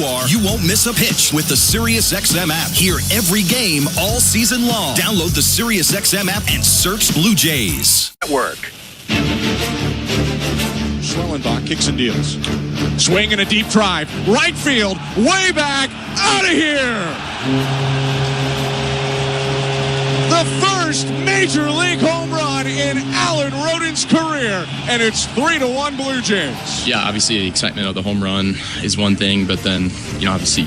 you are, you won't miss a pitch with the SiriusXM app. Hear every game all season long. Download the SiriusXM app and search Blue Jays. Network. Schwellenbach kicks and deals. Swing and a deep drive. Right field. Way back. Out of here. The first Major League home run in Alan Rodin's career. And it's 3-1 Blue Jays. Yeah, obviously the excitement of the home run is one thing, but then, obviously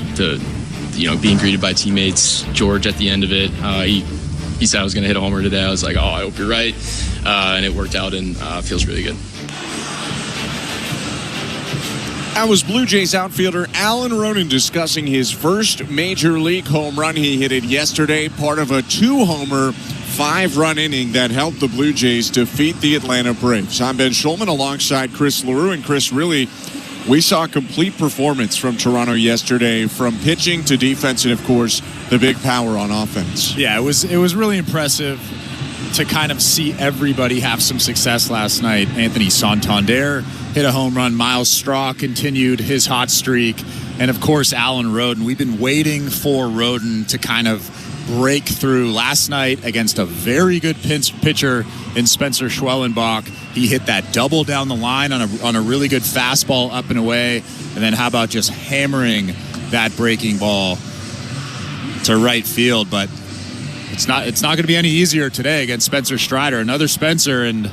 being greeted by teammates. George at the end of it, he said I was going to hit a homer today. I was like, I hope you're right. And it worked out and feels really good. That was Blue Jays outfielder Alan Rodin discussing his first Major League home run. He hit it yesterday, part of a 2-homer, 5-run inning that helped the Blue Jays defeat the Atlanta Braves. I'm Ben Schulman alongside Chris LaRue. And Chris, really, we saw a complete performance from Toronto yesterday, from pitching to defense and, of course, the big power on offense. Yeah, it was really impressive to kind of see everybody have some success last night. Anthony Santander hit a home run. Miles Straw continued his hot streak. And, of course, Alan Rodin. We've been waiting for Rodin to kind of break through. Last night against a very good pitcher in Spencer Schwellenbach. He hit that double down the line on a really good fastball up and away. And then how about just hammering that breaking ball to right field? But it's not going to be any easier today against Spencer Strider. Another Spencer, and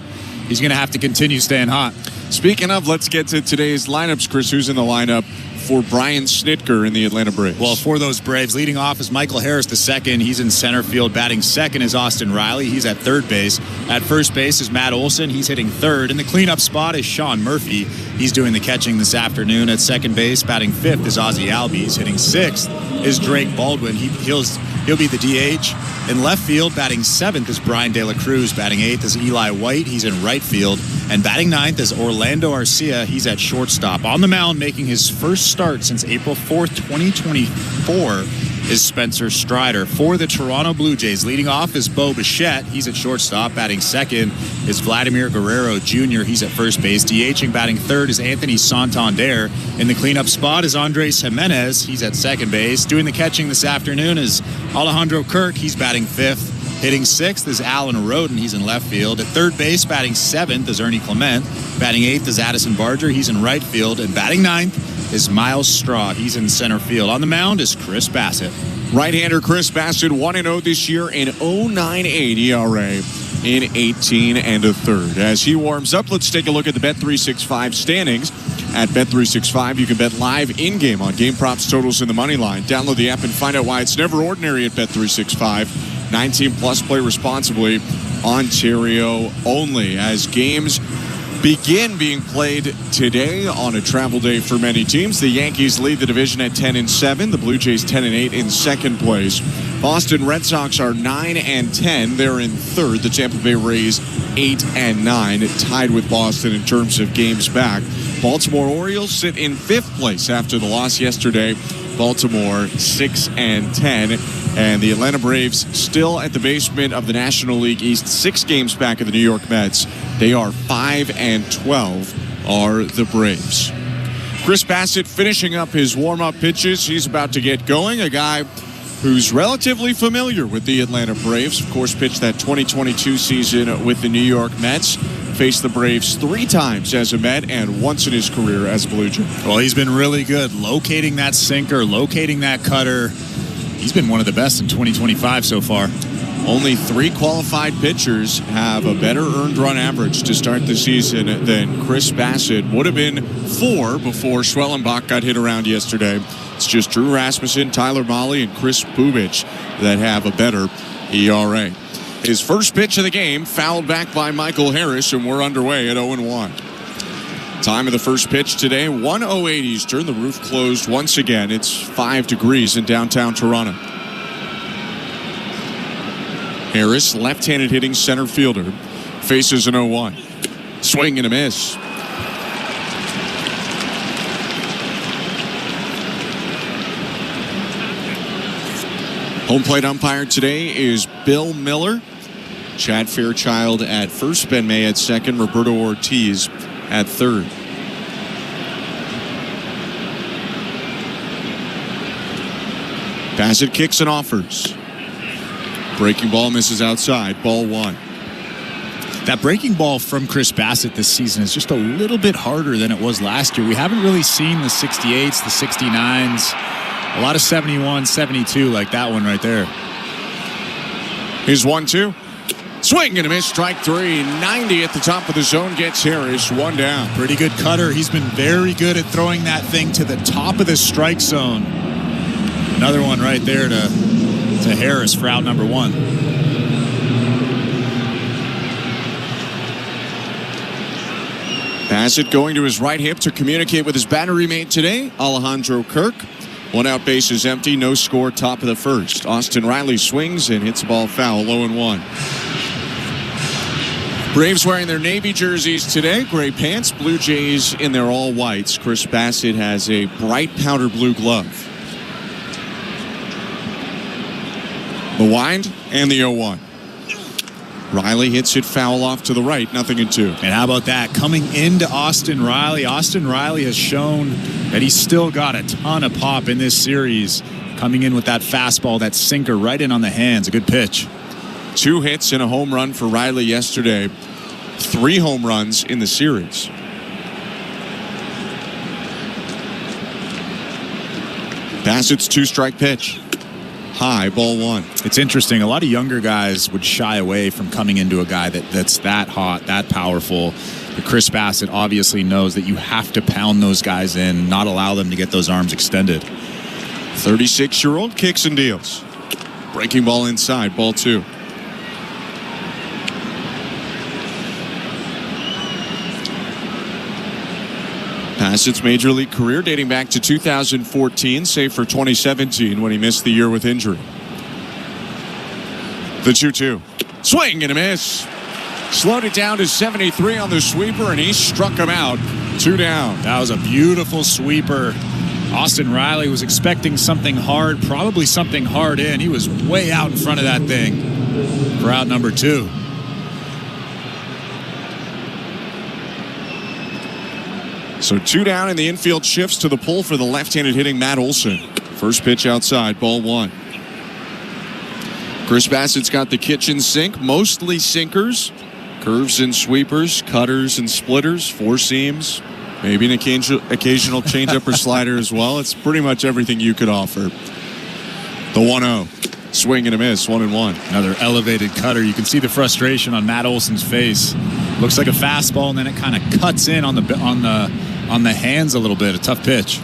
he's going to have to continue staying hot. Speaking of, let's get to today's lineups. Chris, who's in the lineup for Brian Snitker in the Atlanta Braves? Well, for those Braves, leading off is Michael Harris II. He's in center field. Batting second is Austin Riley. He's at third base. At first base is Matt Olson. He's hitting third. In the cleanup spot is Sean Murphy. He's doing the catching this afternoon. At second base, batting fifth is Ozzie Albies. Hitting sixth is Drake Baldwin. He'll be the DH. In left field, batting seventh is Brian De La Cruz. Batting eighth is Eli White. He's in right field. And batting ninth is Orlando Arcia. He's at shortstop. On the mound, making his first start since April 4th, 2024, is Spencer Strider. For the Toronto Blue Jays, leading off is Bo Bichette. He's at shortstop. Batting second is Vladimir Guerrero Jr. He's at first base. DHing, batting third is Anthony Santander. In the cleanup spot is Andres Jimenez. He's at second base. Doing the catching this afternoon is Alejandro Kirk. He's batting fifth. Hitting sixth is Alan Rodin. He's in left field. At third base, batting seventh is Ernie Clement. Batting eighth is Addison Barger. He's in right field. And batting ninth is Miles Straw. He's in center field. On the mound is Chris Bassett. Right-hander Chris Bassett, 1-0 this year, in 0.98 ERA in 18 and a third. As he warms up, let's take a look at the Bet365 standings. At Bet365, you can bet live in-game on game props, totals, and the money line. Download the app and find out why it's never ordinary at Bet365. 19 plus, play responsibly. Ontario only. As games begin being played today on a travel day for many teams, the Yankees lead the division at 10-7. The Blue Jays 10-8 in second place. Boston Red Sox are 9-10. They're in third. The Tampa Bay Rays 8-9, tied with Boston in terms of games back. Baltimore Orioles sit in fifth place after the loss yesterday. Baltimore 6-10. And the Atlanta Braves still at the basement of the National League East, 6 games back of the New York Mets. They are 5-12 are the Braves. Chris Bassett finishing up his warm-up pitches. He's about to get going. A guy who's relatively familiar with the Atlanta Braves. Of course, pitched that 2022 season with the New York Mets. Faced the Braves 3 times as a Met and once in his career as a Blue Jay. Well, he's been really good locating that sinker, locating that cutter. He's been one of the best in 2025 so far. Only 3 qualified pitchers have a better earned run average to start the season than Chris Bassett. Would have been 4 before Schwellenbach got hit around yesterday. It's just Drew Rasmussen, Tyler Mahle, and Chris Bubich that have a better ERA. His first pitch of the game fouled back by Michael Harris, and we're underway at 0-1. Time of the first pitch today, 1:08 Eastern. The roof closed once again. It's 5 degrees in downtown Toronto. Harris, left-handed hitting center fielder, faces an 0-1. Swing and a miss. Home plate umpire today is Bill Miller. Chad Fairchild at first, Ben May at second, Roberto Ortiz at third. Bassett kicks and offers. Breaking ball misses outside. Ball 1. That breaking ball from Chris Bassett this season is just a little bit harder than it was last year. We haven't really seen the 68s, the 69s, a lot of 71, 72 like that one right there. Here's 1-2. Swing and a miss. Strike 3. 90 at the top of the zone gets Harris. 1 down. Pretty good cutter. He's been very good at throwing that thing to the top of the strike zone. Another one right there to Harris for out number 1. Bassett going to his right hip to communicate with his battery mate today, Alejandro Kirk. 1 out, base is empty. No score, top of the first. Austin Riley swings and hits the ball foul. 0-1. Braves wearing their Navy jerseys today. Gray pants. Blue Jays in their all whites. Chris Bassett has a bright powder blue glove. The wind and the 0-1. Riley hits it foul off to the right. 0-2. And how about that? Coming into Austin Riley has shown that he's still got a ton of pop in this series. Coming in with that fastball, that sinker right in on the hands. A good pitch. 2 hits and a home run for Riley yesterday. 3 home runs in the series. Bassett's 2-strike pitch. High, ball 1. It's interesting. A lot of younger guys would shy away from coming into a guy that's that hot, that powerful. But Chris Bassett obviously knows that you have to pound those guys in, not allow them to get those arms extended. 36-year-old kicks and deals. Breaking ball inside, ball 2. Bassett's major league career dating back to 2014, save for 2017 when he missed the year with injury. The 2-2. Swing and a miss. Slowed it down to 73 on the sweeper, and he struck him out. 2 down. That was a beautiful sweeper. Austin Riley was expecting something hard, probably something hard in. He was way out in front of that thing for out number 2. So 2 down, and the infield shifts to the pull for the left-handed hitting Matt Olson. First pitch outside, ball 1. Chris Bassett's got the kitchen sink, mostly sinkers, curves and sweepers, cutters and splitters, 4 seams, maybe an occasional changeup or slider as well. It's pretty much everything you could offer. The 1-0. Swing and a miss, 1-1. Another elevated cutter. You can see the frustration on Matt Olson's face. Looks like a fastball, and then it kind of cuts in on the hands a little bit. A tough pitch.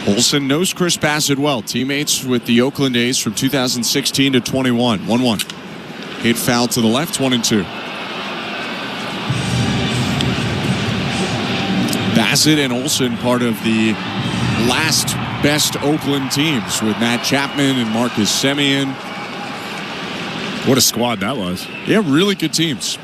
Olson knows Chris Bassett well. Teammates with the Oakland A's from 2016 to 21. 1-1. Hit foul to the left, 1-2. Bassett and Olson part of the last best Oakland teams with Matt Chapman and Marcus Semien. What a squad that was. Yeah, really good teams.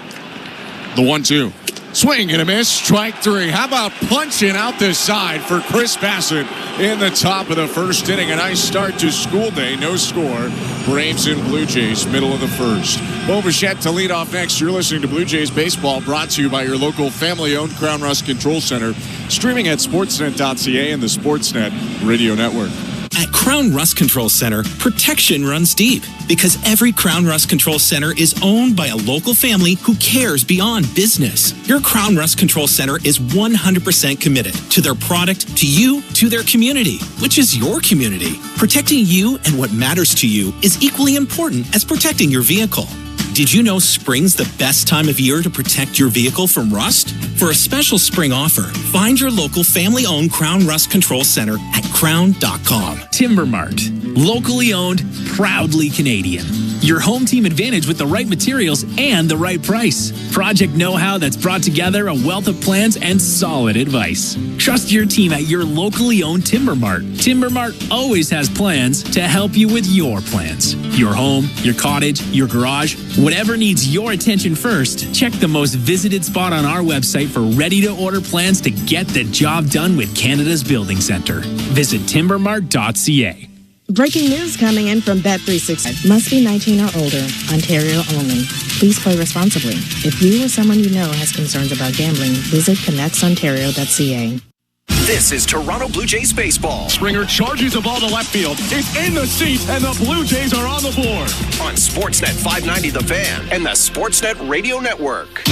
The 1-2. Swing and a miss. Strike 3. How about punching out the side for Chris Bassett in the top of the first inning? A nice start to school day. No score. Braves and Blue Jays, middle of the first. Bo Bichette to lead off next. You're listening to Blue Jays Baseball, brought to you by your local family-owned Crown Rust Control Center. Streaming at sportsnet.ca and the Sportsnet Radio Network. At Crown Rust Control Center, protection runs deep because every Crown Rust Control Center is owned by a local family who cares beyond business. Your Crown Rust Control Center is 100% committed to their product, to you, to their community, which is your community. Protecting you and what matters to you is equally important as protecting your vehicle. Did you know spring's the best time of year to protect your vehicle from rust? For a special spring offer, find your local family-owned Crown Rust Control Center at crown.com. Timber Mart. Locally owned, proudly Canadian. Your home team advantage with the right materials and the right price. Project know-how that's brought together a wealth of plans and solid advice. Trust your team at your locally owned Timber Mart. Timber Mart always has plans to help you with your plans. Your home, your cottage, your garage, whatever needs your attention first, check the most visited spot on our website for ready-to-order plans to get the job done with Canada's Building Centre. Visit timbermart.ca. Breaking news coming in from Bet365. Must be 19 or older. Ontario only. Please play responsibly. If you or someone you know has concerns about gambling, visit connectsontario.ca. This is Toronto Blue Jays baseball. Springer charges the ball to left field. It's in the seats, and the Blue Jays are on the board. On Sportsnet 590 The Fan and the Sportsnet Radio Network.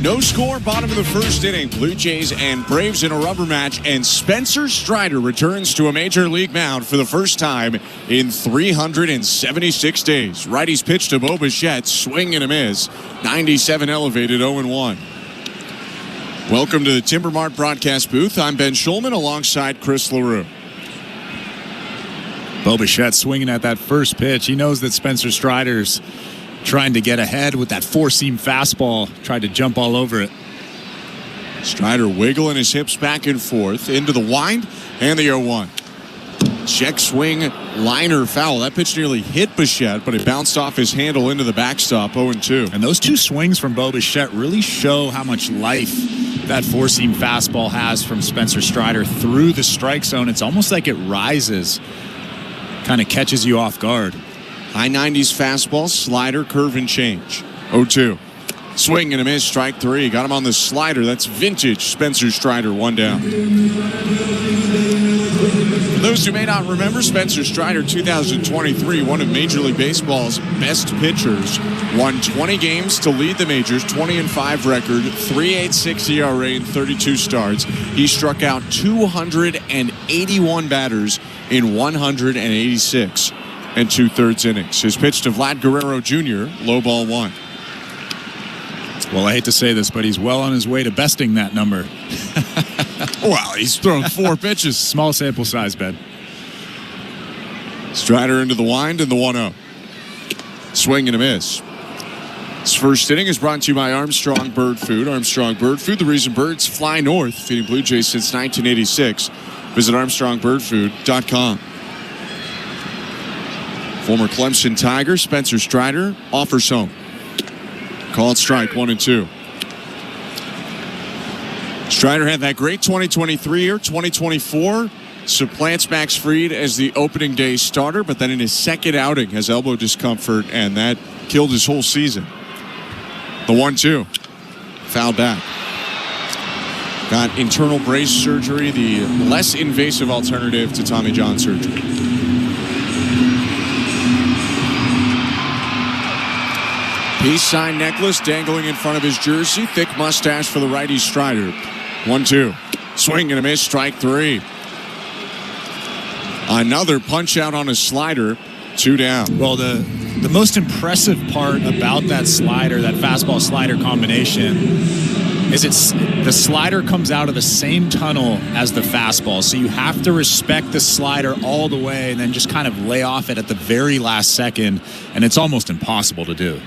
No score, bottom of the first inning. Blue Jays and Braves in a rubber match, and Spencer Strider returns to a major league mound for the first time in 376 days. Righties pitch to Bo Bichette, swing and a miss. 97 elevated, 0-1. Welcome to the Timber Mart broadcast booth. I'm Ben Schulman alongside Chris LaRue. Bo Bichette swinging at that first pitch. He knows that Spencer Strider's trying to get ahead with that four-seam fastball. Tried to jump all over it. Strider wiggling his hips back and forth into the wind and the 0-1. Check swing, liner foul. That pitch nearly hit Bichette, but it bounced off his handle into the backstop, 0-2. And those two swings from Bo Bichette really show how much life that four-seam fastball has from Spencer Strider through the strike zone. It's almost like it rises, kind of catches you off guard. High 90s fastball, slider, curve, and change. 0-2. Swing and a miss, strike three. Got him on the slider. That's vintage Spencer Strider, one down. For those who may not remember, Spencer Strider, 2023, one of Major League Baseball's best pitchers. Won 20 games to lead the majors, 20-5 record, 3.86 ERA in 32 starts. He struck out 281 batters in 186 and 2/3 innings. His pitch to Vlad Guerrero Jr., low ball one. Well, I hate to say this, but he's well on his way to besting that number. Well, he's thrown 4 pitches. Small sample size, Ben. Strider into the wind and the 1-0. Swing and a miss. This first inning is brought to you by Armstrong Bird Food. Armstrong Bird Food, the reason birds fly north, feeding Blue Jays since 1986. Visit ArmstrongBirdFood.com. Former Clemson Tiger Spencer Strider offers home. Called strike, 1-2. Strider had that great 2023 year. 2024 supplants Max Fried as the opening day starter, but then in his second outing has elbow discomfort, and that killed his whole season. The 1-2. Fouled back. Got internal brace surgery, the less invasive alternative to Tommy John surgery. Peace sign necklace dangling in front of his jersey. Thick mustache for the righty Strider. 1-2. Swing and a miss. Strike three. Another punch out on a slider. 2 down. Well, the most impressive part about that slider, that fastball slider combination, is the slider comes out of the same tunnel as the fastball. So you have to respect the slider all the way and then just kind of lay off it at the very last second. And it's almost impossible to do.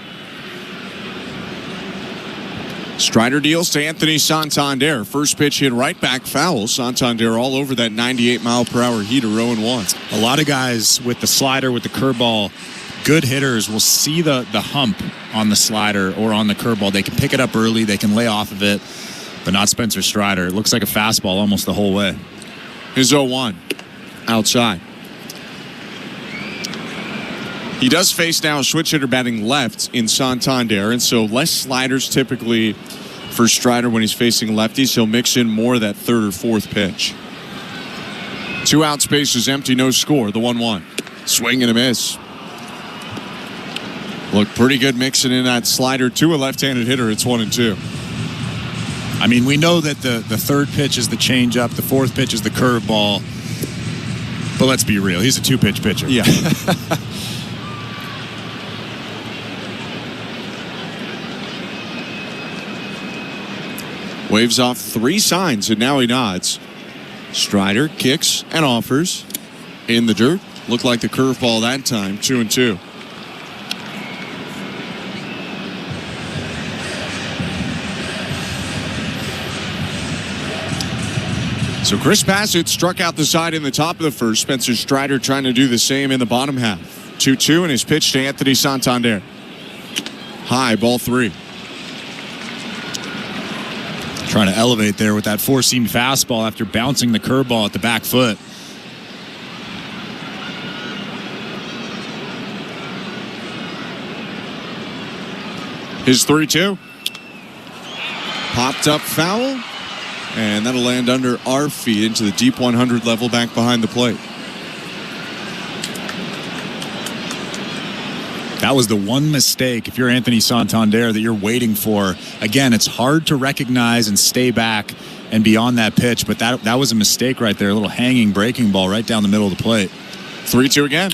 Strider deals to Anthony Santander. First pitch hit right back foul. Santander all over that 98-mile-per-hour heater, 0-1. A lot of guys with the slider, with the curveball, good hitters will see the hump on the slider or on the curveball. They can pick it up early. They can lay off of it, but not Spencer Strider. It looks like a fastball almost the whole way. His 0-1 outside. He does face now a switch hitter batting left in Santander, and so less sliders typically for Strider when he's facing lefties. He'll mix in more of that third or fourth pitch. 2 outs, bases empty, no score. The 1-1. Swing and a miss. Look pretty good mixing in that slider to a left-handed hitter. It's 1-2. I mean, we know that the third pitch is the changeup, the fourth pitch is the curveball. But let's be real, he's a 2-pitch pitcher. Yeah. Waves off 3 signs, and now he nods. Strider kicks and offers in the dirt. Looked like the curveball that time. 2-2. So Chris Bassett struck out the side in the top of the first. Spencer Strider trying to do the same in the bottom half. 2-2, and his pitch to Anthony Santander. High, ball 3. Trying to elevate there with that four-seam fastball after bouncing the curveball at the back foot. His 3-2. Popped up foul. And that'll land under our feet into the deep 100 level back behind the plate. That was the one mistake, if you're Anthony Santander, that you're waiting for. Again, it's hard to recognize and stay back and be on that pitch, but that was a mistake right there. A little hanging breaking ball right down the middle of the plate. 3-2 again.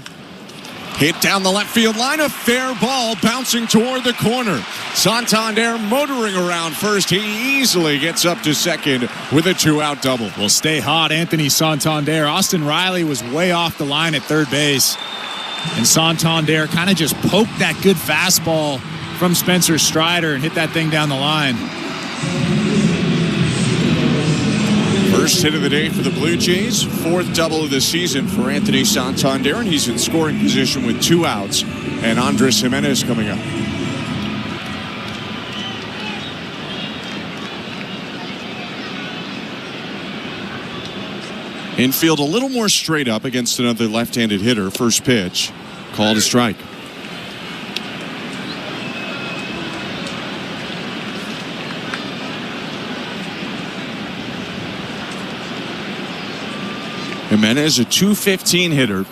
Hit down the left field line, a fair ball bouncing toward the corner. Santander motoring around first. He easily gets up to second with a 2-out double. Well, stay hot, Anthony Santander. Austin Riley was way off the line at third base. And Santander kind of just poked that good fastball from Spencer Strider and hit that thing down the line. First hit of the day for the Blue Jays. Fourth double of the season for Anthony Santander, and he's in scoring position with 2 outs. And Andres Jimenez coming up. Infield a little more straight up against another left-handed hitter. First pitch, called a strike. Jimenez, a .215 hitter,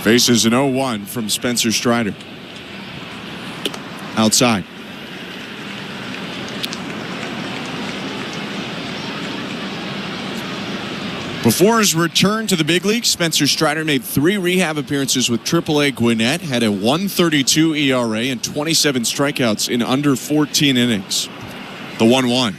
faces an 0-1 from Spencer Strider. Outside. Before his return to the big leagues, Spencer Strider made 3 rehab appearances with AAA Gwinnett, had a 1.32 ERA and 27 strikeouts in under 14 innings. The 1-1.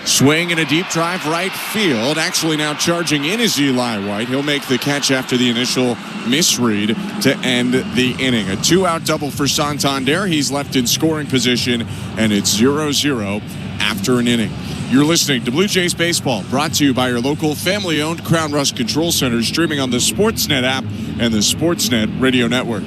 Swing and a deep drive right field. Actually now charging in is Eli White. He'll make the catch after the initial misread to end the inning. A 2-out double for Santander. He's left in scoring position, and it's 0-0 after an inning. You're listening to Blue Jays Baseball, brought to you by your local family-owned Crown Rust Control Center, streaming on the Sportsnet app and the Sportsnet Radio Network.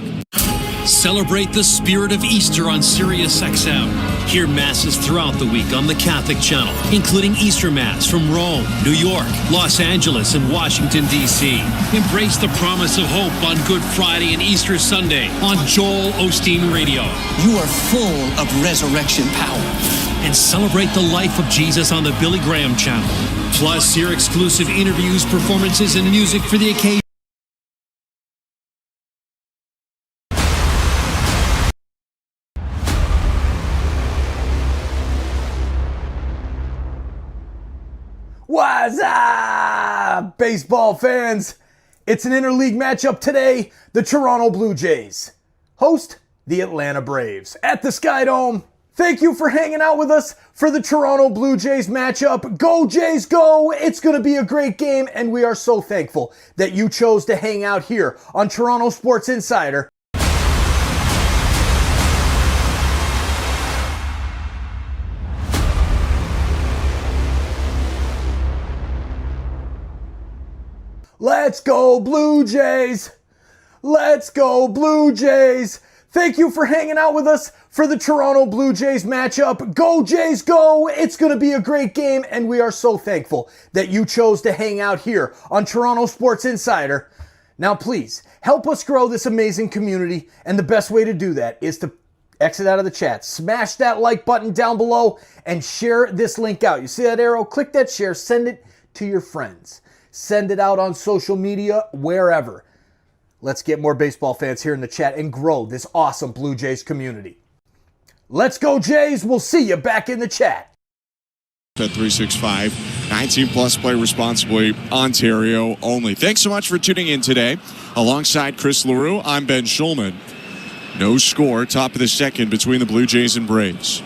Celebrate the spirit of Easter on SiriusXM. Hear masses throughout the week on the Catholic Channel, including Easter Mass from Rome, New York, Los Angeles, and Washington, D.C. Embrace the promise of hope on Good Friday and Easter Sunday on Joel Osteen Radio. You are full of resurrection power. And celebrate the life of Jesus on the Billy Graham Channel. Plus, hear exclusive interviews, performances, and music for the occasion. What's up, baseball fans? It's an interleague matchup today. The Toronto Blue Jays host the Atlanta Braves at the Sky Dome. Thank you for hanging out with us for the Toronto Blue Jays matchup. Go Jays, go! It's going to be a great game, and we are so thankful that you chose to hang out here on Toronto Sports Insider. Let's go Blue Jays! Let's go Blue Jays! Thank you for hanging out with us for the Toronto Blue Jays matchup. Go Jays, go! It's going to be a great game, and we are so thankful that you chose to hang out here on Toronto Sports Insider. Now please, help us grow this amazing community, and the best way to do that is to exit out of the chat, smash that like button down below, and share this link out. You see that arrow? Click that share, send it to your friends. Send it out on social media, wherever. Let's get more baseball fans here in the chat and grow this awesome Blue Jays community. Let's go Jays. We'll see you back in the chat. At 365, 19 plus, play responsibly, Ontario only. Thanks so much for tuning in today. Alongside Chris LaRue, I'm Ben Schulman. No score, top of the second between the Blue Jays and Braves.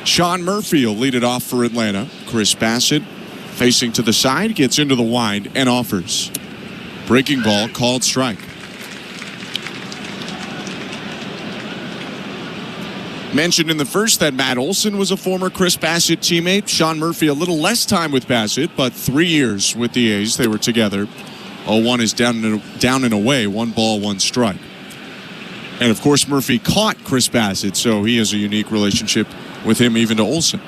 Sean Murphy will lead it off for Atlanta. Chris Bassett, facing to the side, gets into the wind and offers. Breaking ball, called strike. Mentioned in the first that Matt Olson was a former Chris Bassett teammate. Sean Murphy a little less time with Bassett, but 3 years with the A's. They were together. 0-1 is down and away. 1 ball, 1 strike. And of course Murphy caught Chris Bassett, so he has a unique relationship with him even to Olson.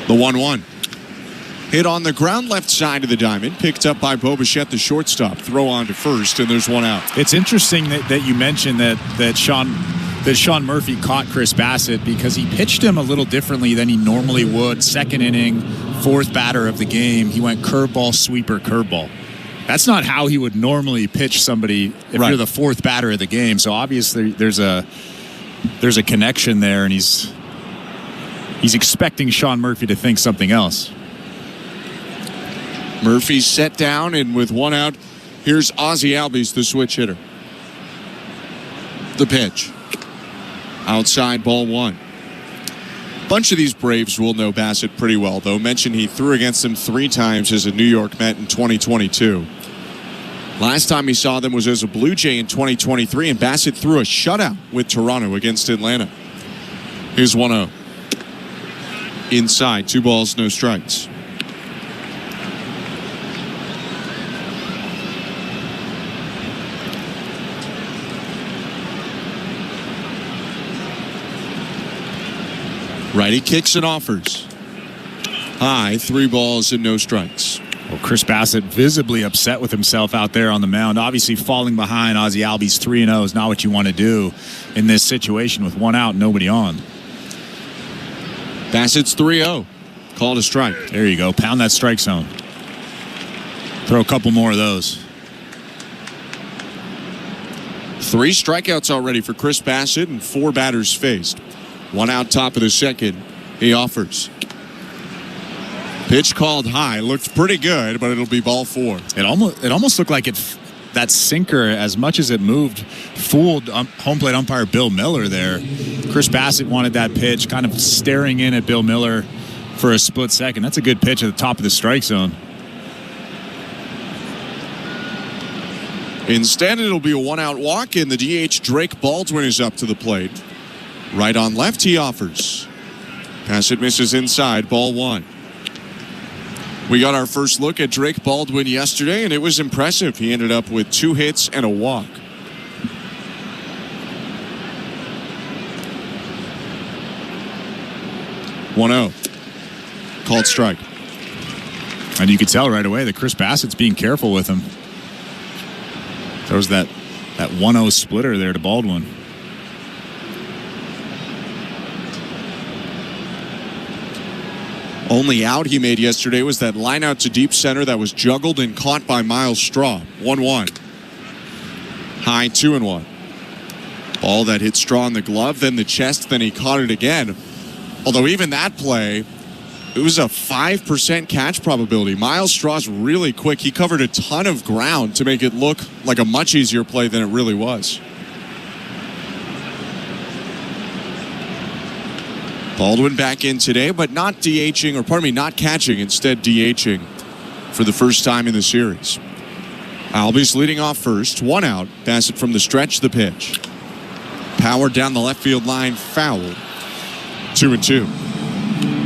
The 1-1. Hit on the ground left side of the diamond, picked up by Bo Bichette, the shortstop. Throw on to first, and there's 1 out. It's interesting that you mentioned that Sean that Sean Murphy caught Chris Bassitt because he pitched him a little differently than he normally would. Second inning, fourth batter of the game, he went curveball, sweeper, curveball. That's not how he would normally pitch somebody if you're the fourth batter of the game. So obviously there's a connection there, and he's expecting Sean Murphy to think something else. Murphy's set down, and with one out, here's Ozzie Albies, the switch hitter. The pitch. Outside, ball one. Bunch of these Braves will know Bassitt pretty well, though. Mentioned he threw against them 3 times as a New York Met in 2022. Last time he saw them was as a Blue Jay in 2023, and Bassitt threw a shutout with Toronto against Atlanta. Here's 1-0. Inside, 2 balls, no strikes. Righty kicks and offers. High, 3 balls and no strikes. Well, Chris Bassitt visibly upset with himself out there on the mound. Obviously, falling behind Ozzie Albies 3-0 is not what you want to do in this situation with 1 out, nobody on. Bassitt's 3-0. Called a strike. There you go. Pound that strike zone. Throw a couple more of those. 3 strikeouts already for Chris Bassitt and 4 batters faced. 1 out, top of the second. He offers. Pitch called high. Looked pretty good, but it'll be ball 4. It almost looked like that sinker, as much as it moved, fooled home plate umpire Bill Miller there. Chris Bassitt wanted that pitch, kind of staring in at Bill Miller for a split second. That's a good pitch at the top of the strike zone. Instead, it'll be a 1-out walk, and the DH Drake Baldwin is up to the plate. Right on left, he offers. Bassitt misses inside, ball 1. We got our first look at Drake Baldwin yesterday, and it was impressive. He ended up with 2 hits and a walk. (1-0). Called strike. And you could tell right away that Chris Bassitt's being careful with him. Throws that 1-0 splitter there to Baldwin. Only out he made yesterday was that line out to deep center that was juggled and caught by Miles Straw. 1-1. High, 2-1. Ball that hit Straw in the glove, then the chest, then he caught it again. Although even that play, it was a 5% catch probability. Miles Straw's really quick. He covered a ton of ground to make it look like a much easier play than it really was. Baldwin back in today, but not DHing, or pardon me, not catching, instead DHing for the first time in the series. Albies leading off first, 1 out. Bassitt from the stretch, the pitch. Power down the left field line, foul. 2-2.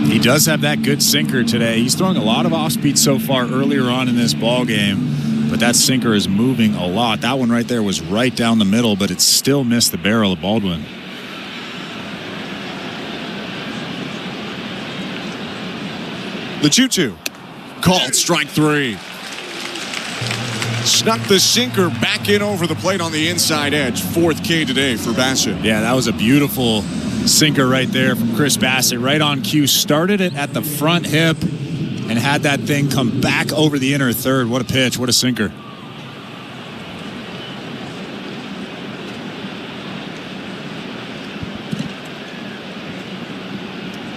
He does have that good sinker today. He's throwing a lot of off-speed so far earlier on in this ball game, but that sinker is moving a lot. That one right there was right down the middle, but it still missed the barrel of Baldwin. The 2-2. Called strike 3. Snuck the sinker back in over the plate on the inside edge. 4th K today for Bassitt. Yeah, that was a beautiful sinker right there from Chris Bassitt. Right on cue. Started it at the front hip and had that thing come back over the inner third. What a pitch. What a sinker.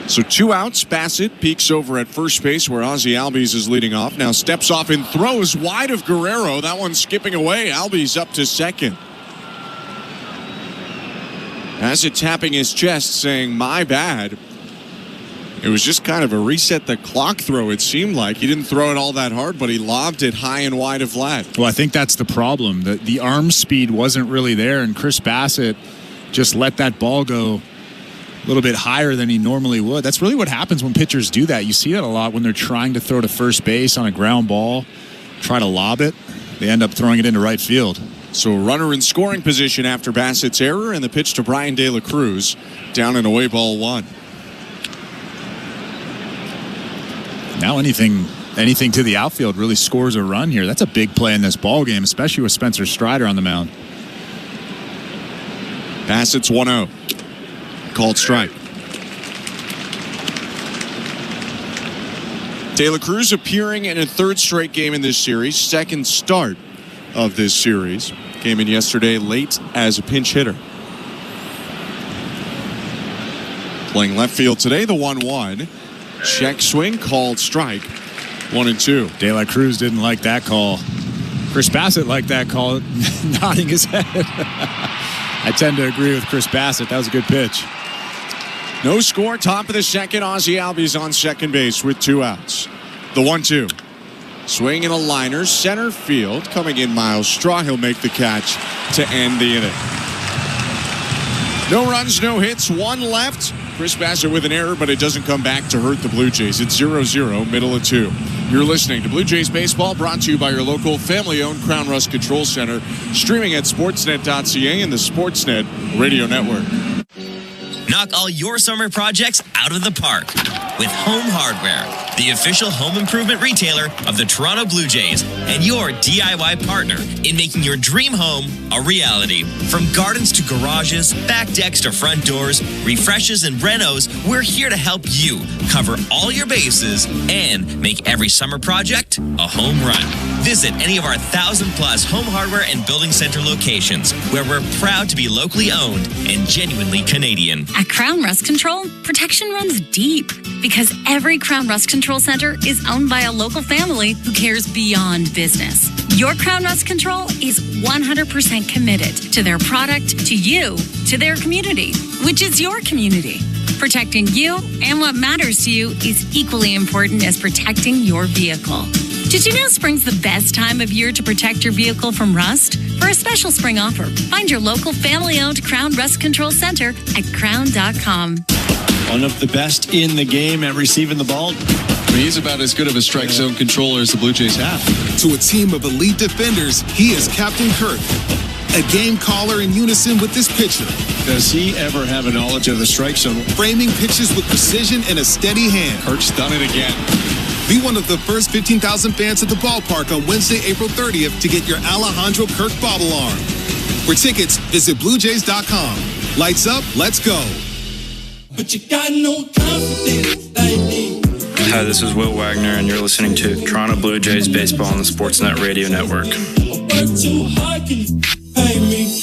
So 2 outs. Bassitt peeks over at first base where Ozzie Albies is leading off. Now steps off and throws wide of Guerrero. That one's skipping away. Albies up to second. Bassitt tapping his chest saying, "My bad." It was just kind of a reset the clock throw, it seemed like. He didn't throw it all that hard, but he lobbed it high and wide of Vlad. Well, I think that's the problem. The arm speed wasn't really there, and Chris Bassitt just let that ball go a little bit higher than he normally would. That's really what happens when pitchers do that. You see that a lot when they're trying to throw to first base on a ground ball, try to lob it. They end up throwing it into right field. So a runner in scoring position after Bassitt's error, and the pitch to Brian De La Cruz. Down and away, ball 1. Now anything to the outfield really scores a run here. That's a big play in this ball game, especially with Spencer Strider on the mound. Bassett's 1-0. Called strike. De La Cruz appearing in a third straight game in this series. Second start of this series. Came in yesterday late as a pinch hitter. Playing left field today, the 1-1. Check swing, called strike. 1-2. De La Cruz didn't like that call. Chris Bassett liked that call, nodding his head. I tend to agree with Chris Bassett. That was a good pitch. No score, top of the second. Ozzie Albies on second base with 2 outs. The 1-2. Swing and a liner, center field. Coming in, Miles Straw. He'll make the catch to end the inning. No runs, no hits, 1 left. Chris Bassett with an error, but it doesn't come back to hurt the Blue Jays. It's 0-0, middle of 2. You're listening to Blue Jays Baseball, brought to you by your local family-owned Crown Rust Control Center, streaming at sportsnet.ca and the Sportsnet Radio Network. Knock all your summer projects out of the park with Home Hardware, the official home improvement retailer of the Toronto Blue Jays and your DIY partner in making your dream home a reality. From gardens to garages, back decks to front doors, refreshes and renos, we're here to help you cover all your bases and make every summer project a home run. Visit any of our 1,000+ home hardware and building center locations where we're proud to be locally owned and genuinely Canadian. At Crown Rust Control, protection runs deep because every Crown Rust Control Center is owned by a local family who cares beyond business. Your Crown Rust Control is 100% committed to their product, to you, to their community, which is your community. Protecting you and what matters to you is equally important as protecting your vehicle. Did you know spring's the best time of year to protect your vehicle from rust? For a special spring offer, find your local family-owned Crown Rust Control Center at crown.com. One of the best in the game at receiving the ball. He's about as good of a strike zone controller as the Blue Jays have. To a team of elite defenders, he is Captain Kirk, a game caller in unison with this pitcher. Does he ever have a knowledge of the strike zone? Framing pitches with precision and a steady hand. Kirk's done it again. Be one of the first 15,000 fans at the ballpark on Wednesday, April 30th to get your Alejandro Kirk bobble arm. For tickets, visit BlueJays.com. Lights up, let's go. But you got no confidence like me. Hi, this is Will Wagner, and you're listening to Toronto Blue Jays Baseball on the Sportsnet Radio Network. Work too hard, can you pay me?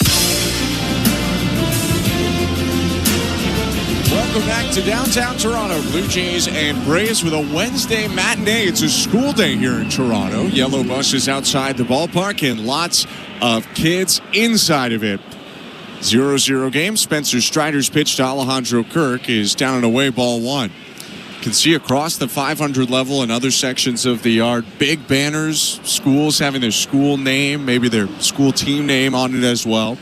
Welcome back to downtown Toronto. Blue Jays and Braves with a Wednesday matinee. It's a school day here in Toronto. Yellow buses outside the ballpark and lots of kids inside of it. 0-0 game. Spencer Strider's pitch to Alejandro Kirk is down and away, ball 1. You can see across the 500 level and other sections of the yard, big banners, schools having their school name, maybe their school team name on it as well.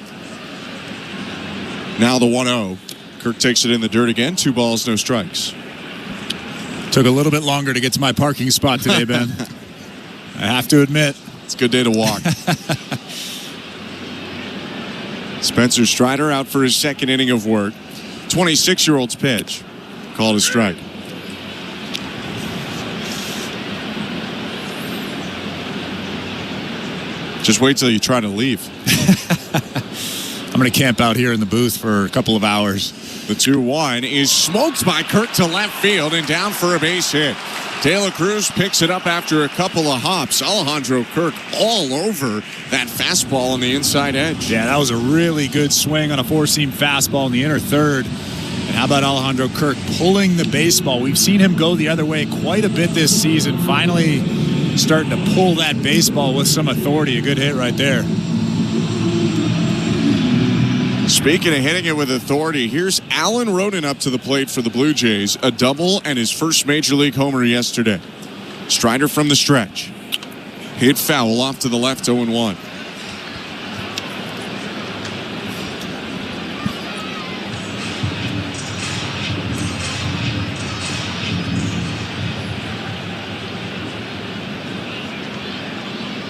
Now the 1-0. Kirk takes it in the dirt again. 2 balls, no strikes. Took a little bit longer to get to my parking spot today, Ben. I have to admit. It's a good day to walk. Spencer Strider out for his second inning of work. 26-year-old's pitch. Called a strike. Just wait till you try to leave. I'm going to camp out here in the booth for a couple of hours. The 2-1 is smoked by Kirk to left field and down for a base hit. De La Cruz picks it up after a couple of hops. Alejandro Kirk all over that fastball on the inside edge. Yeah, that was a really good swing on a four-seam fastball in the inner third. And how about Alejandro Kirk pulling the baseball? We've seen him go the other way quite a bit this season. Finally starting to pull that baseball with some authority. A good hit right there. Speaking of hitting it with authority, here's Alan Roden up to the plate for the Blue Jays. A double and his first Major League homer yesterday. Strider from the stretch. Hit foul off to the left, 0-1.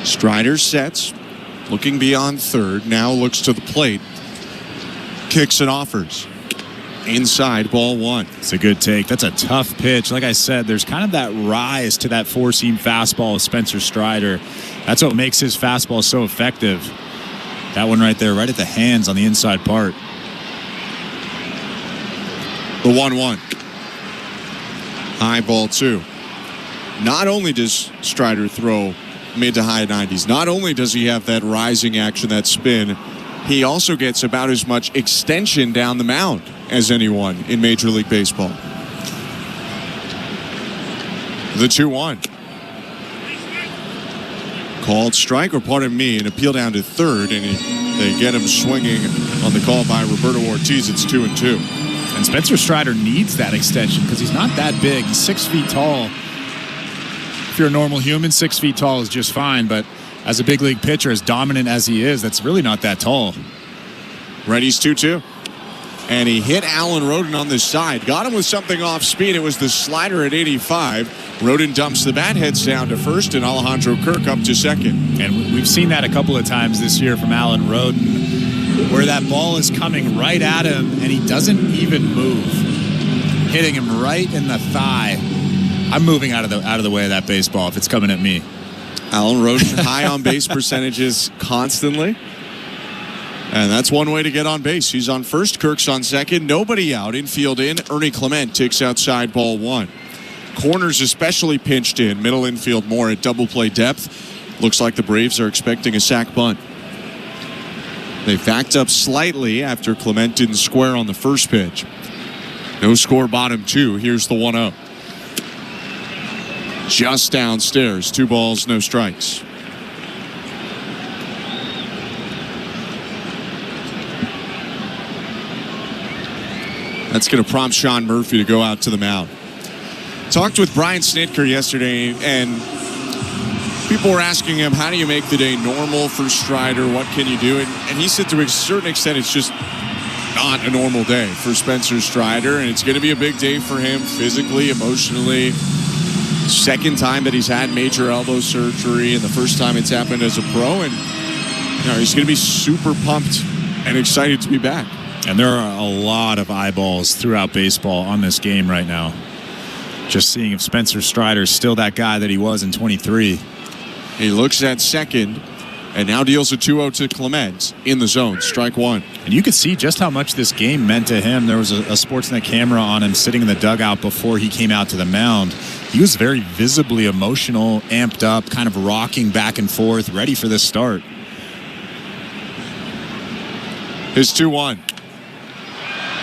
Strider sets, looking beyond third, now looks to the plate. Kicks and offers. Inside, ball 1. It's a good take. That's a tough pitch. Like I said, there's kind of that rise to that four-seam fastball of Spencer Strider. That's what makes his fastball so effective. That one right there, right at the hands on the inside part. The 1-1. High ball 2. Not only does Strider throw mid to high 90s, not only does he have that rising action, that spin, he also gets about as much extension down the mound as anyone in Major League Baseball. The 2-1. Called strike, or pardon me, an appeal down to third, and they get him swinging on the call by Roberto Ortiz. It's 2-2. And Spencer Strider needs that extension because he's not that big. He's 6 feet tall. If you're a normal human, 6 feet tall is just fine, but as a big league pitcher, as dominant as he is, that's really not that tall. Ready's 2-2. And he hit Alan Roden on the side. Got him with something off speed. It was the slider at 85. Roden dumps the bat, heads down to first, and Alejandro Kirk up to second. And we've seen that a couple of times this year from Alan Roden, where that ball is coming right at him, and he doesn't even move. Hitting him right in the thigh. I'm moving out of the way of that baseball if it's coming at me. Alan Roden, high on base percentages constantly. And that's one way to get on base. He's on first, Kirk's on second, nobody out, infield in. Ernie Clement takes outside, ball 1. Corners especially pinched in, middle infield more at double play depth. Looks like the Braves are expecting a sac bunt. They backed up slightly after Clement didn't square on the first pitch. No score, bottom 2. Here's the 1-0. Just downstairs, 2 balls, no strikes. That's going to prompt Sean Murphy to go out to the mound. Talked with Brian Snitker yesterday, and people were asking him, how do you make the day normal for Strider? What can you do? And he said to a certain extent, it's just not a normal day for Spencer Strider, and it's going to be a big day for him physically, emotionally. Second time that he's had major elbow surgery, and the first time it's happened as a pro, and he's going to be super pumped and excited to be back. And there are a lot of eyeballs throughout baseball on this game right now. Just seeing if Spencer Strider's still that guy that he was in 23. He looks at second and now deals a 2-0 to Clement in the zone. Strike 1. And you could see just how much this game meant to him. There was a Sportsnet camera on him sitting in the dugout before he came out to the mound. He was very visibly emotional, amped up, kind of rocking back and forth, ready for this start. His 2-1.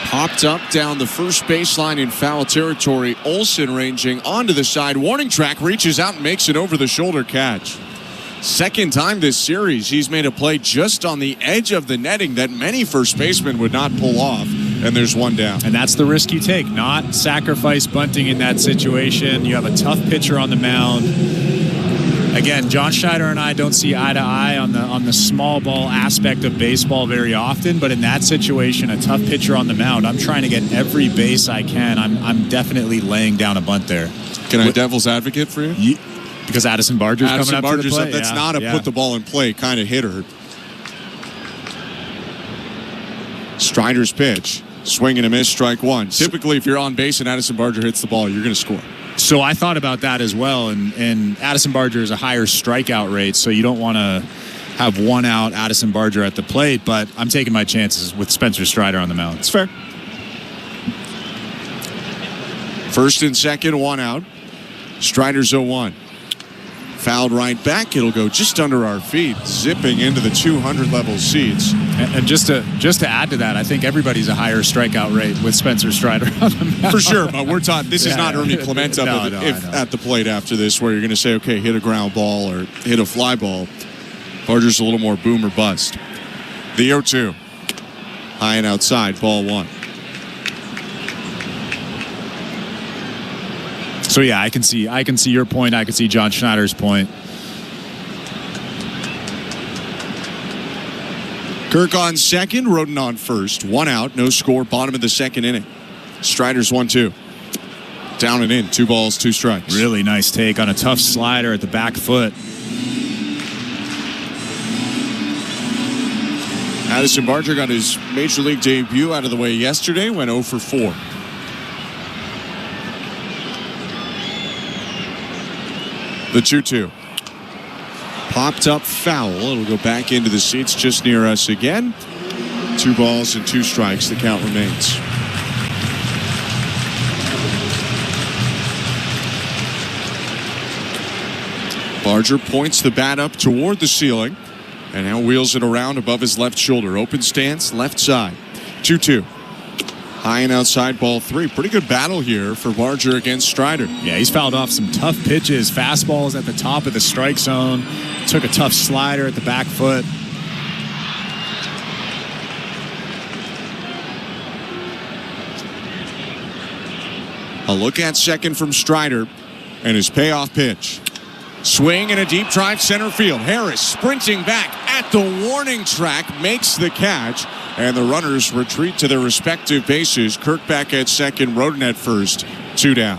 Popped up down the first baseline in foul territory. Olsen ranging onto the side. Warning track, reaches out and makes an over-the-shoulder catch. Second time this series, he's made a play just on the edge of the netting that many first basemen would not pull off. And there's one down. And that's the risk you take, not sacrifice bunting in that situation. You have a tough pitcher on the mound. Again, John Schneider and I don't see eye to eye on the small ball aspect of baseball very often, but in that situation, a tough pitcher on the mound, I'm trying to get every base I can. I'm definitely laying down a bunt there. Can I devil's advocate for you? Because Addison Barger's coming up to the plate. That's not a put the ball in play kind of hitter. Strider's pitch. Swing and a miss, strike 1. Typically, if you're on base and Addison Barger hits the ball, you're going to score. So I thought about that as well, and Addison Barger is a higher strikeout rate, so you don't want to have one out Addison Barger at the plate, but I'm taking my chances with Spencer Strider on the mound. It's fair. First and second, 1 out. Strider's 0-1. Fouled right back. It'll go just under our feet, zipping into the 200 level seats. And just to add to that, I think everybody's a higher strikeout rate with Spencer Strider on the mound. For sure, but we're talking. This is not Ernie Clement up at the plate after this, where you're going to say, okay, hit a ground ball or hit a fly ball. Barger's a little more boom or bust. The 0-2. High and outside, ball 1. So yeah, I can see your point. I can see John Schneider's point. Kirk on second, Roden on first. 1 out, no score, bottom of the second inning. Strider's 1-2. Down and in, 2 balls, 2 strikes. Really nice take on a tough slider at the back foot. Addison Barger got his major league debut out of the way yesterday, went 0 for 4. The 2-2. Popped up foul. It'll go back into the seats just near us again. 2 balls and 2 strikes. The count remains. Barger points the bat up toward the ceiling and now wheels it around above his left shoulder. Open stance, left side. 2-2. High and outside, ball 3. Pretty good battle here for Barger against Strider. Yeah, he's fouled off some tough pitches. Fastballs at the top of the strike zone. Took a tough slider at the back foot. A look at second from Strider and his payoff pitch. Swing and a deep drive center field. Harris sprinting back at the warning track, makes the catch, and the runners retreat to their respective bases. Kirk back at second, Roden at first, 2 down.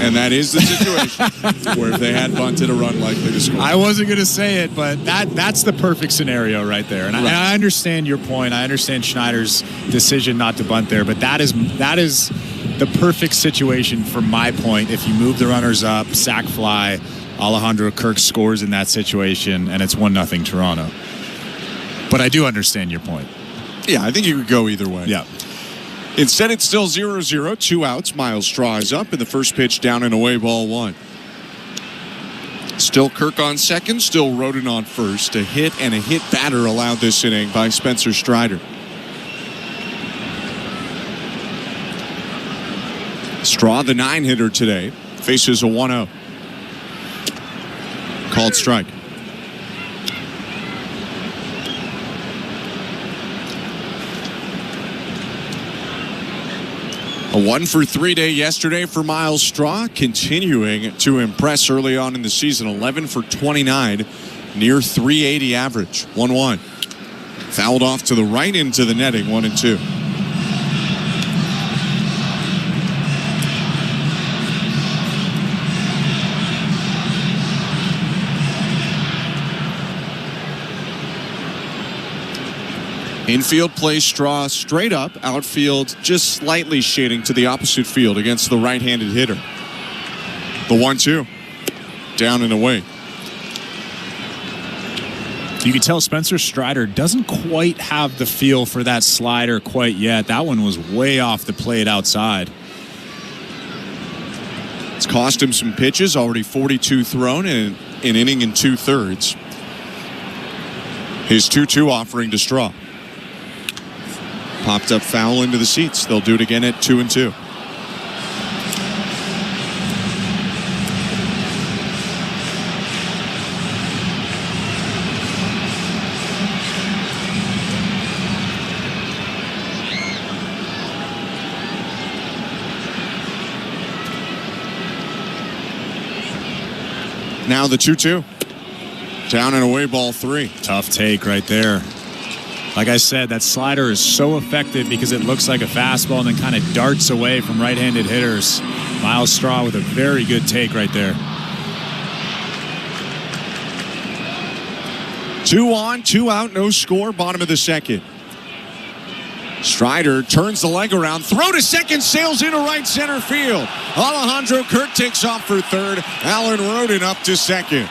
And that is the situation where if they had bunted, a run likely to score. I wasn't going to say it, but that's the perfect scenario right there. And, I understand your point. I understand Schneider's decision not to bunt there, but that is the perfect situation from my point. If you move the runners up, sac fly, Alejandro Kirk scores in that situation, and it's 1-0 Toronto. But I do understand your point. Yeah, I think you could go either way. Yeah. Instead, it's still 0-0, 2 outs. Miles Straw is up, and the first pitch down and away, ball 1. Still Kirk on second, still Roden on first. A hit and a hit batter allowed this inning by Spencer Strider. Straw, the 9-hitter today, faces a 1-0. Called strike. A 1-for-3 day yesterday for Miles Straw, continuing to impress early on in the season. 11 for 29, near 380 average. 1-1. Fouled off to the right into the netting, 1-2. Infield plays Straw straight up. Outfield just slightly shading to the opposite field against the right-handed hitter. The 1-2. Down and away. You can tell Spencer Strider doesn't quite have the feel for that slider quite yet. That one was way off the plate outside. It's cost him some pitches. Already 42 thrown in an inning and 2/3. His 2-2 offering to Straw. Popped up foul into the seats. They'll do it again at 2-2. Now the 2-2. Down and away, ball 3. Tough take right there. Like I said, that slider is so effective because it looks like a fastball and then kind of darts away from right-handed hitters. Miles Straw with a very good take right there. 2 on, 2 out, no score, bottom of the second. Strider turns the leg around, throw to second, sails into right center field. Alejandro Kirk takes off for third. Alan Roden up to second.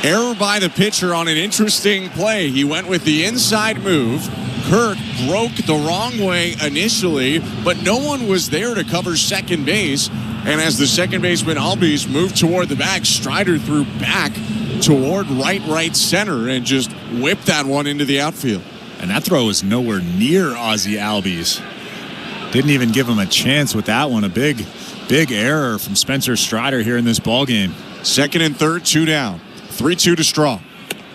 Error by the pitcher on an interesting play. He went with the inside move. Kirk broke the wrong way initially, but no one was there to cover second base. And as the second baseman Albies moved toward the bag, Strider threw back toward right center and just whipped that one into the outfield. And that throw was nowhere near Ozzie Albies. Didn't even give him a chance with that one. A big error from Spencer Strider here in this ballgame. Second and third, 2 down. 3-2 to Straw.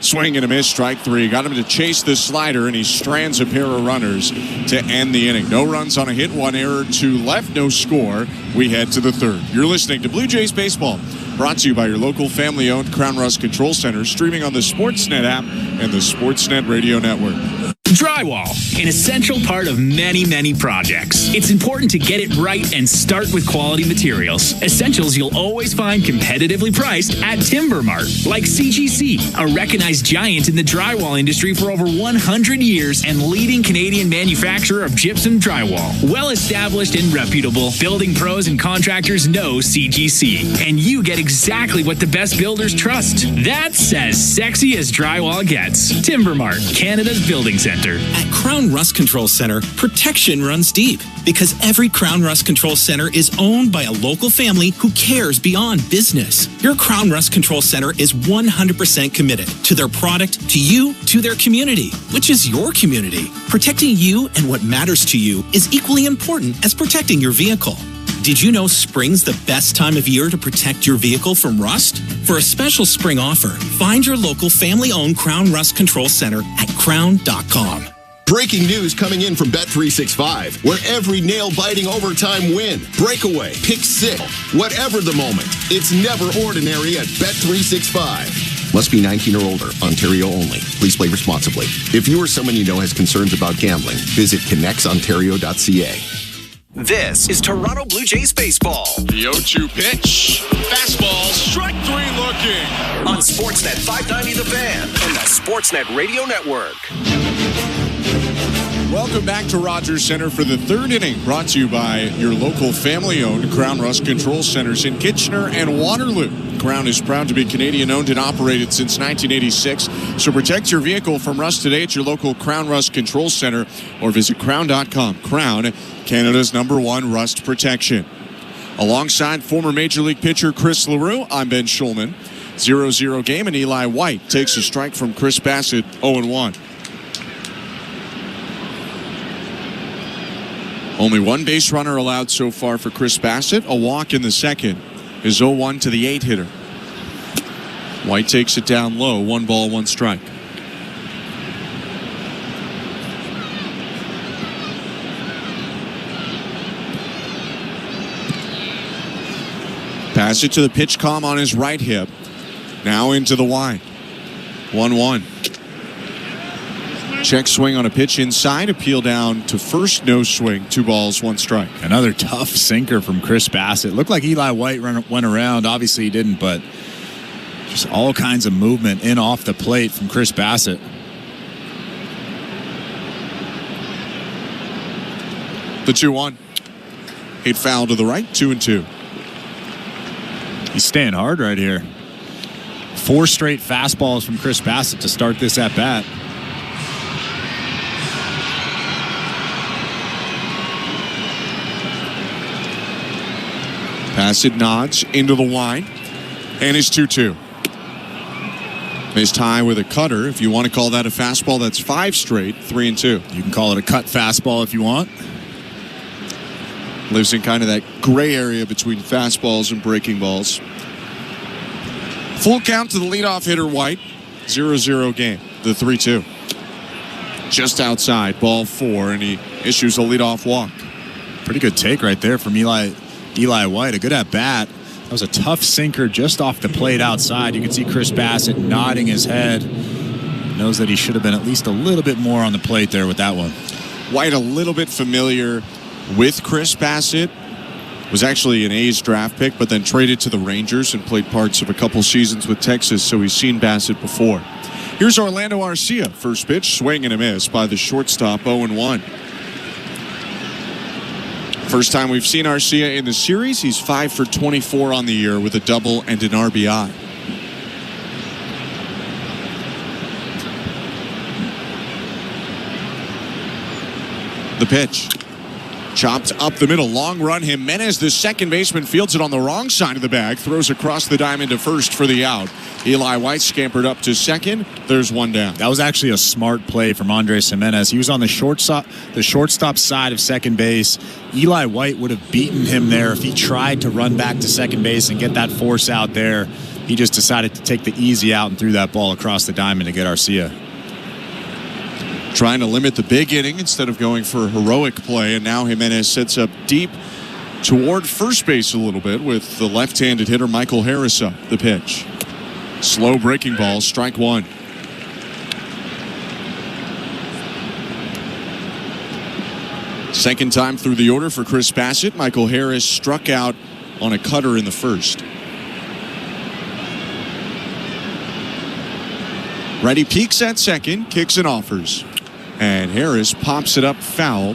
Swing and a miss, strike 3. Got him to chase the slider, and he strands a pair of runners to end the inning. No runs on a hit, 1 error, 2 left, no score. We head to the third. You're listening to Blue Jays Baseball, brought to you by your local family-owned Crown Rust Control Center, streaming on the Sportsnet app and the Sportsnet Radio Network. Drywall, an essential part of many, many projects. It's important to get it right and start with quality materials. Essentials you'll always find competitively priced at Timber Mart, like CGC, a recognized giant in the drywall industry for over 100 years and leading Canadian manufacturer of gypsum drywall. Well established and reputable, building pros and contractors know CGC, and you get exactly what the best builders trust. That's as sexy as drywall gets. Timber Mart, Canada's building center. Center. At Crown Rust Control Center, protection runs deep because every Crown Rust Control Center is owned by a local family who cares beyond business. Your Crown Rust Control Center is 100% committed to their product, to you, to their community, which is your community. Protecting you and what matters to you is equally important as protecting your vehicle. Did you know spring's the best time of year to protect your vehicle from rust? For a special spring offer, find your local family-owned Crown Rust Control Center at crown.com. Breaking news coming in from Bet365, where every nail-biting overtime win, breakaway, pick six, whatever the moment, it's never ordinary at Bet365. Must be 19 or older. Ontario only. Please play responsibly. If you or someone you know has concerns about gambling, visit connectsontario.ca. This is Toronto Blue Jays baseball. The 0-2 pitch. Fastball. Strike three looking. On Sportsnet 590 The Fan and the Sportsnet Radio Network. Welcome back to Rogers Center for the third inning, brought to you by your local family-owned Crown Rust Control Centers in Kitchener and Waterloo. Crown is proud to be Canadian-owned and operated since 1986. So protect your vehicle from rust today at your local Crown Rust Control Center or visit crown.com. Crown, Canada's #1 rust protection. Alongside former Major League pitcher Chris LaRue, I'm Ben Schulman. 0-0 game, and Eli White takes a strike from Chris Bassett, 0-1. Only one base runner allowed so far for Chris Bassett. A walk in the second. His 0-1 to the 8-hitter. White takes it down low. 1 ball, 1 strike. Bassett to the pitch calm on his right hip. Now into the wide. 1-1. Check swing on a pitch inside. Appeal down to first. No swing. 2 balls, 1 strike. Another tough sinker from Chris Bassett. Looked like Eli White went around. Obviously he didn't, but just all kinds of movement in off the plate from Chris Bassett. The 2-1. Hit foul to the right. 2-2. He's staying hard right here. 4 straight fastballs from Chris Bassett to start this at bat. Bassett nods into the wide, and his 2-2. Missed high with a cutter. If you want to call that a fastball, that's 5 straight, 3-2. You can call it a cut fastball if you want. Lives in kind of that gray area between fastballs and breaking balls. Full count to the leadoff hitter, White. 0-0 game. The 3-2. Just outside, ball 4, and he issues a leadoff walk. Pretty good take right there from Eli White. A good at bat. That was a tough sinker just off the plate outside. You can see Chris Bassett nodding his head. Knows that he should have been at least a little bit more on the plate there with that one. White a little bit familiar with Chris Bassett. Was actually an A's draft pick, but then traded to the Rangers and played parts of a couple seasons with Texas, so he's seen Bassett before. Here's Orlando Arcia. First pitch, swing and a miss by the shortstop, 0-1. First time we've seen Arcia in the series. He's 5 for 24 on the year with a double and an RBI. The pitch. Chopped up the middle. Long run. Jimenez, the second baseman, fields it on the wrong side of the bag. Throws across the diamond to first for the out. Eli White scampered up to second. There's 1 down. That was actually a smart play from Andres Jimenez. He was on the shortstop side of second base. Eli White would have beaten him there if he tried to run back to second base and get that force out there. He just decided to take the easy out and threw that ball across the diamond to get Arcia. Trying to limit the big inning instead of going for a heroic play, and now Jimenez sets up deep toward first base a little bit with the left-handed hitter Michael Harris up. The pitch. Slow breaking ball, strike 1. Second time through the order for Chris Bassett. Michael Harris struck out on a cutter in the first. Ready peeks at second, kicks and offers. And Harris pops it up foul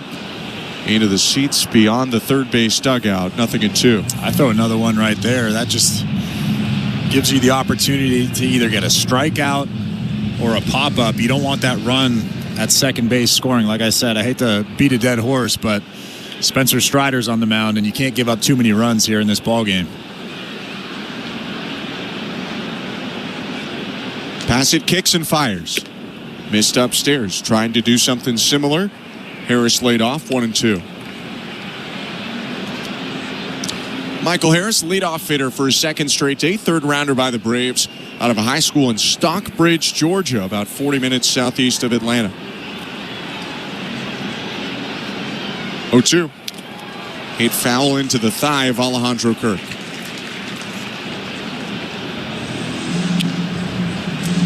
into the seats beyond the third base dugout. 0-2. I throw another one right there. That just gives you the opportunity to either get a strikeout or a pop-up. You don't want that run at second base scoring. Like I said, I hate to beat a dead horse, but Spencer Strider's on the mound, and you can't give up too many runs here in this ballgame. Bassett kicks and fires. Missed upstairs, trying to do something similar. Harris laid off 1-2. Michael Harris, leadoff hitter for his second straight day, third rounder by the Braves out of a high school in Stockbridge, Georgia, about 40 minutes southeast of Atlanta. 0-2. Hit foul into the thigh of Alejandro Kirk.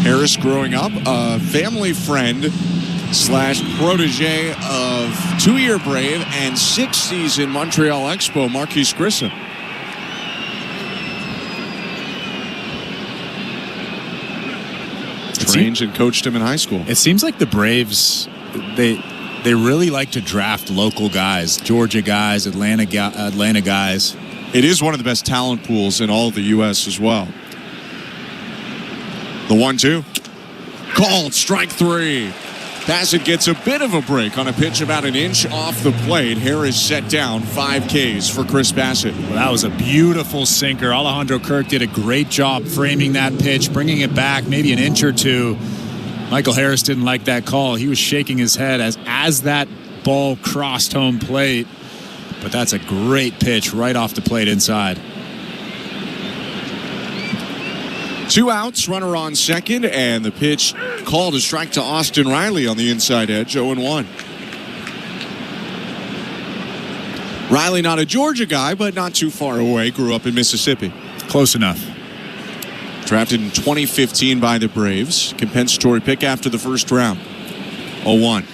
Harris growing up, a family friend / protege of 2-year Brave and 6-season Montreal Expo, Marquise Grissom. Trained and coached him in high school. It seems like the Braves, they really like to draft local guys, Georgia guys, Atlanta guys. It is one of the best talent pools in all of the U.S. as well. The 1-2. Called, strike 3. Bassett gets a bit of a break on a pitch about an inch off the plate. Harris set down 5 Ks for Chris Bassett. Well, that was a beautiful sinker. Alejandro Kirk did a great job framing that pitch, bringing it back maybe an inch or two. Michael Harris didn't like that call. He was shaking his head as that ball crossed home plate. But that's a great pitch right off the plate inside. 2 outs, runner on second, and the pitch called a strike to Austin Riley on the inside edge, 0-1. Riley, not a Georgia guy, but not too far away. Grew up in Mississippi. Close enough. Drafted in 2015 by the Braves. Compensatory pick after the first round. 0-1.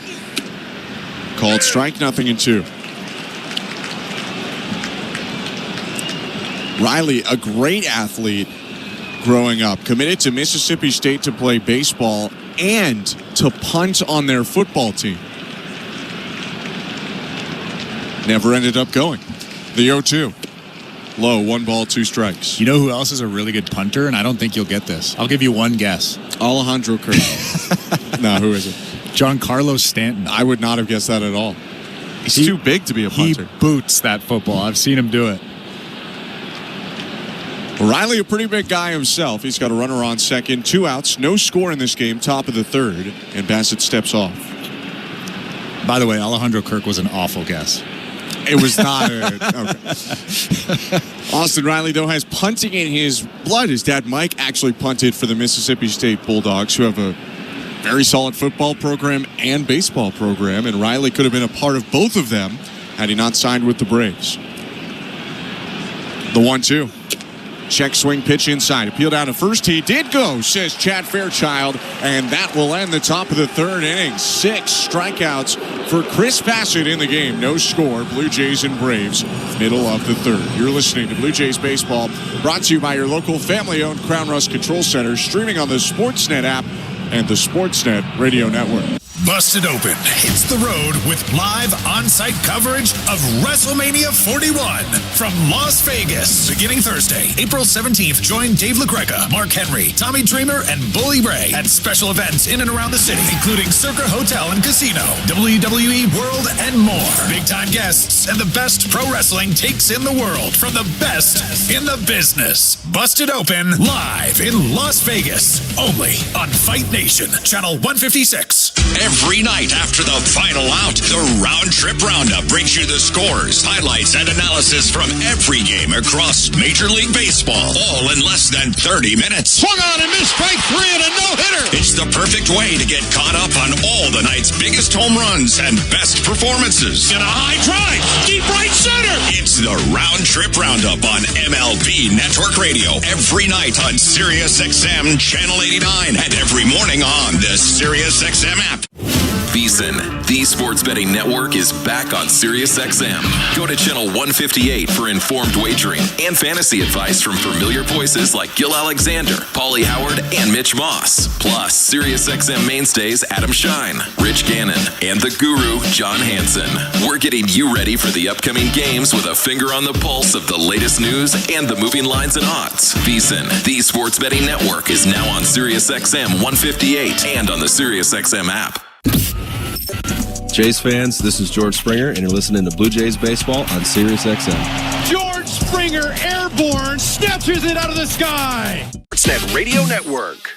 Called strike, 0-2. Riley, a great athlete growing up. Committed to Mississippi State to play baseball and to punt on their football team. Never ended up going. The 0-2. Low, 1 ball, 2 strikes. You know who else is a really good punter? And I don't think you'll get this. I'll give you one guess. Alejandro Kirk. No, who is it? Giancarlo Stanton. I would not have guessed that at all. He's too big to be a punter. He boots that football. I've seen him do it. Riley, a pretty big guy himself. He's got a runner on second, 2 outs, no score in this game, top of the third, and Bassett steps off. By the way, Alejandro Kirk was an awful guess. It was not okay. Austin Riley, though, has punting in his blood. His dad, Mike, actually punted for the Mississippi State Bulldogs, who have a very solid football program and baseball program, and Riley could have been a part of both of them had he not signed with the Braves. The 1-2. Check swing pitch inside. Appealed out at first. He did go, says Chad Fairchild. And that will end the top of the third inning. 6 strikeouts for Chris Bassett in the game. No score. Blue Jays and Braves. Middle of the third. You're listening to Blue Jays Baseball. Brought to you by your local family-owned Crown Rust Control Center. Streaming on the Sportsnet app and the Sportsnet Radio Network. Busted Open hits the road with live on-site coverage of WrestleMania 41 from Las Vegas. Beginning Thursday, April 17th, join Dave LaGreca, Mark Henry, Tommy Dreamer, and Bully Ray at special events in and around the city, including Circa Hotel and Casino, WWE World, and more. Big-time guests and the best pro wrestling takes in the world from the best in the business. Busted Open live in Las Vegas, only on Fight Nation, Channel 156. Every night after the final out, the Round Trip Roundup brings you the scores, highlights, and analysis from every game across Major League Baseball, all in less than 30 minutes. Swung on and missed, strike 3 and a no-hitter. It's the perfect way to get caught up on all the night's biggest home runs and best performances. And a high drive, deep right center. It's the Round Trip Roundup on MLB Network Radio every night on SiriusXM Channel 89 and every morning on the SiriusXM app. VSiN, the sports betting network, is back on SiriusXM. Go to channel 158 for informed wagering and fantasy advice from familiar voices like Gil Alexander, Paulie Howard, and Mitch Moss. Plus, SiriusXM mainstays Adam Shine, Rich Gannon, and the guru, John Hansen. We're getting you ready for the upcoming games with a finger on the pulse of the latest news and the moving lines and odds. VSiN, the sports betting network, is now on SiriusXM 158 and on the SiriusXM app. Jays fans, this is George Springer, and you're listening to Blue Jays Baseball on SiriusXM. George Springer, airborne, snatches it out of the sky. Sportsnet Radio Network.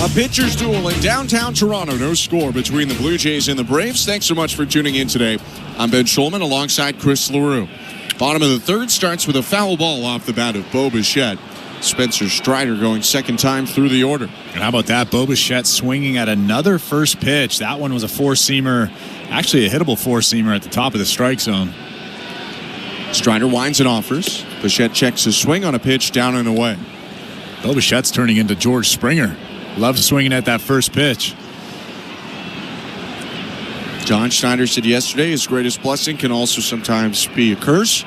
A pitcher's duel in downtown Toronto. No score between the Blue Jays and the Braves. Thanks so much for tuning in today. I'm Ben Schulman alongside Chris LaRue. Bottom of the third starts with a foul ball off the bat of Bo Bichette. Spencer Strider going second time through the order. And how about that? Bo Bichette swinging at another first pitch. That one was a four-seamer, actually a hittable four-seamer at the top of the strike zone. Strider winds and offers. Bichette checks his swing on a pitch down and away. Bo Bichette's turning into George Springer. Loves swinging at that first pitch. John Schneider said yesterday his greatest blessing can also sometimes be a curse.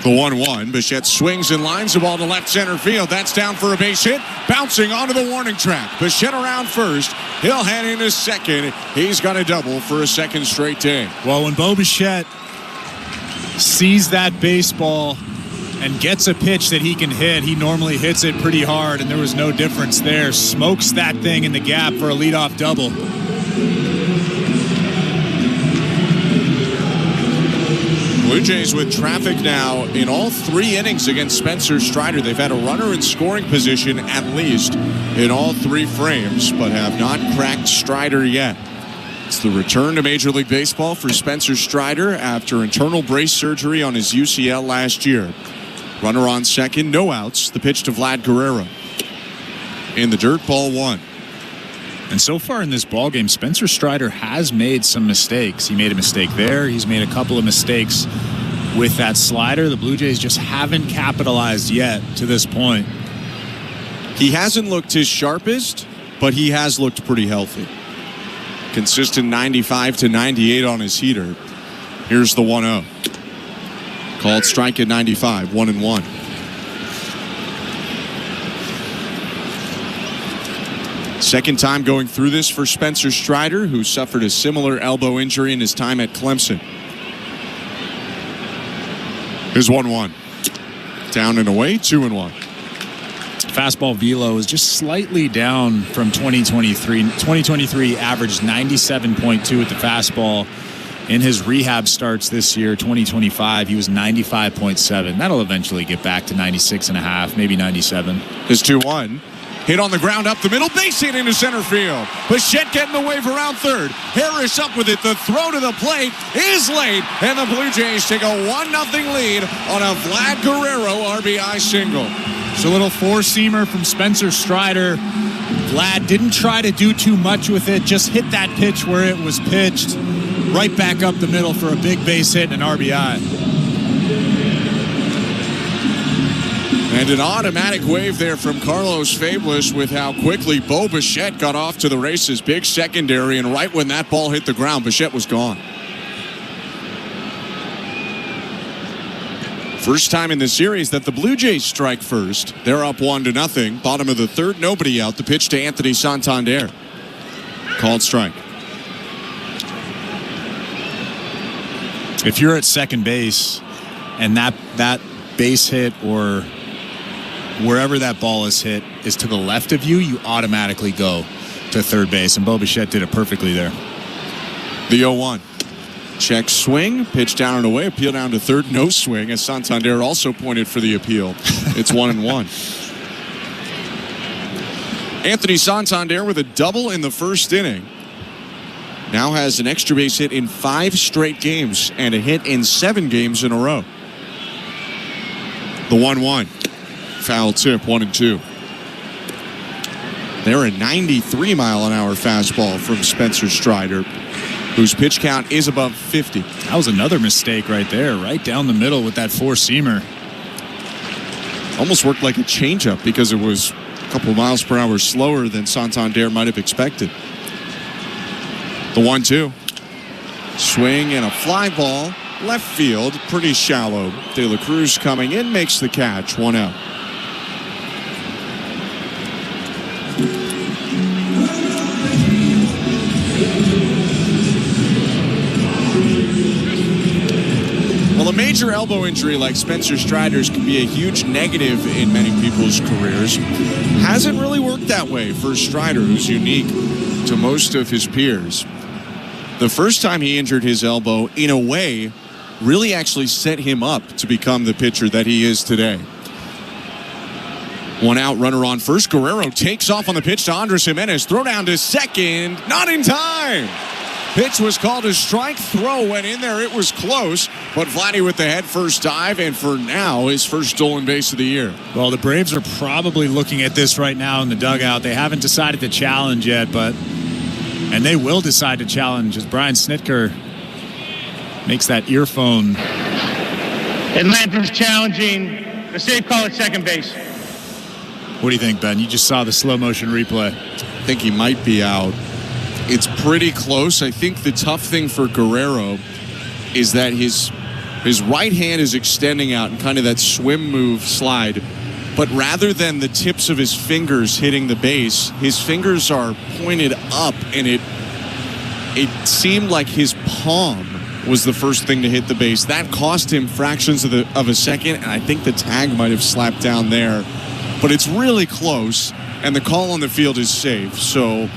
The 1-1. Bichette swings and lines the ball to left center field. That's down for a base hit. Bouncing onto the warning track. Bichette around first. He'll head into second. He's got a double for a second straight day. Well, when Bo Bichette sees that baseball and gets a pitch that he can hit, he normally hits it pretty hard, and there was no difference there. Smokes that thing in the gap for a leadoff double. Blue Jays with traffic now in all 3 innings against Spencer Strider. They've had a runner in scoring position at least in all 3 frames, but have not cracked Strider yet. It's the return to Major League Baseball for Spencer Strider after internal brace surgery on his UCL last year. Runner on second, no outs. The pitch to Vlad Guerrero. In the dirt, ball 1. And so far in this ballgame, Spencer Strider has made some mistakes. He made a mistake there. He's made a couple of mistakes with that slider. The Blue Jays just haven't capitalized yet to this point. He hasn't looked his sharpest, but he has looked pretty healthy. Consistent 95 to 98 on his heater. Here's the 1-0. Called strike at 95, 1-1. Second time going through this for Spencer Strider, who suffered a similar elbow injury in his time at Clemson. Here's 1-1. Down and away, 2-1. Fastball velo is just slightly down from 2023. 2023 averaged 97.2 with the fastball. In his rehab starts this year, 2025, he was 95.7. That'll eventually get back to 96.5, maybe 97. Here's 2-1. Hit on the ground up the middle, base hit into center field. Bichette getting the wave around third. Harris up with it. The throw to the plate is late, and the Blue Jays take a 1-0 lead on a Vlad Guerrero RBI single. It's a little four-seamer from Spencer Strider. Vlad didn't try to do too much with it, just hit that pitch where it was pitched. Right back up the middle for a big base hit and an RBI. And an automatic wave there from Carlos Fablis with how quickly Bo Bichette got off to the races. Big secondary, and right when that ball hit the ground, Bichette was gone. First time in the series that the Blue Jays strike first. They're up 1-0. Bottom of the third, nobody out. The pitch to Anthony Santander. Called strike. If you're at second base and that base hit or wherever that ball is hit is to the left of you, you automatically go to third base. And Bo Bichette did it perfectly there. The 0-1. Check swing, pitch down and away, appeal down to third, no swing, as Santander also pointed for the appeal. It's 1-1. Anthony Santander with a double in the first inning. Now has an extra base hit in 5 straight games and a hit in 7 games in a row. The 1-1. Foul tip, 1-2. They're a 93-mile-an-hour fastball from Spencer Strider, whose pitch count is above 50. That was another mistake right there, right down the middle with that four-seamer. Almost worked like a changeup because it was a couple miles per hour slower than Santander might have expected. The 1-2. Swing and a fly ball. Left field, pretty shallow. De La Cruz coming in, makes the catch, 1 out. Well, a major elbow injury like Spencer Strider's can be a huge negative in many people's careers. Hasn't really worked that way for Strider, who's unique to most of his peers. The first time he injured his elbow, in a way, really actually set him up to become the pitcher that he is today. One out, runner on first. Guerrero takes off on the pitch to Andres Jimenez. Throw down to second. Not in time. Pitch was called a strike. Throw went in there. It was close. But Vladdy with the head first dive. And for now, his first stolen base of the year. Well, the Braves are probably looking at this right now in the dugout. They haven't decided to challenge yet, and they will decide to challenge as Brian Snitker makes that earphone. Atlanta's challenging the safe call at second base. What do you think, Ben? You just saw the slow motion replay. I think he might be out. It's pretty close. I think the tough thing for Guerrero is that his right hand is extending out in kind of that swim move slide. But rather than the tips of his fingers hitting the base, his fingers are pointed up, and it seemed like his palm was the first thing to hit the base. That cost him fractions of a second, and I think the tag might have slapped down there. But it's really close, and the call on the field is safe. So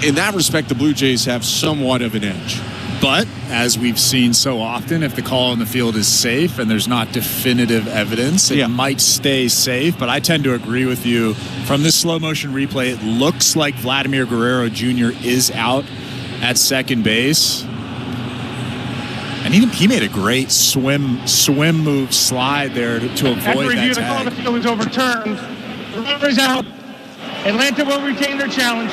in that respect, the Blue Jays have somewhat of an edge. But as we've seen so often, if the call on the field is safe and there's not definitive evidence, it might stay safe. But I tend to agree with you. From this slow motion replay, it looks like Vladimir Guerrero Jr. is out at second base. And he made a great swim move slide there to avoid After review, that the call on the field is overturned. The runner is out. Atlanta will retain their challenge.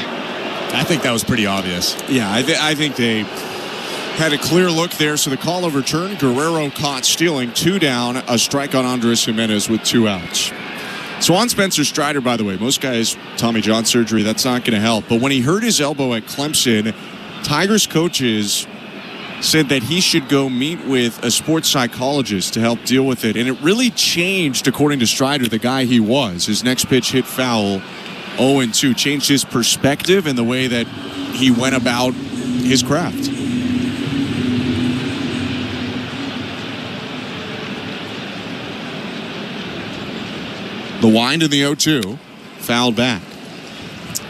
I think that was pretty obvious. Yeah, I think they had a clear look there. So the call overturned. Guerrero caught stealing. 2 down. A strike on Andres Jimenez with 2 outs. So on Spencer Strider, by the way, most guys, Tommy John surgery, that's not going to help. But when he hurt his elbow at Clemson, Tigers coaches said that he should go meet with a sports psychologist to help deal with it. And it really changed, according to Strider, the guy he was. His next pitch hit foul, 0-2. Changed his perspective and the way that he went about his craft. The wind in the 0-2. Fouled back.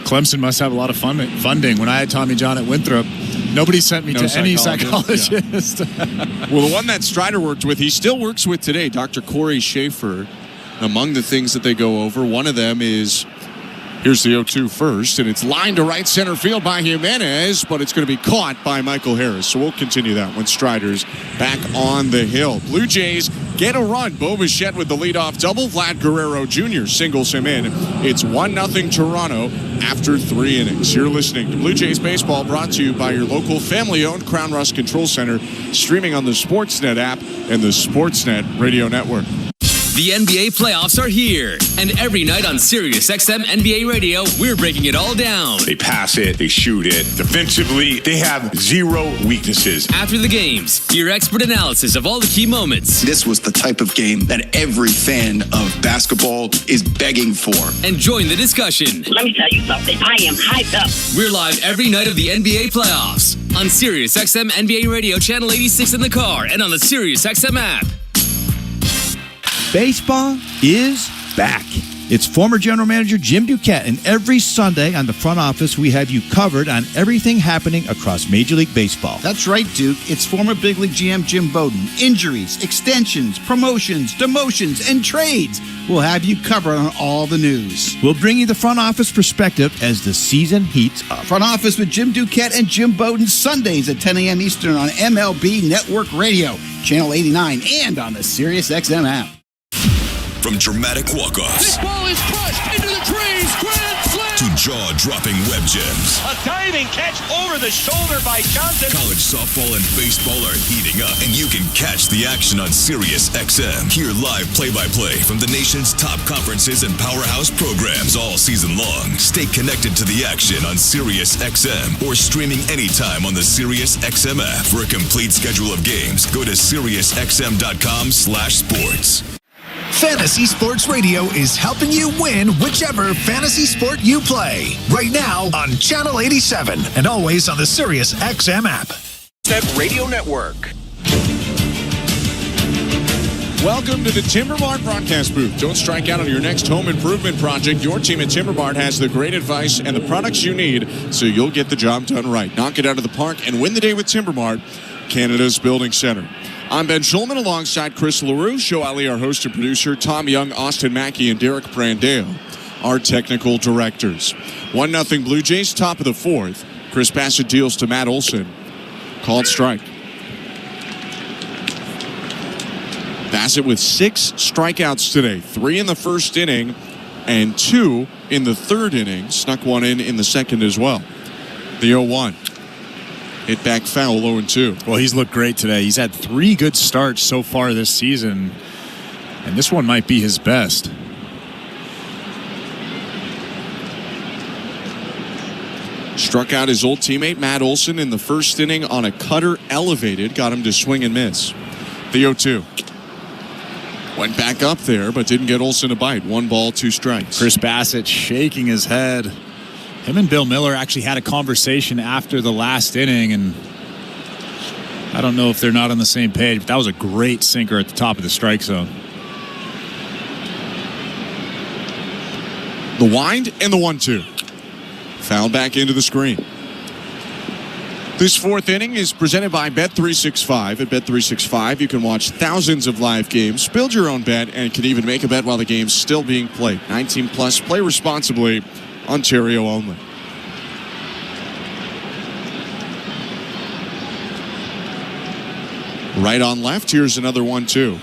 Clemson must have a lot of funding. When I had Tommy John at Winthrop, nobody sent me to any psychologist. Yeah. Well, the one that Strider worked with, he still works with today, Dr. Corey Schaefer. Among the things that they go over, one of them is, here's the 0-2 first, and it's lined to right center field by Jimenez, but it's going to be caught by Michael Harris. So we'll continue that when Strider's back on the hill. Blue Jays get a run. Bo Bichette with the leadoff double. Vlad Guerrero Jr. singles him in. It's 1-0 Toronto after 3 innings. You're listening to Blue Jays Baseball, brought to you by your local family-owned Crown Rust Control Center, streaming on the Sportsnet app and the Sportsnet Radio Network. The NBA playoffs are here, and every night on SiriusXM NBA Radio, we're breaking it all down. They pass it, they shoot it. Defensively, they have 0 weaknesses. After the games, your expert analysis of all the key moments. This was the type of game that every fan of basketball is begging for. And join the discussion. Let me tell you something. I am hyped up. We're live every night of the NBA playoffs on SiriusXM NBA Radio, Channel 86 in the car, and on the SiriusXM app. Baseball is back. It's former general manager Jim Duquette, and every Sunday on the front office, we have you covered on everything happening across Major League Baseball. That's right, Duke. It's former big league GM Jim Bowden. Injuries, extensions, promotions, demotions, and trades. We'll have you covered on all the news. We'll bring you the front office perspective as the season heats up. Front office with Jim Duquette and Jim Bowden, Sundays at 10 a.m. Eastern on MLB Network Radio, Channel 89, and on the SiriusXM app. From dramatic walk-offs. This ball is crushed into the trees. Grand slam. To jaw-dropping web gems. A diving catch over the shoulder by Johnson. College softball and baseball are heating up, and you can catch the action on SiriusXM. Hear live play-by-play from the nation's top conferences and powerhouse programs all season long. Stay connected to the action on SiriusXM or streaming anytime on the SiriusXM app. For a complete schedule of games, go to SiriusXM.com/sports. Fantasy Sports Radio is helping you win whichever fantasy sport you play. Right now on Channel 87 and always on the SiriusXM app. Sportsnet Radio Network. Welcome to the Timber Mart broadcast booth. Don't strike out on your next home improvement project. Your team at Timber Mart has the great advice and the products you need, so you'll get the job done right. Knock it out of the park and win the day with Timber Mart, Canada's building center. I'm Ben Schulman alongside Chris LaRue, Show Ali, our host and producer, Tom Young, Austin Mackey, and Derek Brandeo, our technical directors. 1-0 Blue Jays, top of the fourth. Chris Bassett deals to Matt Olson. Called strike. Bassett with 6 strikeouts today. 3 in the first inning and 2 in the third inning. Snuck one in the second as well. The 0-1. Hit back foul, 0-2. Well, he's looked great today. He's had 3 good starts so far this season, and this one might be his best. Struck out his old teammate Matt Olson in the first inning on a cutter elevated. Got him to swing and miss. The 0-2. Went back up there, but didn't get Olson a bite. 1 ball, 2 strikes. Chris Bassett shaking his head. Him and Bill Miller actually had a conversation after the last inning, and I don't know if they're not on the same page, but that was a great sinker at the top of the strike zone. The wind and the 1-2. Foul back into the screen. This fourth inning is presented by Bet365. At Bet365, you can watch thousands of live games, build your own bet, and can even make a bet while the game's still being played. 19 plus, play responsibly, Ontario only. Right on left, here's another 1-2.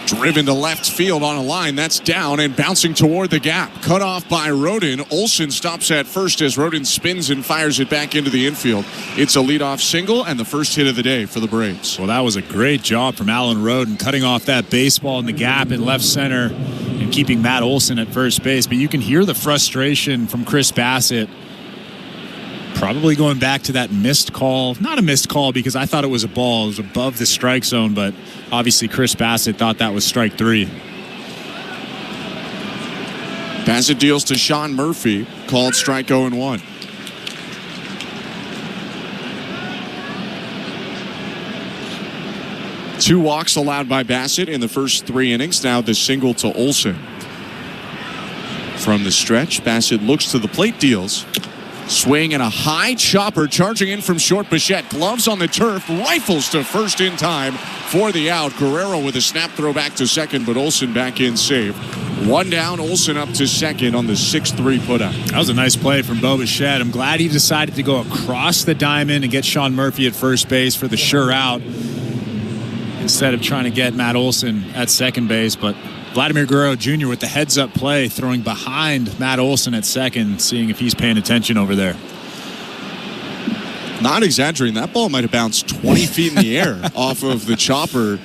Driven to left field on a line. That's down and bouncing toward the gap. Cut off by Rodin. Olson stops at first as Rodin spins and fires it back into the infield. It's a leadoff single and the first hit of the day for the Braves. Well, that was a great job from Alan Rodin, cutting off that baseball in the gap in left center and keeping Matt Olson at first base. But you can hear the frustration from Chris Bassett. Probably going back to that missed call. Not a missed call because I thought it was a ball. It was above the strike zone, but obviously Chris Bassett thought that was strike 3. Bassett deals to Sean Murphy. Called strike 0-1. Two walks allowed by Bassett in the first 3 innings. Now the single to Olson. From the stretch, Bassett looks to the plate, deals. Swing and a high chopper charging in from short. Bichette, gloves on the turf, rifles to first in time for the out. Guerrero with a snap throw back to second, but Olson back in safe. 1 down, Olson up to second on the 6-3 putout. That was a nice play from Bo Bichette. I'm glad he decided to go across the diamond and get Sean Murphy at first base for the sure out instead of trying to get Matt Olson at second base. But Vladimir Guerrero Jr. with the heads-up play, throwing behind Matt Olson at second, seeing if he's paying attention over there. Not exaggerating, that ball might have bounced 20 feet in the air off of the chopper.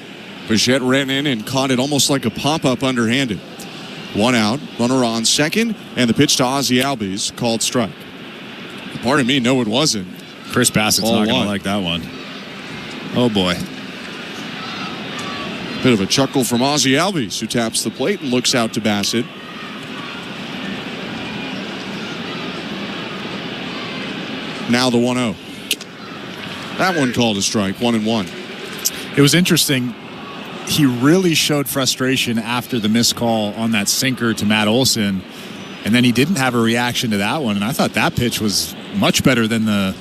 Bichette ran in and caught it almost like a pop-up underhanded. 1 out, runner on second, and the pitch to Ozzie Albies, called strike. Pardon me, no it wasn't. Chris Bassett's not going to like that one. Oh boy. Bit of a chuckle from Ozzie Albies, who taps the plate and looks out to Bassett. Now the 1-0. That one called a strike, 1-1. It was interesting. He really showed frustration after the missed call on that sinker to Matt Olson, and then he didn't have a reaction to that one. And I thought that pitch was much better than the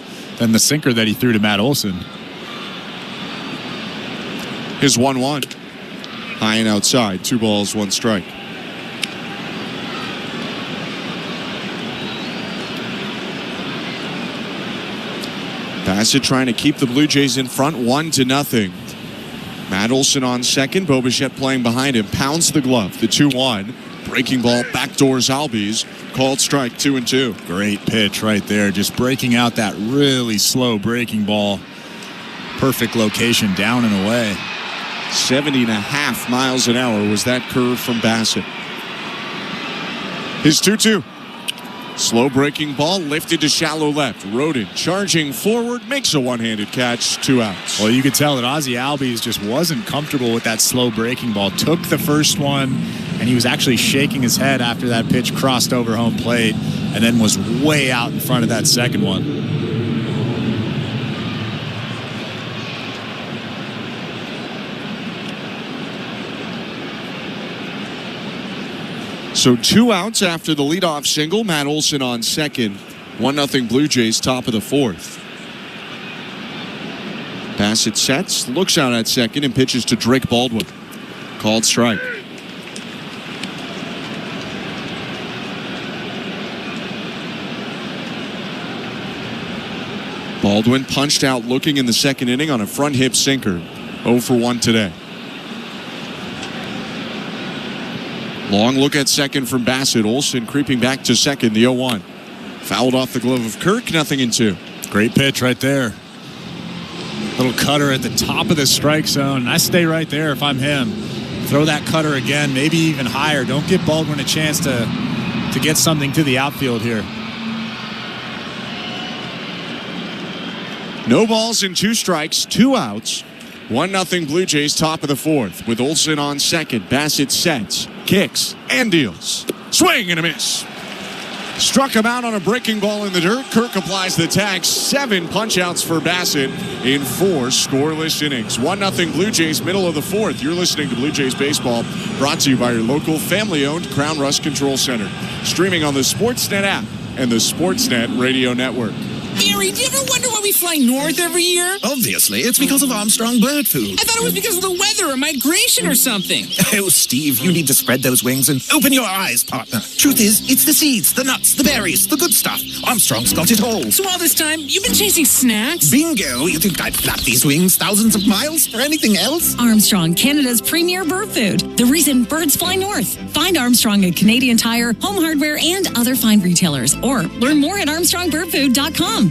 sinker that he threw to Matt Olson. His 1-1. High and outside, 2 balls, 1 strike. Bassett trying to keep the Blue Jays in front, 1-0. Matt Olson on second, Bo Bichette playing behind him, pounds the glove, the 2-1. Breaking ball, backdoors Albies, called strike, 2-2. Great pitch right there, just breaking out that really slow breaking ball. Perfect location, down and away. 70.5 miles an hour was that curve from Bassett. His 2-2. Slow breaking ball lifted to shallow left. Rodin charging forward, makes a one-handed catch, 2 outs. Well, you could tell that Ozzie Albies just wasn't comfortable with that slow breaking ball. Took the first one, and he was actually shaking his head after that pitch crossed over home plate, and then was way out in front of that second one. So 2 outs after the leadoff single. Matt Olson on second. 1-0 Blue Jays, top of the fourth. Bassett sets, looks out at second, and pitches to Drake Baldwin. Called strike. Baldwin punched out looking in the second inning on a front hip sinker. 0 for 1 today. Long look at second from Bassett. Olson creeping back to second, the 0-1. Fouled off the glove of Kirk, 0-2. Great pitch right there. Little cutter at the top of the strike zone. I stay right there if I'm him. Throw that cutter again, maybe even higher. Don't give Baldwin a chance to get something to the outfield here. No balls and 2 strikes, 2 outs. 1-0 Blue Jays, top of the fourth. With Olson on second, Bassett sets, kicks, and deals. Swing and a miss. Struck him out on a breaking ball in the dirt. Kirk applies the tag. 7 punch-outs for Bassett in 4 scoreless innings. 1-0 Blue Jays, middle of the fourth. You're listening to Blue Jays Baseball, brought to you by your local family-owned Crown Rust Control Center. Streaming on the Sportsnet app and the Sportsnet Radio Network. Barry, do you ever wonder why we fly north every year? Obviously, it's because of Armstrong bird food. I thought it was because of the weather or migration or something. Oh, Steve, you need to spread those wings and open your eyes, partner. Truth is, it's the seeds, the nuts, the berries, the good stuff. Armstrong's got it all. So all this time, you've been chasing snacks? Bingo! You think I'd flap these wings thousands of miles for anything else? Armstrong, Canada's premier bird food. The reason birds fly north. Find Armstrong at Canadian Tire, Home Hardware, and other fine retailers. Or learn more at armstrongbirdfood.com.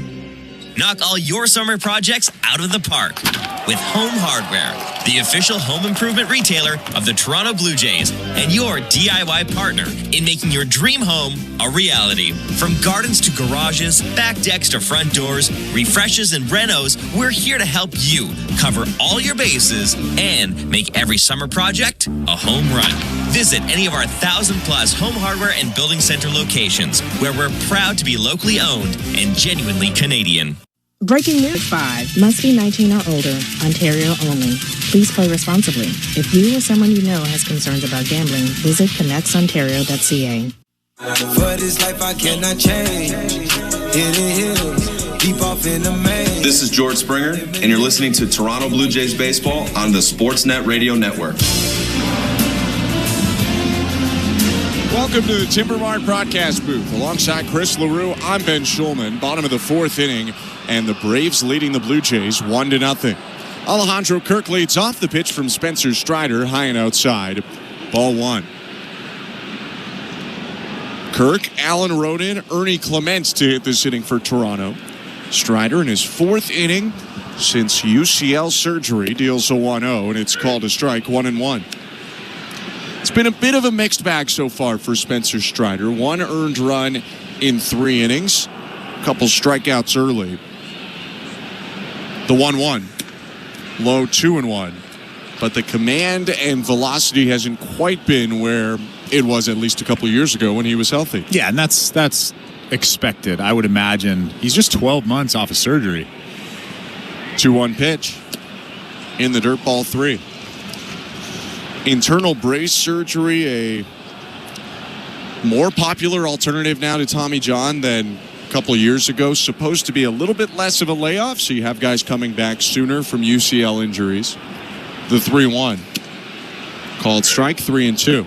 Knock all your summer projects out of the park with Home Hardware, the official home improvement retailer of the Toronto Blue Jays and your DIY partner in making your dream home a reality. From gardens to garages, back decks to front doors, refreshes and renos, we're here to help you cover all your bases and make every summer project a home run. Visit any of our 1,000+ Home Hardware and Building Center locations, where we're proud to be locally owned and genuinely Canadian. Breaking news 5. Must be 19 or older. Ontario only. Please play responsibly. If you or someone you know has concerns about gambling, visit connectsontario.ca. For this life I cannot change. Hidden hills, deep off in the main. This is George Springer, and you're listening to Toronto Blue Jays Baseball on the Sportsnet Radio Network. Welcome to the Timber Mart broadcast booth. Alongside Chris LaRue, I'm Ben Schulman. Bottom of the fourth inning, and the Braves leading the Blue Jays 1-0. Alejandro Kirk leads off. The pitch from Spencer Strider, high and outside. Ball 1. Kirk, Alan Rodin, Ernie Clements to hit this inning for Toronto. Strider in his 4th inning since UCL surgery deals a 1-0, and it's called a strike, 1-1. It's been a bit of a mixed bag so far for Spencer Strider. 1 earned run in 3 innings. A couple strikeouts early. The 1-1. Low 2-1. But the command and velocity hasn't quite been where it was at least a couple of years ago when he was healthy. Yeah, and that's expected, I would imagine. He's just 12 months off of surgery. 2-1 pitch. In the dirt, ball 3. Internal brace surgery, a more popular alternative now to Tommy John than a couple of years ago. Supposed to be a little bit less of a layoff, so you have guys coming back sooner from UCL injuries. The 3-1. Called strike, 3-2.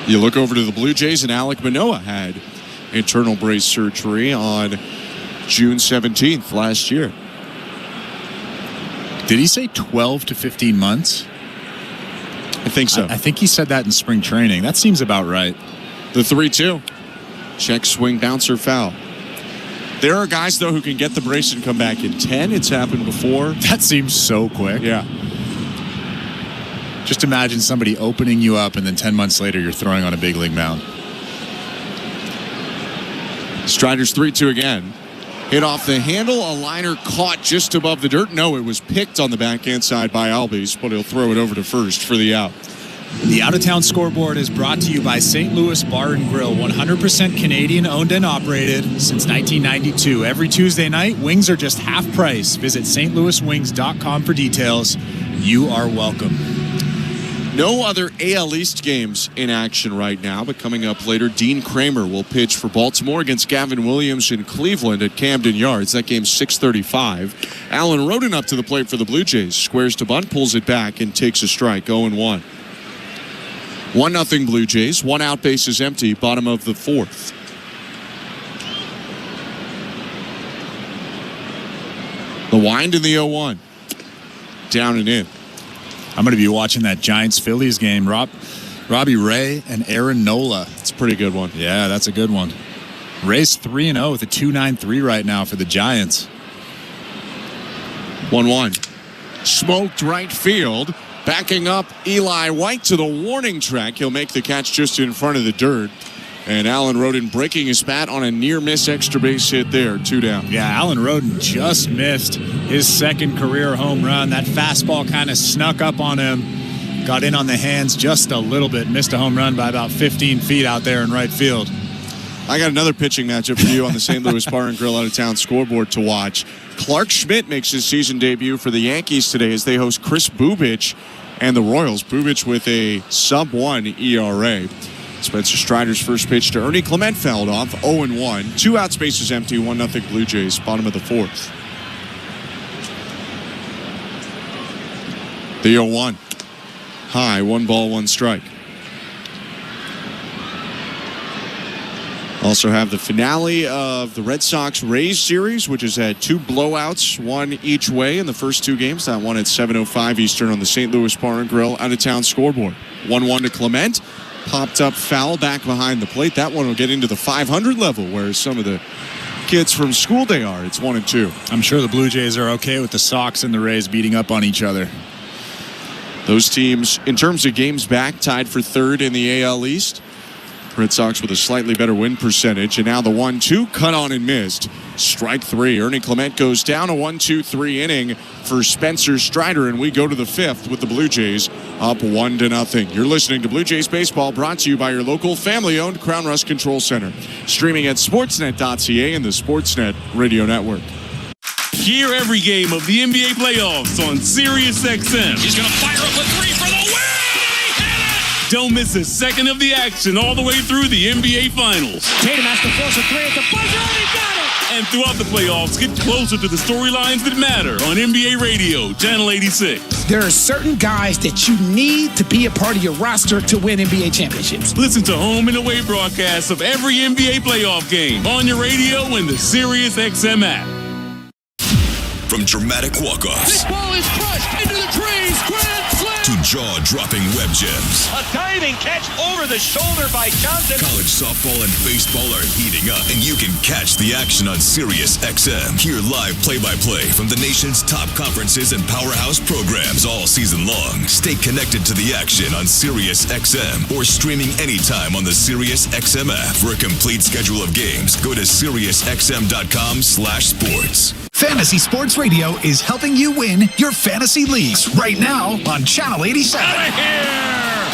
You look over to the Blue Jays, and Alek Manoah had internal brace surgery on June 17th last year. Did he say 12 to 15 months? I think so. I think he said that in spring training. That seems about right. The 3-2. Check, swing, bouncer, foul. There are guys, though, who can get the brace and come back in 10. It's happened before. That seems so quick. Yeah. Just imagine somebody opening you up, and then 10 months later, you're throwing on a big league mound. Strider's 3-2 again. Hit off the handle, a liner caught just above the dirt. No, it was picked on the backhand side by Albies, but he'll throw it over to first for the out. The Out-of-Town Scoreboard is brought to you by St. Louis Bar and Grill, 100% Canadian owned and operated since 1992. Every Tuesday night, wings are just half price. Visit stlouiswings.com for details. You are welcome. No other AL East games in action right now, but coming up later, Dean Kramer will pitch for Baltimore against Gavin Williams in Cleveland at Camden Yards. That game's 6:35. Alan Roden up to the plate for the Blue Jays. Squares to bunt, pulls it back, and takes a strike, 0-1. 1-0 Blue Jays. One out, base is empty, bottom of the fourth. The wind in the 0-1. Down and in. I'm going to be watching that Giants-Phillies game. Robbie Ray and Aaron Nola. It's a pretty good one. Yeah, that's a good one. Ray's 3-0 with a 2.93 right now for the Giants. 1-1. Smoked right field. Backing up Eli White to the warning track. He'll make the catch just in front of the dirt. And Alan Roden breaking his bat on a near-miss extra base hit there. 2 down. Yeah, Alan Roden just missed his second career home run. That fastball kind of snuck up on him. Got in on the hands just a little bit. Missed a home run by about 15 feet out there in right field. I got another pitching matchup for you on the St. Louis Bar and Grill out-of-town scoreboard to watch. Clark Schmidt makes his season debut for the Yankees today as they host Chris Bubich and the Royals. Bubich with a sub-1 ERA. Spencer Strider's first pitch to Ernie Clement fouled off, 0-1. 2 outs, bases empty, 1-0 Blue Jays, bottom of the fourth. The 0-1. High, 1 ball, 1 strike. Also have the finale of the Red Sox-Rays series, which has had 2 blowouts, 1 each way in the first 2 games. That one at 7:05 Eastern on the St. Louis Bar and Grill out-of-town scoreboard. 1-1 to Clement. Popped up foul back behind the plate. That one will get into the 500 level, whereas some of the kids from school day are. It's 1-2. I'm sure the Blue Jays are okay with the Sox and the Rays beating up on each other. Those teams, in terms of games back, tied for third in the AL East. Red Sox with a slightly better win percentage. And now the 1-2 cut on and missed. Strike 3. Ernie Clement goes down. A 1-2-3 inning for Spencer Strider. And we go to the 5th with the Blue Jays up 1-0. You're listening to Blue Jays Baseball, brought to you by your local family-owned Crown Rust Control Center. Streaming at sportsnet.ca and the Sportsnet Radio Network. Hear every game of the NBA playoffs on SiriusXM. He's going to fire up a 3 for the win! Don't miss a second of the action all the way through the NBA Finals. Tatum has to force a 3 at the buzzer, and he got it! And throughout the playoffs, get closer to the storylines that matter on NBA Radio, Channel 86. There are certain guys that you need to be a part of your roster to win NBA championships. Listen to home and away broadcasts of every NBA playoff game on your radio and the SiriusXM app. From dramatic walk-offs. This ball is crushed into the trees. Grand slam! To jaw-dropping web gems. A diving catch over the shoulder by Johnson. College softball and baseball are heating up, and you can catch the action on SiriusXM. Hear live play-by-play from the nation's top conferences and powerhouse programs all season long. Stay connected to the action on SiriusXM or streaming anytime on the SiriusXM app. For a complete schedule of games, go to SiriusXM.com/sports. Fantasy Sports Radio is helping you win your fantasy leagues right now on Channel 87. Out of here!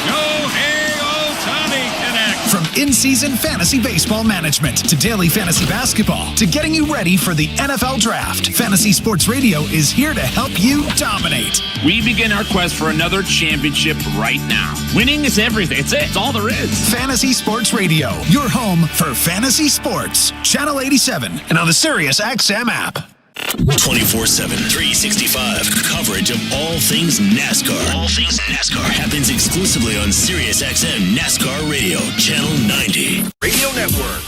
Yohei Ohtani Connect! From in-season fantasy baseball management to daily fantasy basketball to getting you ready for the NFL Draft, Fantasy Sports Radio is here to help you dominate. We begin our quest for another championship right now. Winning is everything. It's it. It's all there is. Fantasy Sports Radio, your home for fantasy sports. Channel 87 and on the SiriusXM app. 24/7, 365 coverage of all things NASCAR. All things NASCAR Happens exclusively on SiriusXM NASCAR Radio, Channel 90. Radio Network.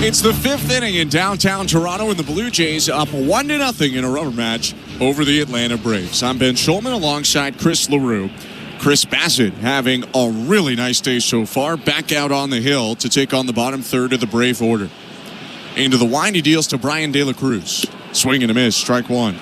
It's the 5th inning in downtown Toronto, and the Blue Jays up 1-0 in a rubber match over the Atlanta Braves. I'm Ben Schulman alongside Chris LaRue. Chris Bassett having a really nice day so far. Back out on the hill to take on the bottom third of the Brave order. Into the wind, he deals to Brian De La Cruz. Swing and a miss, strike 1.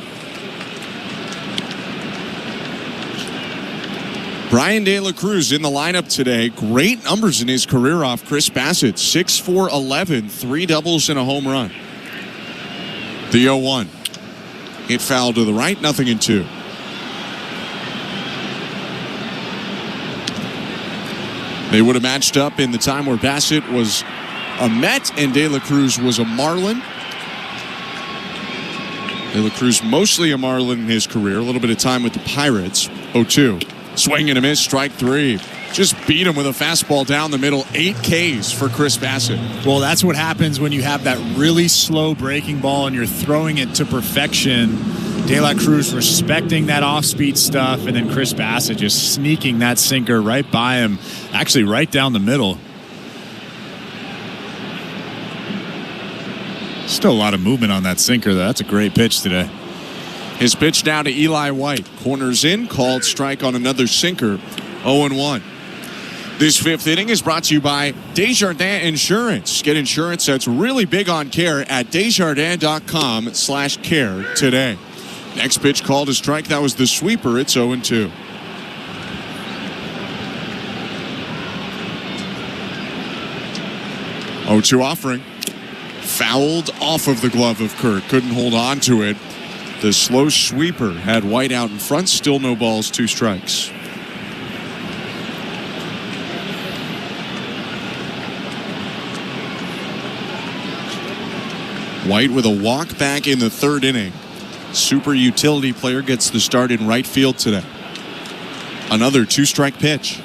Brian De La Cruz in the lineup today. Great numbers in his career off Chris Bassett. 6-for-11, 3 doubles and a home run. The 0-1. Hit foul to the right, 0-2. They would have matched up in the time where Bassett was a Met and De La Cruz was a Marlin. De La Cruz mostly a Marlin in his career. A little bit of time with the Pirates. 0-2. Swing and a miss, strike 3. Just beat him with a fastball down the middle. 8 Ks for Chris Bassitt. Well, that's what happens when you have that really slow breaking ball and you're throwing it to perfection. De La Cruz respecting that off-speed stuff, and then Chris Bassitt just sneaking that sinker right by him, actually right down the middle. Still a lot of movement on that sinker, though. That's a great pitch today. His pitch now to Eli White. Corners in, called strike on another sinker. 0-1. This 5th inning is brought to you by Desjardins Insurance. Get insurance that's really big on care at Desjardins.com/care today. Next pitch called a strike. That was the sweeper. It's 0-2. Offering. Fouled off of the glove of Kurt. Couldn't hold on to it. The slow sweeper had White out in front. Still no balls, 2 strikes. White with a walk back in the 3rd inning. Super utility player gets the start in right field today. Another 2-strike pitch.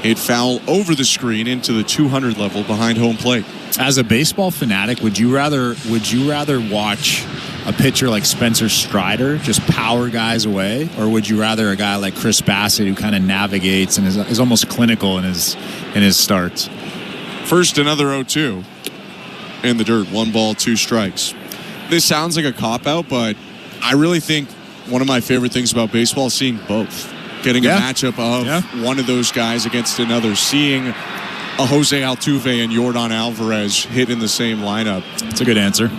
Hit foul over the screen into the 200 level behind home plate. As a baseball fanatic, would you rather watch a pitcher like Spencer Strider just power guys away, or would you rather a guy like Chris Bassitt who kind of navigates and is almost clinical in his starts? First, another 0-2 in the dirt. 1 ball, 2 strikes. This sounds like a cop-out, but I really think one of my favorite things about baseball is seeing both. Getting a matchup of one of those guys against another. Seeing a Jose Altuve and Yordan Alvarez hit in the same lineup. That's a good answer.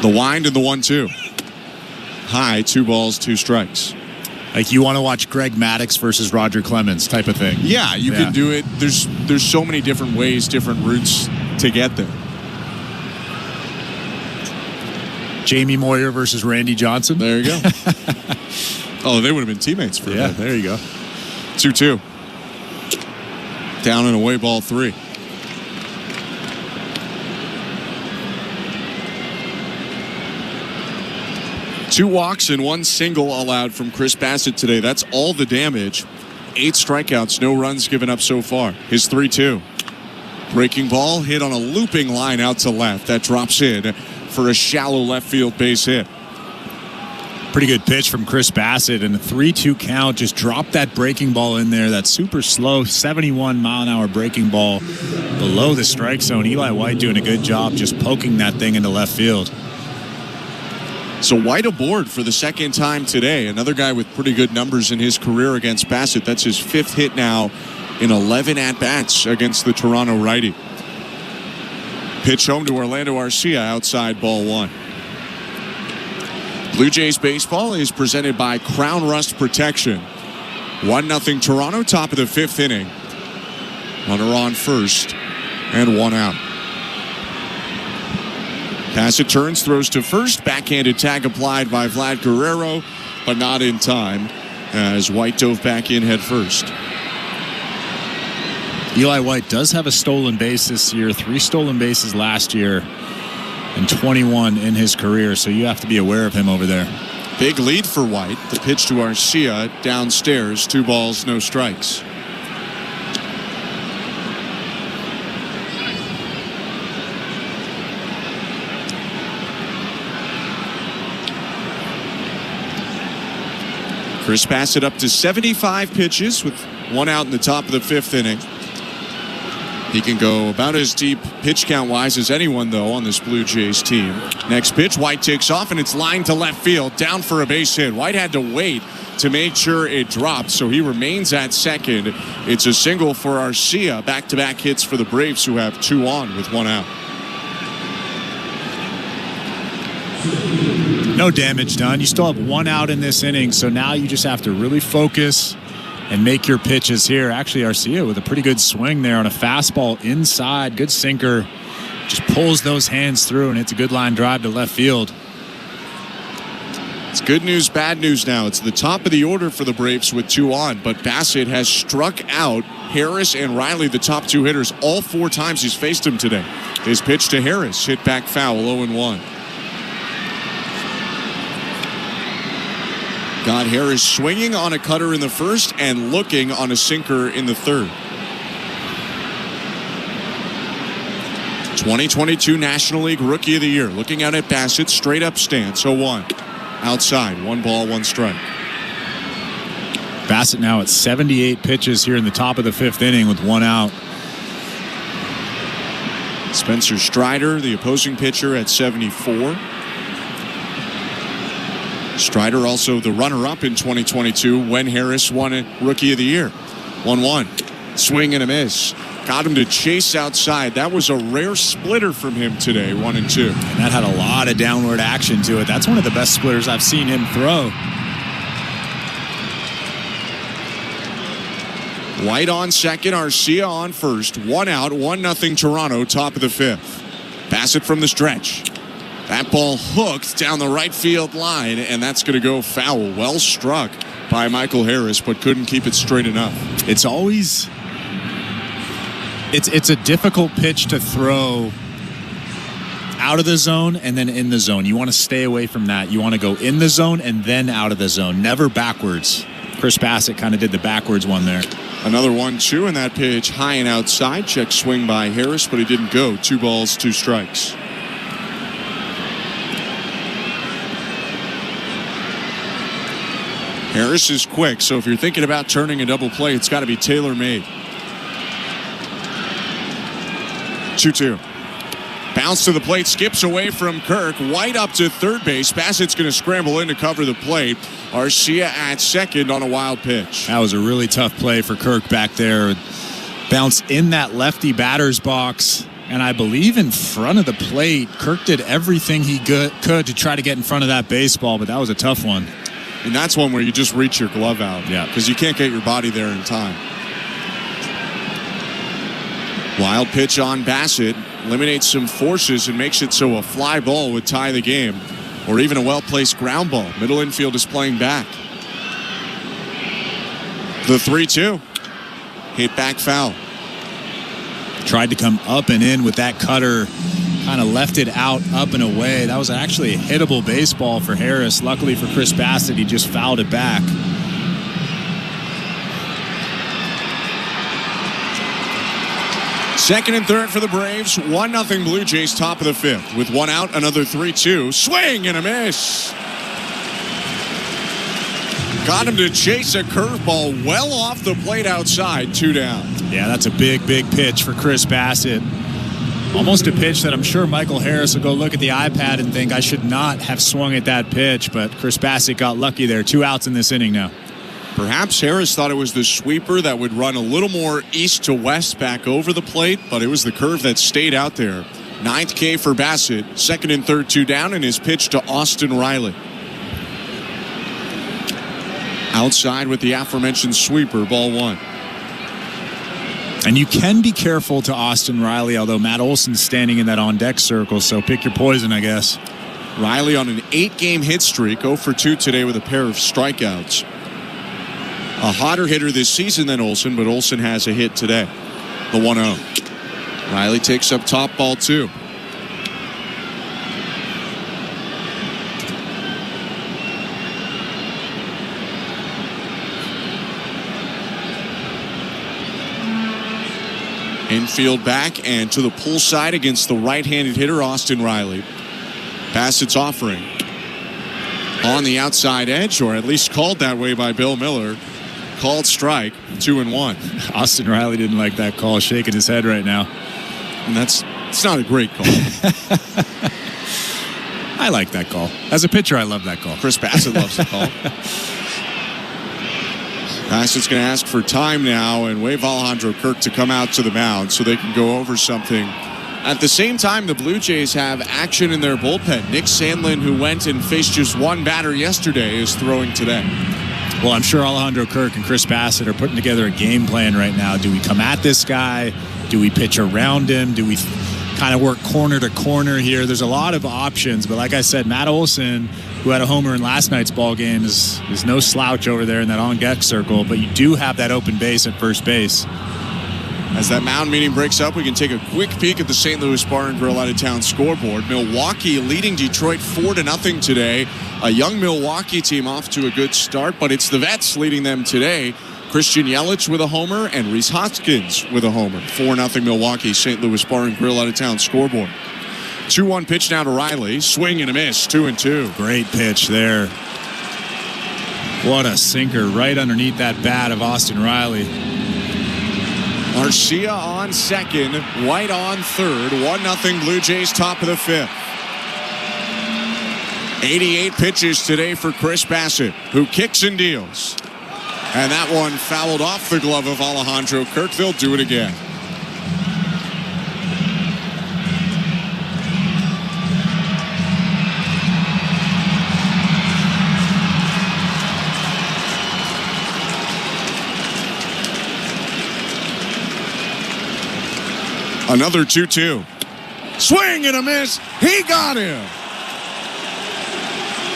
The wind and the 1-2. High, 2 balls, 2 strikes. Like you want to watch Greg Maddux versus Roger Clemens type of thing. Yeah, you can do it. There's so many different ways, different routes to get there. Jamie Moyer versus Randy Johnson. There you go. Oh, they would have been teammates for a bit. There you go. 2-2. Down and away, ball 3. Two walks and 1 single allowed from Chris Bassitt today. That's all the damage. 8 strikeouts, no runs given up so far. His 3-2. Breaking ball hit on a looping line out to left. That drops in for a shallow left field base hit. Pretty good pitch from Chris Bassitt, and a 3-2 count. Just dropped that breaking ball in there. That super slow 71-mile-an-hour breaking ball below the strike zone. Eli White doing a good job just poking that thing into left field. So White aboard for the 2nd time today. Another guy with pretty good numbers in his career against Bassitt. That's his 5th hit now in 11 at-bats against the Toronto righty. Pitch home to Orlando Arcia, outside, ball 1. Blue Jays baseball is presented by Crown Rust Protection. 1-0 Toronto, top of the 5th inning. Runner on first and 1 out. Bassitt turns, throws to first. Backhanded tag applied by Vlad Guerrero, but not in time as White dove back in head first. Eli White does have a stolen base this year, 3 stolen bases last year, and 21 in his career, so you have to be aware of him over there. Big lead for White. The pitch to Arcia downstairs. 2 balls, no strikes. Chris Bassitt up to 75 pitches with 1 out in the top of the 5th inning. He can go about as deep pitch count wise as anyone, though, on this Blue Jays team. Next pitch, White takes off, and it's lined to left field, down for a base hit. White had to wait to make sure it dropped, so he remains at second. It's a single for Arcia. Back-to-back hits for the Braves, who have 2 on with 1 out. No damage done. You still have 1 out in this inning, so now you just have to really focus and make your pitches here. Actually, Arcia with a pretty good swing there on a fastball inside. Good sinker. Just pulls those hands through, and it's a good line drive to left field. It's good news, bad news now. It's the top of the order for the Braves with 2 on, but Bassitt has struck out Harris and Riley, the top 2 hitters, all 4 times he's faced them today. His pitch to Harris, hit back foul, 0-1. Got Harris swinging on a cutter in the first and looking on a sinker in the third. 2022 National League Rookie of the Year. Looking out at Bassett, straight up stance, 0-1. Outside, 1 ball, 1 strike. Bassett now at 78 pitches here in the top of the 5th inning with 1 out. Spencer Strider, the opposing pitcher, at 74. Strider also the runner-up in 2022 when Harris won it Rookie of the Year. 1-1. Swing and a miss. Got him to chase outside. That was a rare splitter from him today, 1-2. And that had a lot of downward action to it. That's one of the best splitters I've seen him throw. White on second, Arcia on first. 1 out, 1-0 Toronto, top of the 5th. Bassett from the stretch. That ball hooked down the right field line, and that's going to go foul. Well struck by Michael Harris, but couldn't keep it straight enough. It's always... It's a difficult pitch to throw out of the zone and then in the zone. You want to stay away from that. You want to go in the zone and then out of the zone, never backwards. Chris Bassett kind of did the backwards one there. Another 1-2 in that pitch, high and outside. Check swing by Harris, but he didn't go. 2 balls, 2 strikes. Harris is quick, so if you're thinking about turning a double play, it's got to be tailor-made. 2-2. Bounce to the plate, skips away from Kirk. White up to third base. Bassett's going to scramble in to cover the plate. Arcia at second on a wild pitch. That was a really tough play for Kirk back there. Bounce in that lefty batter's box, and I believe in front of the plate. Kirk did everything he could to try to get in front of that baseball, but that was a tough one. And that's one where you just reach your glove out. Yeah. Because you can't get your body there in time. Wild pitch on Bassett. Eliminates some forces and makes it so a fly ball would tie the game. Or even a well-placed ground ball. Middle infield is playing back. The 3-2. Hit back foul. Tried to come up and in with that cutter. Kind of left it out, up and away. That was actually a hittable baseball for Harris. Luckily for Chris Bassett, he just fouled it back. Second and third for the Braves. 1-0 Blue Jays, top of the 5th. With 1 out, another 3-2. Swing and a miss. Got him to chase a curveball well off the plate outside. 2 down. Yeah, that's a big, big pitch for Chris Bassett. Almost a pitch that I'm sure Michael Harris will go look at the iPad and think, I should not have swung at that pitch. But Chris Bassett got lucky there. 2 outs in this inning now. Perhaps Harris thought it was the sweeper that would run a little more east to west back over the plate, but it was the curve that stayed out there. 9th K for Bassett. Second and third, 2 down, and his pitch to Austin Riley. Outside with the aforementioned sweeper, ball 1. And you can be careful to Austin Riley, although Matt Olson's standing in that on-deck circle, so pick your poison, I guess. Riley on an 8-game hit streak, 0 for 2 today with a pair of strikeouts. A hotter hitter this season than Olson, but Olson has a hit today. The 1-0. Riley takes up top, ball 2. Infield back and to the pull side against the right-handed hitter, Austin Riley. Bassett's offering. On the outside edge, or at least called that way by Bill Miller. Called strike, 2-1. Austin Riley didn't like that call, shaking his head right now. And it's not a great call. I like that call. As a pitcher, I love that call. Chris Bassett loves the call. Bassett's going to ask for time now and wave Alejandro Kirk to come out to the mound so they can go over something. At the same time, the Blue Jays have action in their bullpen. Nick Sandlin, who went and faced just 1 batter yesterday, is throwing today. Well, I'm sure Alejandro Kirk and Chris Bassett are putting together a game plan right now. Do we come at this guy? Do we pitch around him? Do we kind of work corner to corner here? There's a lot of options, but like I said, Matt Olson, who had a homer in last night's ball game, is no slouch over there in that on-deck circle, but you do have that open base at first base. As that mound meeting breaks up, we can take a quick peek at the St. Louis Bar and Grill out-of-town scoreboard. Milwaukee leading Detroit 4-0 today. A young Milwaukee team off to a good start, but it's the vets leading them today. Christian Yelich with a homer and Rhys Hoskins with a homer. 4-0 Milwaukee, St. Louis Bar and Grill out-of-town scoreboard. 2-1 pitch now to Riley. Swing and a miss, 2-2. Great pitch there. What a sinker right underneath that bat of Austin Riley. Garcia on second, White on third. 1-0 Blue Jays, top of the fifth. 88 pitches today for Chris Bassett, who kicks and deals. And that one fouled off the glove of Alejandro Kirk. They'll do it again. Another 2-2. Swing and a miss. He got him.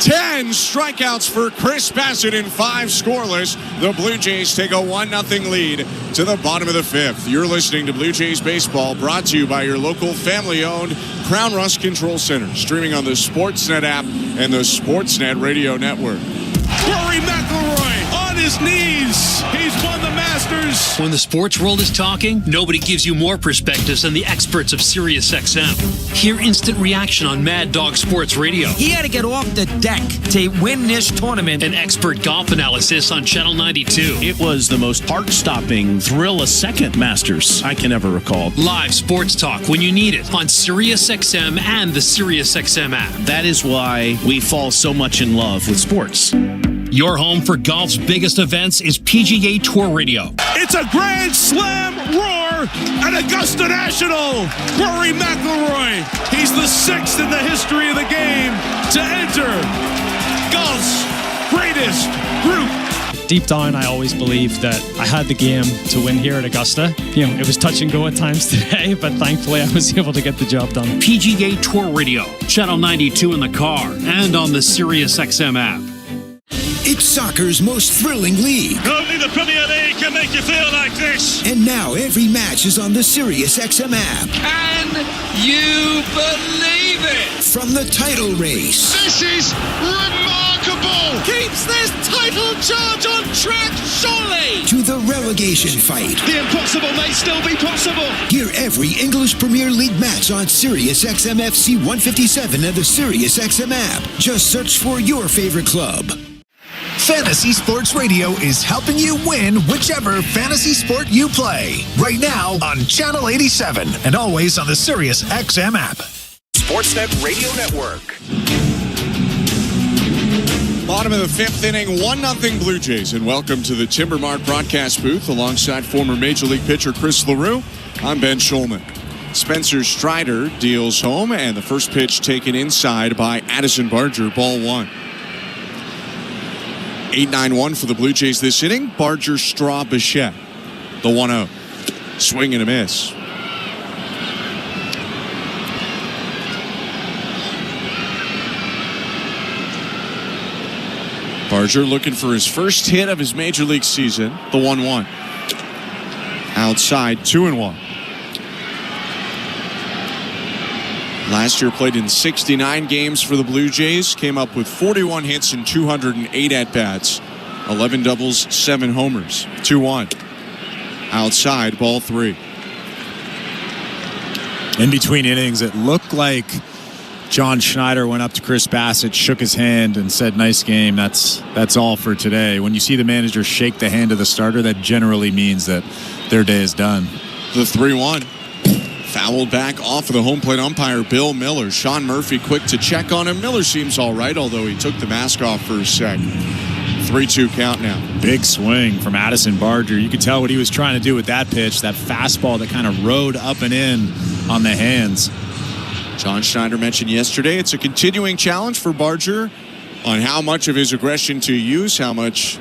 10 strikeouts for Chris Bassett in 5 scoreless. The Blue Jays take a 1-0 lead to the bottom of the fifth. You're listening to Blue Jays Baseball, brought to you by your local family-owned Crown Rust Control Center. Streaming on the Sportsnet app and the Sportsnet Radio Network. Rory McIlroy on his knees. He's won the Masters. When the sports world is talking, nobody gives you more perspectives than the experts of SiriusXM. Hear instant reaction on Mad Dog Sports Radio. He had to get off the deck to win this tournament. And expert golf analysis on Channel 92. It was the most heart-stopping, thrill-a-second Masters I can ever recall. Live sports talk when you need it on SiriusXM and the SiriusXM app. That is why we fall so much in love with sports. Your home for golf's biggest events is PGA Tour Radio. It's a Grand Slam roar at Augusta National. Rory McIlroy, he's the 6th in the history of the game to enter golf's greatest group. Deep down, I always believed that I had the game to win here at Augusta. You know, it was touch and go at times today, but thankfully I was able to get the job done. PGA Tour Radio, Channel 92 in the car and on the SiriusXM app. It's soccer's most thrilling league. Only the Premier League can make you feel like this. And now every match is on the SiriusXM app. Can you believe it? From the title race. This is remarkable. Keeps this title charge on track, surely. To the relegation fight. The impossible may still be possible. Hear every English Premier League match on SiriusXM FC 157 and the SiriusXM app. Just search for your favorite club. Fantasy Sports Radio is helping you win whichever fantasy sport you play. Right now on Channel 87 and always on the SiriusXM app. Sportsnet Radio Network. Bottom of the fifth inning, 1-0 Blue Jays. And welcome to the Timbermark broadcast booth alongside former Major League pitcher Chris LaRue. I'm Ben Schulman. Spencer Strider deals home, and the first pitch taken inside by Addison Barger, ball 1. 8-9-1 for the Blue Jays this inning. Barger, Straw, Bichette. The 1-0. Swing and a miss. Barger looking for his first hit of his Major League season. The 1-1. Outside, 2-1. Last year played in 69 games for the Blue Jays. Came up with 41 hits and 208 at-bats. 11 doubles, 7 homers. 2-1. Outside, ball 3. In between innings, it looked like John Schneider went up to Chris Bassett, shook his hand, and said, "Nice game. That's all for today." When you see the manager shake the hand of the starter, that generally means that their day is done. The 3-1. Fouled back off of the home plate umpire, Bill Miller. Sean Murphy quick to check on him. Miller seems all right, although he took the mask off for a sec. 3-2 count now. Big swing from Addison Barger. You could tell what he was trying to do with that pitch, that fastball that kind of rode up and in on the hands. John Schneider mentioned yesterday it's a continuing challenge for Barger on how much of his aggression to use, how much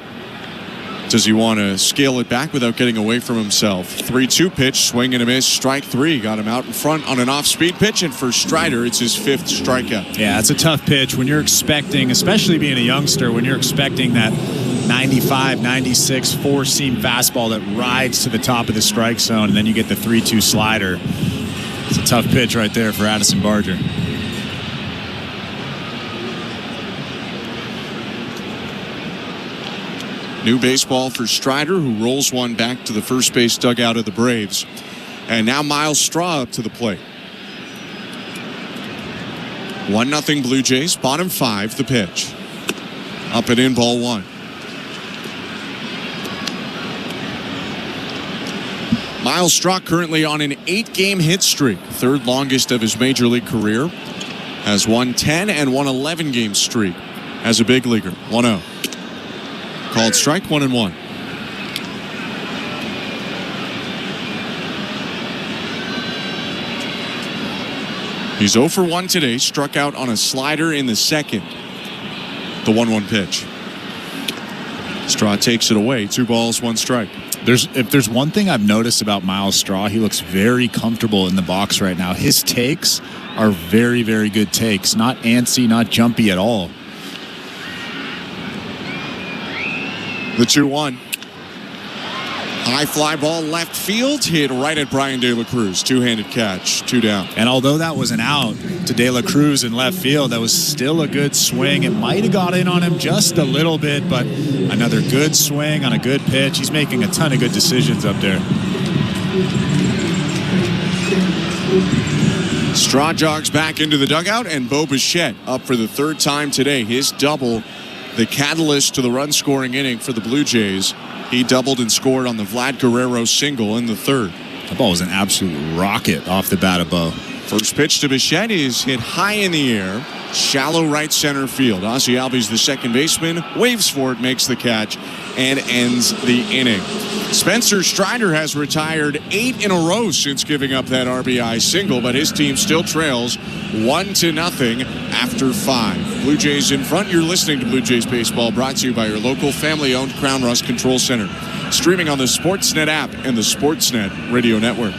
does he want to scale it back without getting away from himself. 3-2 pitch, swing and a miss, strike 3. Got him out in front on an off-speed pitch, and for Strider, it's his 5th strikeout. Yeah, it's a tough pitch when you're expecting, especially being a youngster, when you're expecting that 95, 96, four-seam fastball that rides to the top of the strike zone, and then you get the 3-2 slider. It's a tough pitch right there for Addison Barger. New baseball for Strider, who rolls one back to the first base dugout of the Braves. And now Miles Straw up to the plate. 1-0 Blue Jays, bottom 5, the pitch. Up and in, ball 1. Miles Straw currently on an 8-game hit streak, third longest of his major league career. Has won 10 and won 11-game streak as a big leaguer. 1-0. Called strike, 1-1. He's 0 for 1 today, struck out on a slider in the second. The 1-1 pitch. Straw takes it away, 2 balls, 1 strike. If there's one thing I've noticed about Miles Straw, he looks very comfortable in the box right now. His takes are very, very good takes. Not antsy, not jumpy at all. The 2-1. High fly ball left field, hit right at Brian De La Cruz. Two-handed catch, 2 down. And although that was an out to De La Cruz in left field, that was still a good swing. It might have got in on him just a little bit, but another good swing on a good pitch. He's making a ton of good decisions up there. Straw jogs back into the dugout, and Bo Bichette up for the 3rd time today. His double, the catalyst to the run-scoring inning for the Blue Jays. He doubled and scored on the Vlad Guerrero single in the 3rd. That ball was an absolute rocket off the bat of Bo. First pitch to Bichette is hit high in the air, shallow right center field. Ozzie Albies, the second baseman, waves for it, makes the catch, and ends the inning. Spencer Strider has retired 8 in a row since giving up that RBI single, but his team still trails 1-0 after 5. Blue Jays in front. You're listening to Blue Jays Baseball, brought to you by your local family-owned Crown Rust Control Center. Streaming on the Sportsnet app and the Sportsnet Radio Network.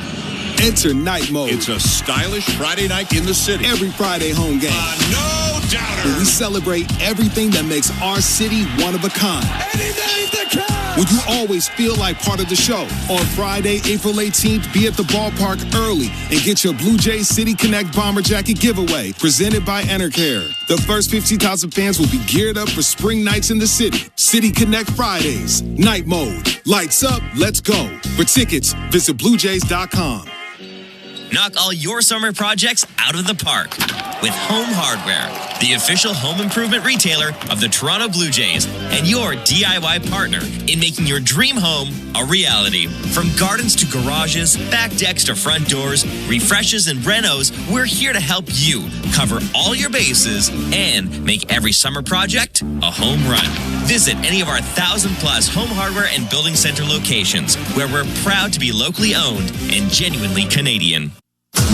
Enter Night Mode. It's a stylish Friday night in the city. Every Friday home game. No doubter. Where we celebrate everything that makes our city one of a kind. Anything that counts. When you always feel like part of the show. On Friday, April 18th, be at the ballpark early and get your Blue Jays City Connect Bomber Jacket giveaway presented by Enercare. The first 50,000 fans will be geared up for spring nights in the city. City Connect Fridays. Night Mode. Lights up. Let's go. For tickets, visit BlueJays.com. Knock all your summer projects out of the park with Home Hardware, the official home improvement retailer of the Toronto Blue Jays and your DIY partner in making your dream home a reality. From gardens to garages, back decks to front doors, refreshes and renos, we're here to help you cover all your bases and make every summer project a home run. Visit any of our 1,000+ home hardware and building center locations where we're proud to be locally owned and genuinely Canadian.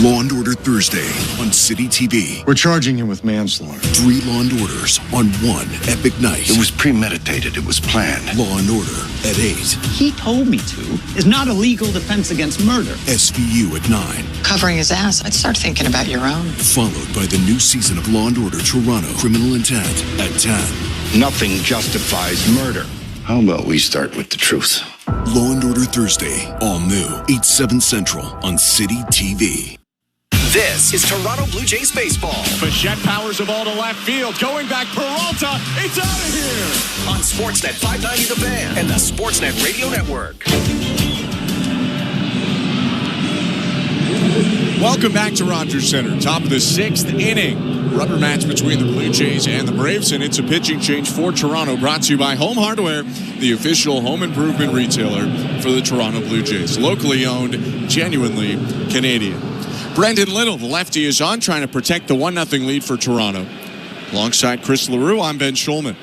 Law & Order Thursday on City TV. We're charging him with manslaughter. 3 Law & Orders on one epic night. It was premeditated. It was planned. Law & Order at 8. He told me to is not a legal defense against murder. SVU at 9. Covering his ass, I'd start thinking about your own. Followed by the new season of Law & Order Toronto Criminal Intent at 10. Nothing justifies murder. How about we start with the truth? Law & Order Thursday, all new, 8/7 Central on City TV. This is Toronto Blue Jays baseball. Bichette powers the ball to left field. Going back, Peralta. It's out of here. On Sportsnet 590 The Fan and the Sportsnet Radio Network. Welcome back to Rogers Center. Top of the 6th inning. Rubber match between the Blue Jays and the Braves, and it's a pitching change for Toronto, brought to you by Home Hardware, the official home improvement retailer for the Toronto Blue Jays. Locally owned, genuinely Canadian. Brendan Little, the lefty, is on, trying to protect the 1-0 lead for Toronto. Alongside Chris LaRue, I'm Ben Schulman.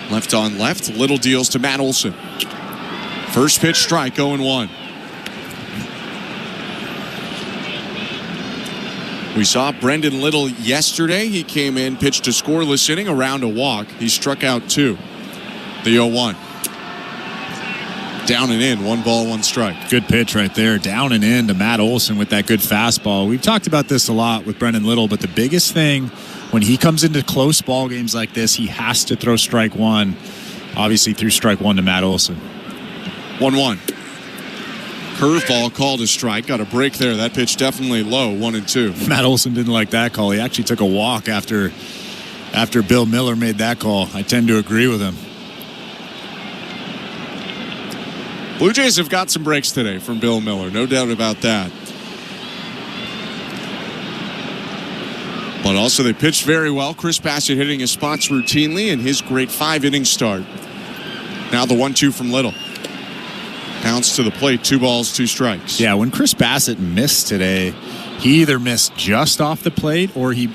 Left on left, Little deals to Matt Olson. First pitch strike, 0-1. We saw Brendan Little yesterday. He came in, pitched a scoreless inning, around a walk. He struck out 2. The 0-1. Down and in, 1 ball, 1 strike. Good pitch right there. Down and in to Matt Olson with that good fastball. We've talked about this a lot with Brendan Little, but the biggest thing when he comes into close ball games like this, he has to throw strike 1. obviously threw strike one to Matt Olson. 1-1. Curveball called a strike. Got a break there. That pitch definitely low, 1-2. Matt Olson didn't like that call. He actually took a walk after Bill Miller made that call. I tend to agree with him. Blue Jays have got some breaks today from Bill Miller, no doubt about that. But also they pitched very well. Chris Bassett hitting his spots routinely in his great 5-inning start. Now the 1-2 from Little. Bounce to the plate, 2 balls, 2 strikes. Yeah, when Chris Bassett missed today, he either missed just off the plate or he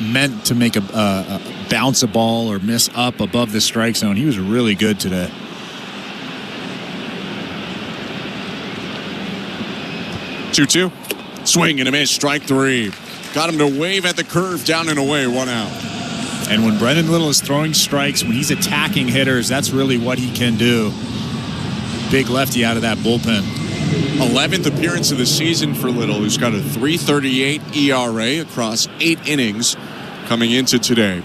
meant to make a bounce a ball or miss up above the strike zone. He was really good today. 2-2. Swing and a miss, strike 3. Got him to wave at the curve, down and away, 1 out. And when Brendan Little is throwing strikes, when he's attacking hitters, that's really what he can do. Big lefty out of that bullpen. 11th appearance of the season for Little, who's got a 3.38 ERA across 8 innings coming into today.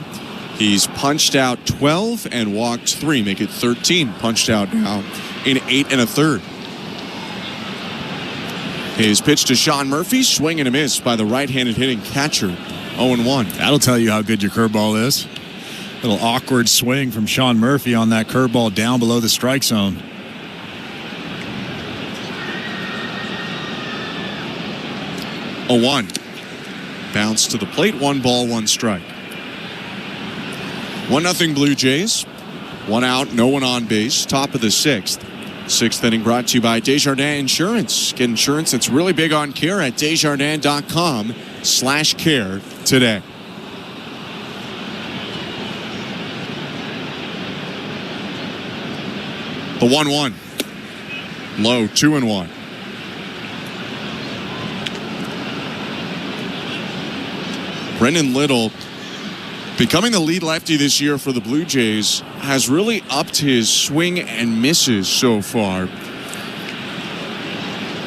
He's punched out 12 and walked 3, make it 13 punched out now in 8 1/3. His pitch to Sean Murphy, swing and a miss by the right-handed hitting catcher, 0-1. That'll tell you how good your curveball is. Little awkward swing from Sean Murphy on that curveball down below the strike zone. 0-1. Bounce to the plate, 1 ball, 1 strike. 1-0 Blue Jays. 1 out, no one on base. Top of the 6th. 6th inning brought to you by Desjardins Insurance. Get insurance that's really big on care at Desjardins.com/care today. The 1-1. Low, 2-1. Brendan Little, becoming the lead lefty this year for the Blue Jays, has really upped his swing and misses so far.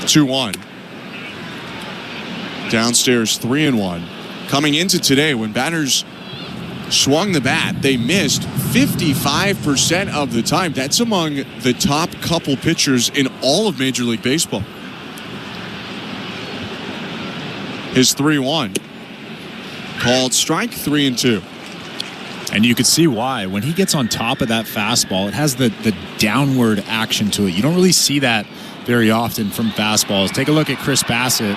2-1. Downstairs 3-1. Coming into today, when batters swung the bat, they missed 55% of the time. That's among the top couple pitchers in all of Major League Baseball. His 3-1. Called strike, 3-2. And you could see why. When he gets on top of that fastball, it has the downward action to it. You don't really see that very often from fastballs. Take a look at Chris Bassett.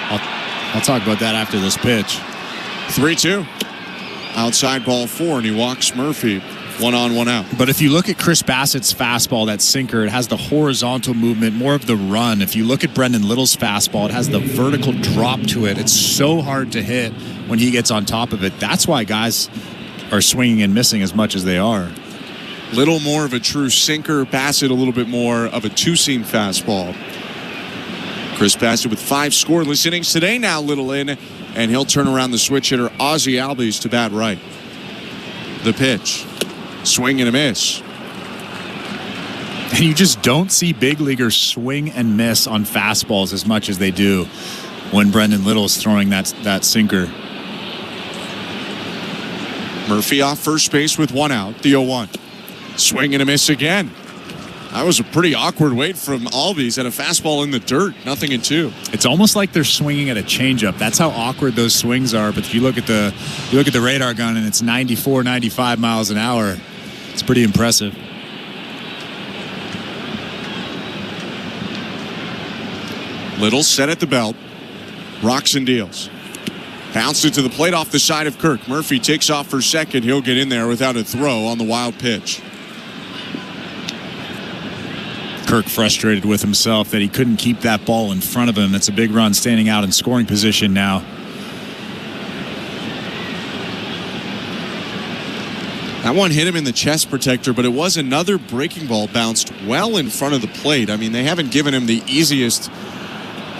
I'll talk about that after this pitch. 3-2. Outside ball 4, and he walks Murphy. 1 on, 1 out. But if you look at Chris Bassett's fastball, that sinker, it has the horizontal movement, more of the run. If you look at Brendan Little's fastball, it has the vertical drop to it. It's so hard to hit when he gets on top of it. That's why guys are swinging and missing as much as they are. Little more of a true sinker. Bassett a little bit more of a 2-seam fastball. Chris Bassett with 5 scoreless innings today. Now Little in, and he'll turn around the switch hitter Ozzie Albies to bat right. The pitch. Swing and a miss. And you just don't see big leaguers swing and miss on fastballs as much as they do when Brendan Little is throwing that sinker. Murphy off first base with 1 out. The 0-1. Swing and a miss again. That was a pretty awkward wait from Albies at a fastball in the dirt. 0-2. It's almost like they're swinging at a changeup. That's how awkward those swings are. But if you look at the radar gun and it's 94, 95 miles an hour, it's pretty impressive. Little set at the belt. Rocks and deals. Bounced it to the plate off the side of Kirk. Murphy takes off for second. He'll get in there without a throw on the wild pitch. Kirk frustrated with himself that he couldn't keep that ball in front of him. That's a big run, standing out in scoring position now. That one hit him in the chest protector, but it was another breaking ball bounced well in front of the plate. I mean, they haven't given him the easiest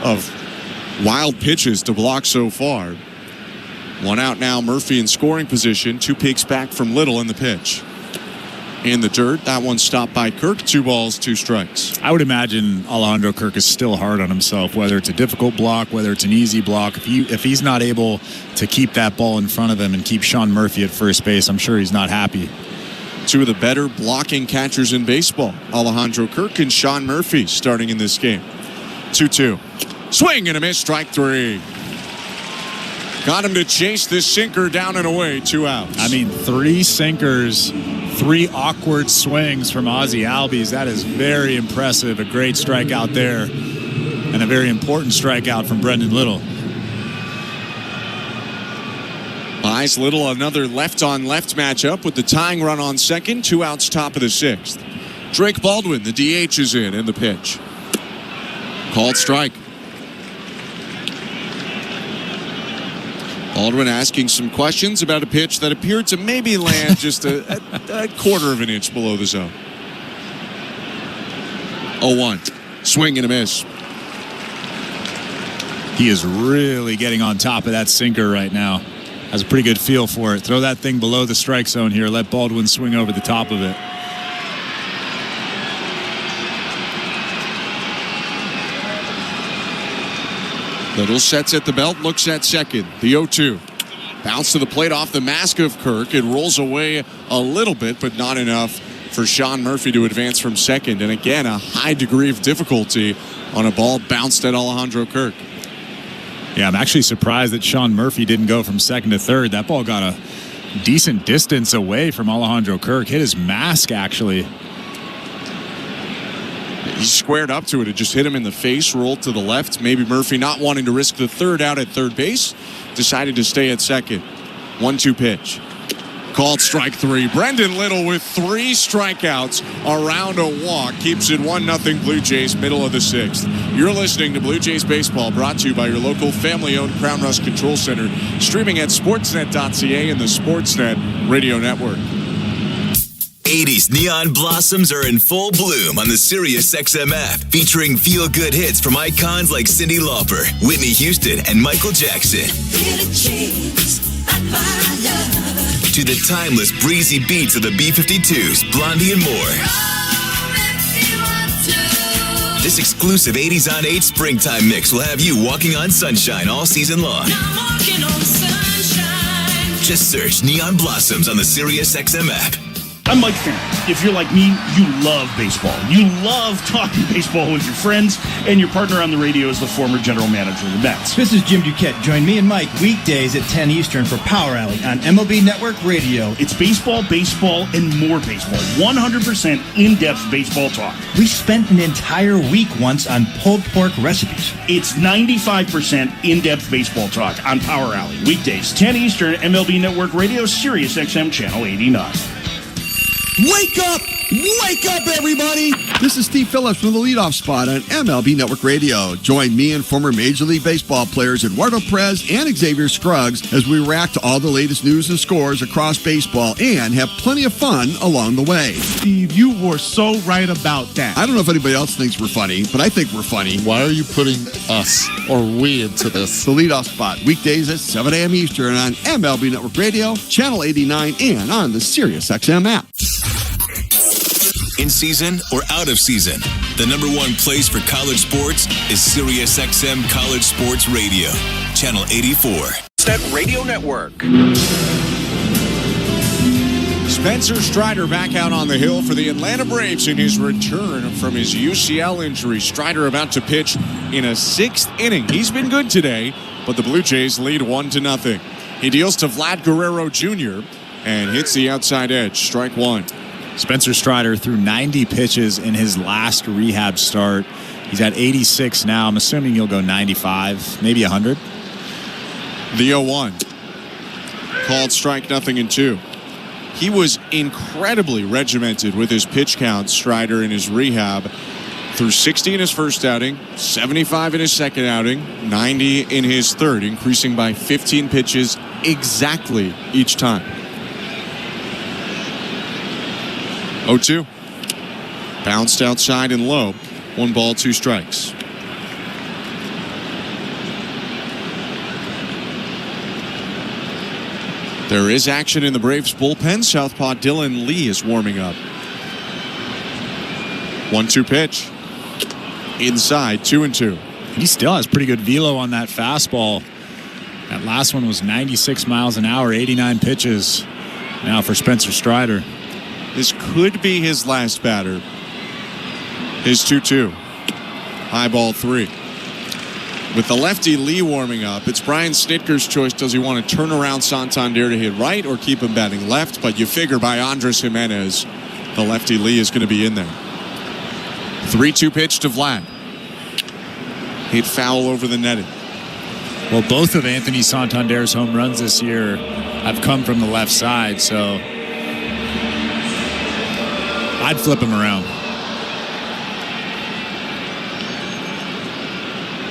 of wild pitches to block so far. 1 out now, Murphy in scoring position. 2 peaks back from Little in the pitch. In the dirt, that one stopped by Kirk. 2 balls, 2 strikes. I would imagine Alejandro Kirk is still hard on himself, whether it's a difficult block, whether it's an easy block. If he's not able to keep that ball in front of him and keep Sean Murphy at first base, I'm sure he's not happy. Two of the better blocking catchers in baseball, Alejandro Kirk and Sean Murphy, starting in this game. 2-2. Swing and a miss, strike 3. Got him to chase this sinker down and away, 2 outs. I mean, 3 sinkers, 3 awkward swings from Ozzie Albies. That is very impressive. A great strikeout there, and a very important strikeout from Brendan Little. Buys Little another left-on-left matchup with the tying run on second, 2 outs, top of the 6th. Drake Baldwin, the DH, is in the pitch. Called strike. Baldwin asking some questions about a pitch that appeared to maybe land just a quarter of an inch below the zone. 0-1. Swing and a miss. He is really getting on top of that sinker right now. Has a pretty good feel for it. Throw that thing below the strike zone here. Let Baldwin swing over the top of it. Little sets at the belt, looks at second. The 0-2. Bounce to the plate off the mask of Kirk. It rolls away a little bit, but not enough for Sean Murphy to advance from second. And again, a high degree of difficulty on a ball bounced at Alejandro Kirk. Yeah, I'm actually surprised that Sean Murphy didn't go from second to third. That ball got a decent distance away from Alejandro Kirk. Hit his mask, actually. He squared up to it. It just hit him in the face, rolled to the left. Maybe Murphy, not wanting to risk the third out at third base, decided to stay at second. 1-2 pitch. Called strike 3. Brendan Little with 3 strikeouts around a walk. Keeps it 1-0 Blue Jays, middle of the 6th. You're listening to Blue Jays Baseball, brought to you by your local family-owned Crown Rust Control Center. Streaming at sportsnet.ca and the Sportsnet Radio Network. 80s neon blossoms are in full bloom on the SiriusXM app, featuring feel-good hits from icons like Cyndi Lauper, Whitney Houston, and Michael Jackson. To the timeless breezy beats of the B-52s, Blondie and more. This exclusive 80s on 8 springtime mix will have you walking on sunshine all season long. Just search Neon Blossoms on the SiriusXM app. I'm Mike Farron. If you're like me, you love baseball. You love talking baseball with your friends, and your partner on the radio is the former general manager of the Mets. This is Jim Duquette. Join me and Mike weekdays at 10 Eastern for Power Alley on MLB Network Radio. It's baseball, and more baseball. 100% in-depth baseball talk. We spent an entire week once on pulled pork recipes. It's 95% in-depth baseball talk on Power Alley. Weekdays, 10 Eastern, MLB Network Radio, SiriusXM Channel 89. Wake up! Wake up, everybody! This is Steve Phillips from the leadoff spot on MLB Network Radio. Join me and former Major League Baseball players Eduardo Perez and Xavier Scruggs as we react to all the latest news and scores across baseball and have plenty of fun along the way. Steve, you were so right about that. I don't know if anybody else thinks we're funny, but I think we're funny. Why are you putting us or we into this? The leadoff spot, weekdays at 7 a.m. Eastern on MLB Network Radio, Channel 89, and on the SiriusXM app. In season or out of season, the #1 place for college sports is SiriusXM College Sports Radio, Channel 84. That Radio Network. Spencer Strider back out on the hill for the Atlanta Braves in his return from his UCL injury. Strider about to pitch in a 6th inning. He's been good today, but the Blue Jays lead 1-0. He deals to Vlad Guerrero Jr. and hits the outside edge. Strike 1. Spencer Strider threw 90 pitches in his last rehab start. He's at 86 now. I'm assuming he'll go 95, maybe 100. The 0-1. Called strike 0-2. He was incredibly regimented with his pitch count, Strider, in his rehab. Threw 60 in his first outing, 75 in his second outing, 90 in his third, increasing by 15 pitches exactly each time. 0-2. Bounced outside and low. 1 ball, 2 strikes. There is action in the Braves bullpen. Southpaw Dylan Lee is warming up. 1-2 pitch. Inside, 2-2. He still has pretty good velo on that fastball. That last one was 96 miles an hour, 89 pitches. Now for Spencer Strider. This could be his last batter. His 2-2. High ball 3. With the lefty Lee warming up, it's Brian Snitker's choice. Does he want to turn around Santander to hit right or keep him batting left? But you figure by Andres Jimenez, the lefty Lee is going to be in there. 3-2 pitch to Vlad. Hit foul over the netting. Well, both of Anthony Santander's home runs this year have come from the left side, so I'd flip him around.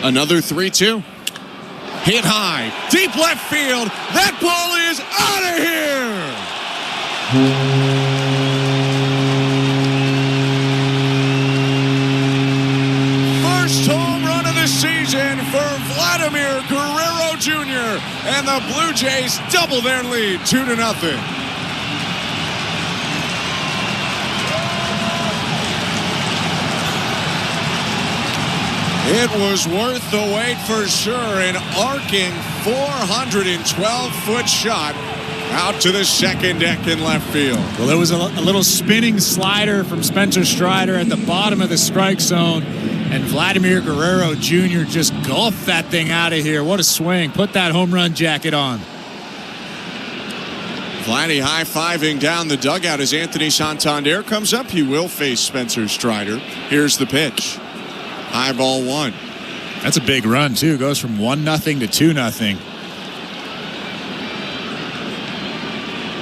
Another 3-2. Hit high. Deep left field. That ball is out of here. First home run of the season for Vladimir Guerrero Jr. And the Blue Jays double their lead 2-0. It was worth the wait for sure. An arcing 412-foot shot out to the second deck in left field. Well, there was a little spinning slider from Spencer Strider at the bottom of the strike zone, and Vladimir Guerrero Jr. just golfed that thing out of here. What a swing. Put that home run jacket on. Vladdy high-fiving down the dugout as Anthony Santander comes up. He will face Spencer Strider. Here's the pitch. High ball 1. That's a big run, too. Goes from 1-0 to 2-0.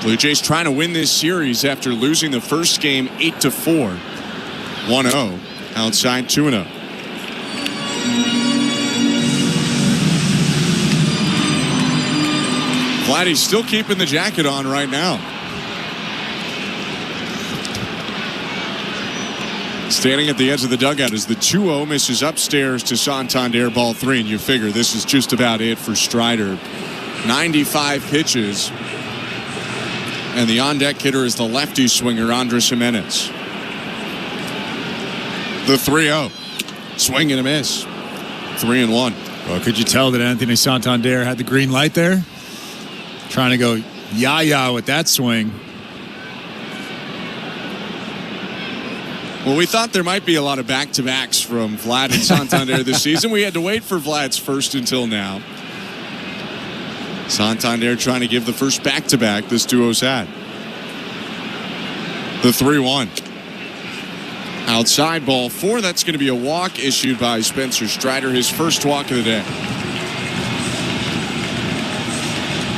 Blue Jays trying to win this series after losing the first game 8-4. 1-0. Outside 2-0. Vladdy's still keeping the jacket on right now. Standing at the edge of the dugout as the 2-0 misses upstairs to Santander, ball 3, and you figure this is just about it for Strider. 95 pitches, and the on-deck hitter is the lefty swinger, Andres Jimenez. The 3-0. Swing and a miss. 3-1. Well, could you tell that Anthony Santander had the green light there? Trying to go yah-yah with that swing. Well, we thought there might be a lot of back-to-backs from Vlad and Santander this season. We had to wait for Vlad's first until now. Santander trying to give the first back-to-back this duo's had. The 3-1. Outside ball 4. That's going to be a walk issued by Spencer Strider, his first walk of the day.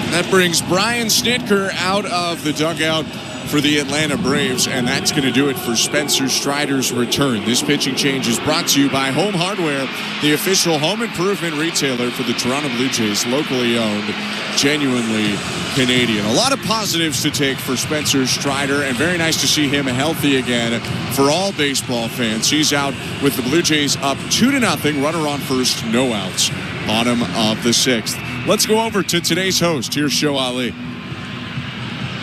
That brings Brian Snitker out of the dugout for the Atlanta Braves, and that's going to do it for Spencer Strider's return. This pitching change is brought to you by Home Hardware, the official home improvement retailer for the Toronto Blue Jays, locally owned, genuinely Canadian. A lot of positives to take for Spencer Strider, and very nice to see him healthy again for all baseball fans. He's out with the Blue Jays up 2-0, runner on first, no outs, bottom of the 6th. Let's go over to today's host. Here's Show Ali.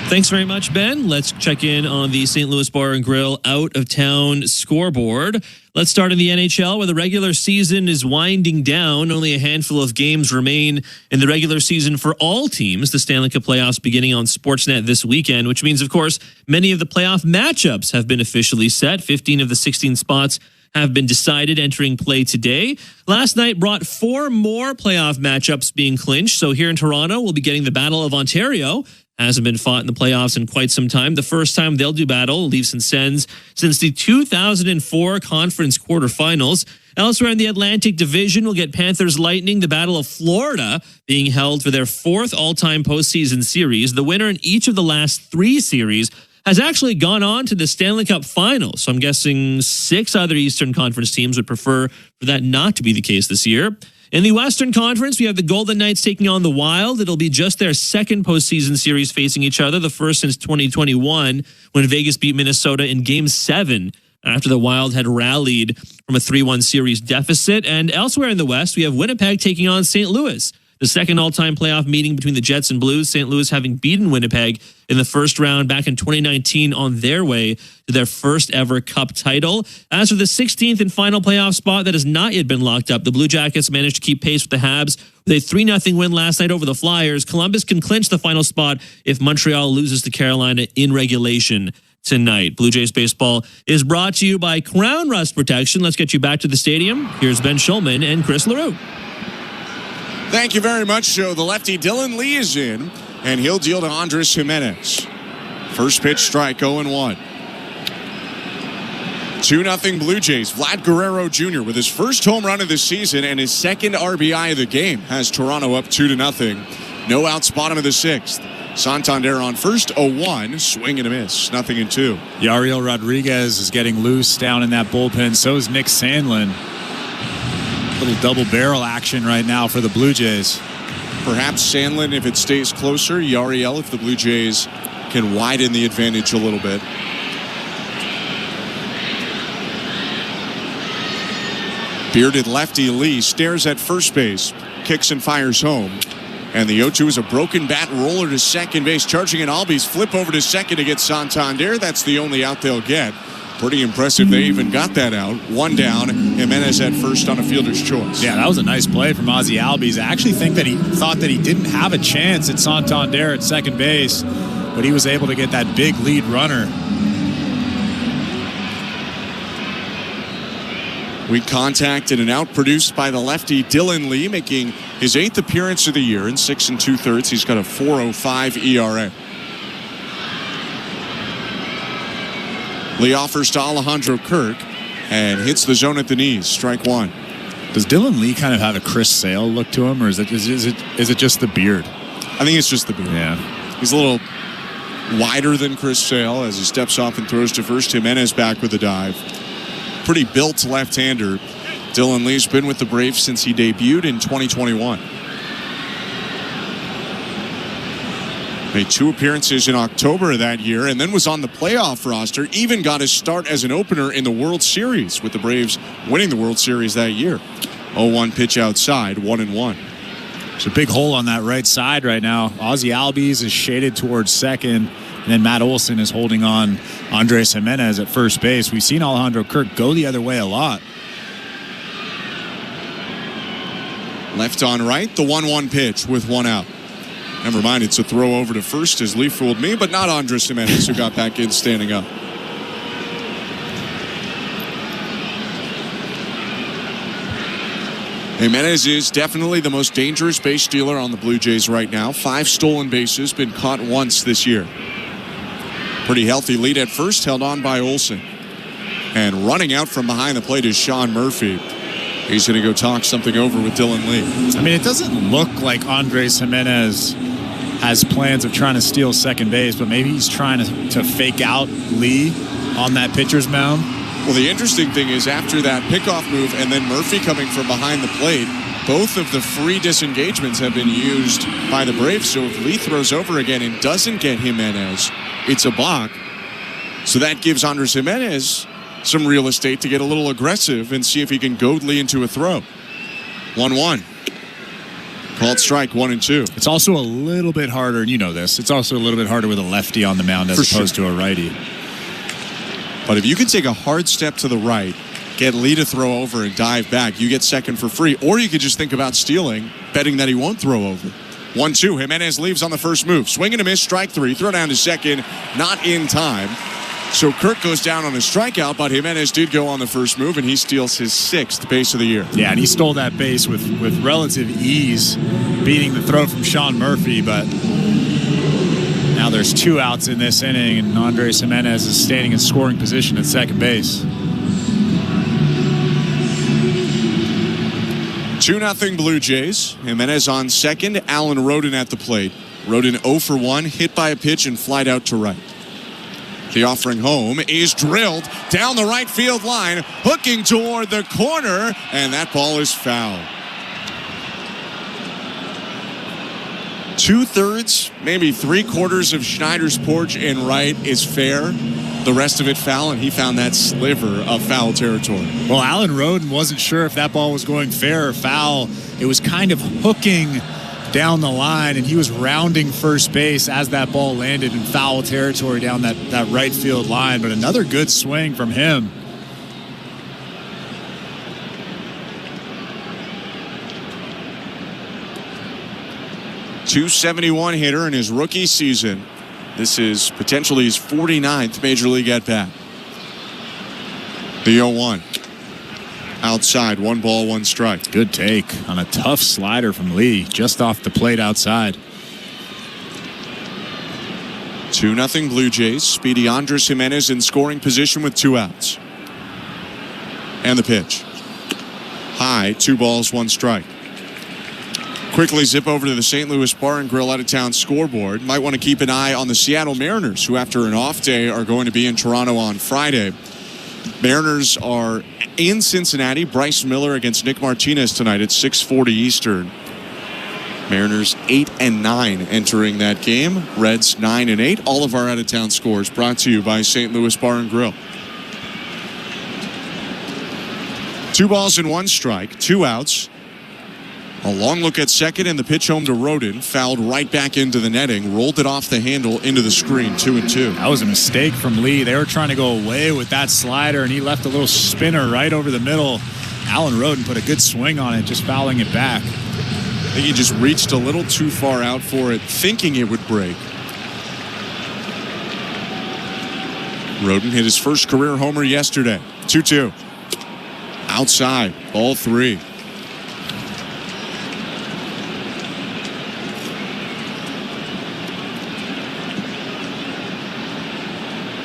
Thanks very much, Ben. Let's check in on the St. Louis Bar and Grill out-of-town scoreboard. Let's start in the NHL, where the regular season is winding down. Only a handful of games remain in the regular season for all teams. The Stanley Cup playoffs beginning on Sportsnet this weekend, which means, of course, many of the playoff matchups have been officially set. 15 of the 16 spots have been decided entering play today. Last night brought 4 more playoff matchups being clinched. So here in Toronto, we'll be getting the Battle of Ontario. Hasn't been fought in the playoffs in quite some time. The first time they'll do battle, Leafs and Sens, since the 2004 conference quarterfinals. Elsewhere in the Atlantic Division, we'll get Panthers Lightning, the Battle of Florida, being held for their 4th all-time postseason series. The winner in each of the last 3 series has actually gone on to the Stanley Cup Finals. So I'm guessing 6 other Eastern Conference teams would prefer for that not to be the case this year. In the Western Conference, we have the Golden Knights taking on the Wild. It'll be just their 2nd postseason series facing each other, the first since 2021, when Vegas beat Minnesota in Game 7 after the Wild had rallied from a 3-1 series deficit. And elsewhere in the West, we have Winnipeg taking on St. Louis. The 2nd all-time playoff meeting between the Jets and Blues, St. Louis having beaten Winnipeg in the first round back in 2019 on their way to their first ever Cup title. As for the 16th and final playoff spot that has not yet been locked up, the Blue Jackets managed to keep pace with the Habs with a 3-0 win last night over the Flyers. Columbus can clinch the final spot if Montreal loses to Carolina in regulation tonight. Blue Jays baseball is brought to you by Crown Rust Protection. Let's get you back to the stadium. Here's Ben Schulman and Chris LaRue. Thank you very much, Joe. The lefty Dylan Lee is in, and he'll deal to Andres Jimenez. First pitch strike, 0-1. 2-0 Blue Jays. Vlad Guerrero Jr. with his first home run of the season and his second RBI of the game has Toronto up 2-0. No outs, bottom of the sixth. Santander on first, 0-1. Swing and a miss. 0-2. Yariel Rodriguez is getting loose down in that bullpen. So is Nick Sandlin. Little double barrel action right now for the Blue Jays. Perhaps Sandlin if it stays closer. Yariel if the Blue Jays can widen the advantage a little bit. Bearded lefty Lee stares at first base, kicks and fires home. And the 0-2 is a broken bat roller to second base. Charging in Albies, flip over to second to get Santander. That's the only out they'll get. Pretty impressive they even got that out. One down, Jimenez at first on a fielder's choice. Yeah, that was a nice play from Ozzie Albies. I actually think that he thought that he didn't have a chance at Santander at second base, but he was able to get that big lead runner. We contacted an out produced by the lefty Dylan Lee, making his 8th appearance of the year in 6 2/3. He's got a 4.05 ERA. Lee offers to Alejandro Kirk and hits the zone at the knees. Strike one. Does Dylan Lee kind of have a Chris Sale look to him, or is it just the beard? I think it's just the beard. Yeah. He's a little wider than Chris Sale as he steps off and throws to first. Jimenez back with a dive. Pretty built left-hander. Dylan Lee's been with the Braves since he debuted in 2021. Made 2 appearances in October of that year and then was on the playoff roster. Even got his start as an opener in the World Series with the Braves winning the World Series that year. 0-1 pitch outside, 1-1. There's a big hole on that right side right now. Ozzie Albies is shaded towards second. And then Matt Olson is holding on Andres Jimenez at first base. We've seen Alejandro Kirk go the other way a lot. Left on right, the 1-1 pitch with 1 out. Never mind, it's a throw over to first as Lee fooled me, but not Andres Jimenez, who got back in standing up. Jimenez is definitely the most dangerous base stealer on the Blue Jays right now. 5 stolen bases, been caught once this year. Pretty healthy lead at first, held on by Olson. And running out from behind the plate is Sean Murphy. He's going to go talk something over with Dylan Lee. I mean, it doesn't look like Andres Jimenez has plans of trying to steal second base, but maybe he's trying to fake out Lee on that pitcher's mound. Well, the interesting thing is after that pickoff move and then Murphy coming from behind the plate, both of the free disengagements have been used by the Braves. So if Lee throws over again and doesn't get Jimenez, it's a balk. So that gives Andres Jimenez some real estate to get a little aggressive and see if he can goad Lee into a throw. 1-1. Called strike, 1-2. It's also a little bit harder, and you know this, it's also a little bit harder with a lefty on the mound as opposed to a righty. But if you can take a hard step to the right, get Lee to throw over and dive back, you get second for free. Or you could just think about stealing, betting that he won't throw over. 1-2. Jimenez leaves on the first move. Swing and a miss, strike 3. Throw down to second, not in time. So Kirk goes down on a strikeout, but Jimenez did go on the first move, and he steals his 6th base of the year. Yeah, and he stole that base with relative ease, beating the throw from Sean Murphy, but now there's 2 outs in this inning, and Andres Jimenez is standing in scoring position at second base. 2-0 Blue Jays. Jimenez on second. Alan Roden at the plate. Roden 0 for 1, hit by a pitch and flied out to right. The offering home is drilled down the right field line, hooking toward the corner, and that ball is foul. 2/3, maybe 3/4 of Schneider's porch in right is fair. The rest of it foul, and he found that sliver of foul territory. Well, Alan Roden wasn't sure if that ball was going fair or foul. It was kind of hooking down the line, and he was rounding first base as that ball landed in foul territory down that right field line. But another good swing from him. .271 hitter in his rookie season. This is potentially his 49th Major League at-bat. The 0-1. Outside, 1 ball, 1 strike. Good take on a tough slider from Lee, just off the plate outside. 2-0 Blue Jays. Speedy Andres Jimenez in scoring position with 2 outs. And the pitch. High, 2 balls, 1 strike. Quickly zip over to the St. Louis Bar and Grill out-of-town scoreboard. Might want to keep an eye on the Seattle Mariners, who after an off day are going to be in Toronto on Friday. Mariners are in Cincinnati. Bryce Miller against Nick Martinez tonight at 6:40 Eastern. Mariners 8-9 entering that game. Reds 9-8. All of our out-of-town scores brought to you by St. Louis Bar and Grill. 2 balls and 1 strike. 2 outs. A long look at second, and the pitch home to Rodin. Fouled right back into the netting. Rolled it off the handle into the screen. 2-2. That was a mistake from Lee. They were trying to go away with that slider, and he left a little spinner right over the middle. Alan Rodin put a good swing on it, just fouling it back. I think he just reached a little too far out for it, thinking it would break. Rodin hit his first career homer yesterday. 2-2. Outside. Ball 3.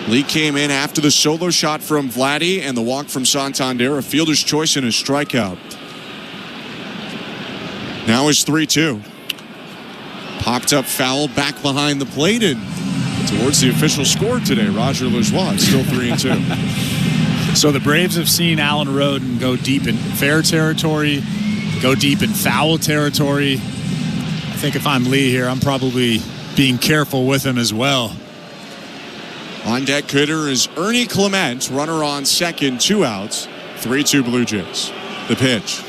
Lee came in after the solo shot from Vladdy and the walk from Santander, a fielder's choice and a strikeout. Now it's 3-2. Popped up foul back behind the plate and towards the official score today, Roger Lajoie. Still 3-2. So the Braves have seen Alan Rodin go deep in fair territory, go deep in foul territory. I think if I'm Lee here, I'm probably being careful with him as well. On deck hitter is Ernie Clement, runner on second, 2 outs, 3-2 Blue Jays. The pitch.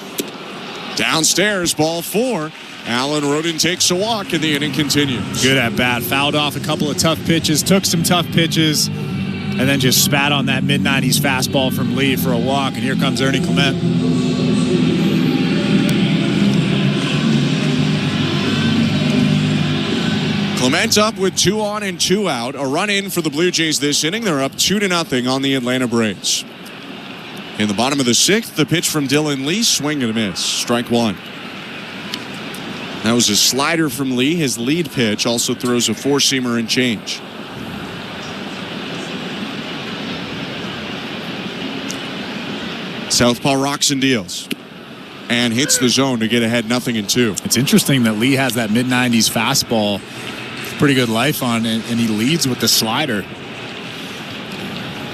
Downstairs, ball 4. Alan Rodin takes a walk and the inning continues. Good at bat. Fouled off a couple of tough pitches, took some tough pitches, and then just spat on that mid-90s fastball from Lee for a walk. And here comes Ernie Clement. Clement up with 2 on and 2 out. A run in for the Blue Jays this inning. They're up 2-0 on the Atlanta Braves. In the bottom of the 6th, the pitch from Dylan Lee. Swing and a miss. Strike 1. That was a slider from Lee. His lead pitch. Also throws a 4-seamer and change. Southpaw rocks and deals. And hits the zone to get ahead 0-2. It's interesting that Lee has that mid-90s fastball. Pretty good life on it, and he leads with the slider.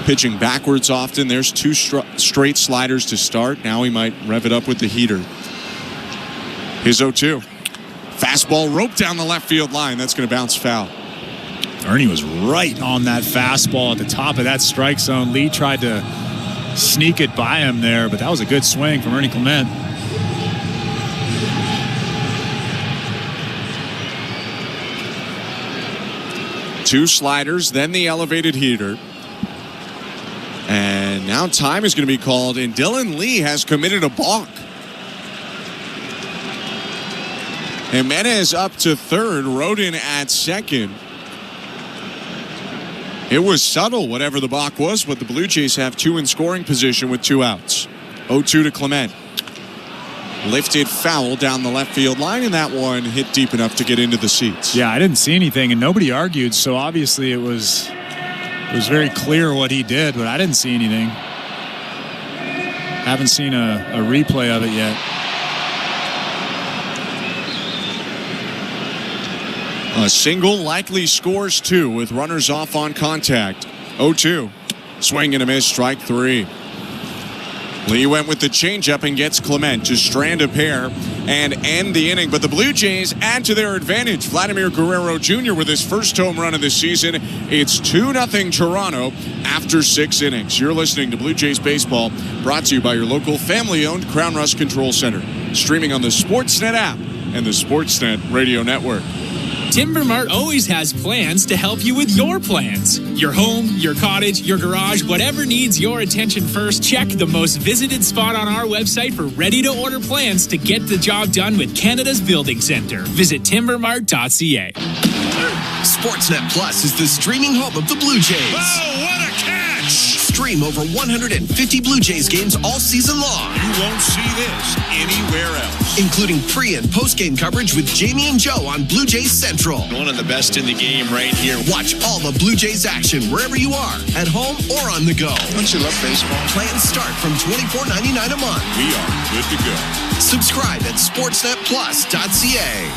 Pitching backwards often. There's 2 straight sliders to start. Now he might rev it up with the heater. His 0-2. Fastball roped down the left field line. That's going to bounce foul. Ernie was right on that fastball at the top of that strike zone. Lee tried to sneak it by him there, but that was a good swing from Ernie Clement. Two sliders, then the elevated heater. And now time is going to be called, and Dylan Lee has committed a balk. Jimenez up to third, Rodin at second. It was subtle, whatever the balk was, but the Blue Jays have 2 in scoring position with 2 outs. 0-2 to Clement. Lifted foul down the left field line, and that one hit deep enough to get into the seats. Yeah, I didn't see anything, and nobody argued, so obviously it was very clear what he did, but I didn't see anything. Haven't seen a replay of it yet. A single likely scores 2 with runners off on contact. 0-2. Swing and a miss, strike 3. Lee went with the changeup and gets Clement to strand a pair and end the inning. But the Blue Jays add to their advantage. Vladimir Guerrero Jr. with his first home run of the season. It's 2-0 Toronto after 6 innings. You're listening to Blue Jays Baseball, brought to you by your local family-owned Crown Rust Control Center. Streaming on the Sportsnet app and the Sportsnet Radio Network. Timber Mart always has plans to help you with your plans. Your home, your cottage, your garage, whatever needs your attention first, check the most visited spot on our website for ready-to-order plans to get the job done with Canada's Building Centre. Visit timbermart.ca. Sportsnet Plus is the streaming home of the Blue Jays. Oh, what a catch! Stream over 150 Blue Jays games all season long. You won't see this anywhere else. Including pre- and post-game coverage with Jamie and Joe on Blue Jays Central. One of the best in the game right here. Watch all the Blue Jays action wherever you are, at home or on the go. Don't you love baseball? Plans start from $24.99 a month. We are good to go. Subscribe at sportsnetplus.ca.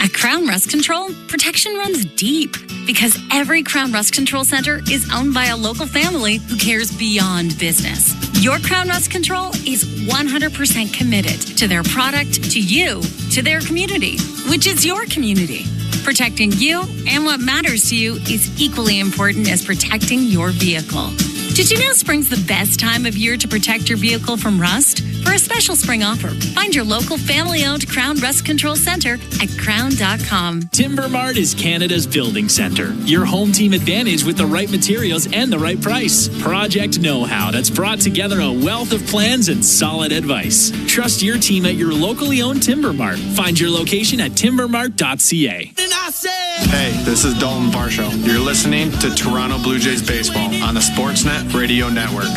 At Crown Rust Control, protection runs deep because every Crown Rust Control Center is owned by a local family who cares beyond business. Your Crown Rust Control is 100% committed to their product, to you, to their community, which is your community. Protecting you and what matters to you is equally important as protecting your vehicle. Did you know spring's the best time of year to protect your vehicle from rust? For a special spring offer, find your local family-owned Crown Rust Control Center at crown.com. Timber Mart is Canada's building center. Your home team advantage with the right materials and the right price. Project know-how that's brought together a wealth of plans and solid advice. Trust your team at your locally owned Timber Mart. Find your location at timbermart.ca. Hey, this is Dalton Varsho. You're listening to Toronto Blue Jays baseball on the Sportsnet Radio Network.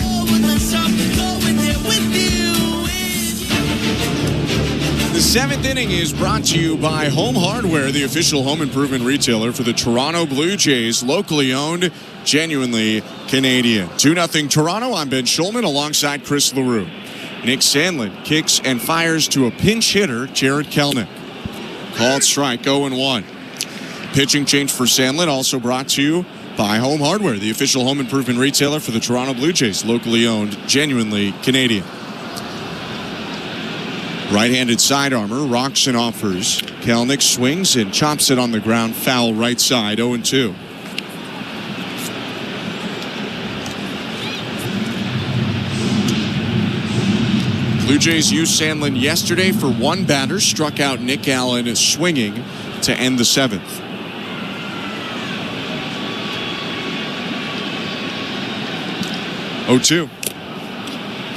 The seventh inning is brought to you by Home Hardware, the official home improvement retailer for the Toronto Blue Jays, locally owned, genuinely Canadian. 2-0 Toronto. I'm Ben Schulman alongside Chris LaRue. Nick Sandlin kicks and fires to a pinch hitter, Jared Kelenic. Called strike, 0-1. Pitching change for Sandlin, also brought to you by Home Hardware, the official home improvement retailer for the Toronto Blue Jays, locally owned, genuinely Canadian. Right-handed side armor, rocks and offers. Kelenic swings and chops it on the ground, foul right side, 0-2. Blue Jays used Sandlin yesterday for one batter, struck out Nick Allen swinging to end the seventh. Oh-2.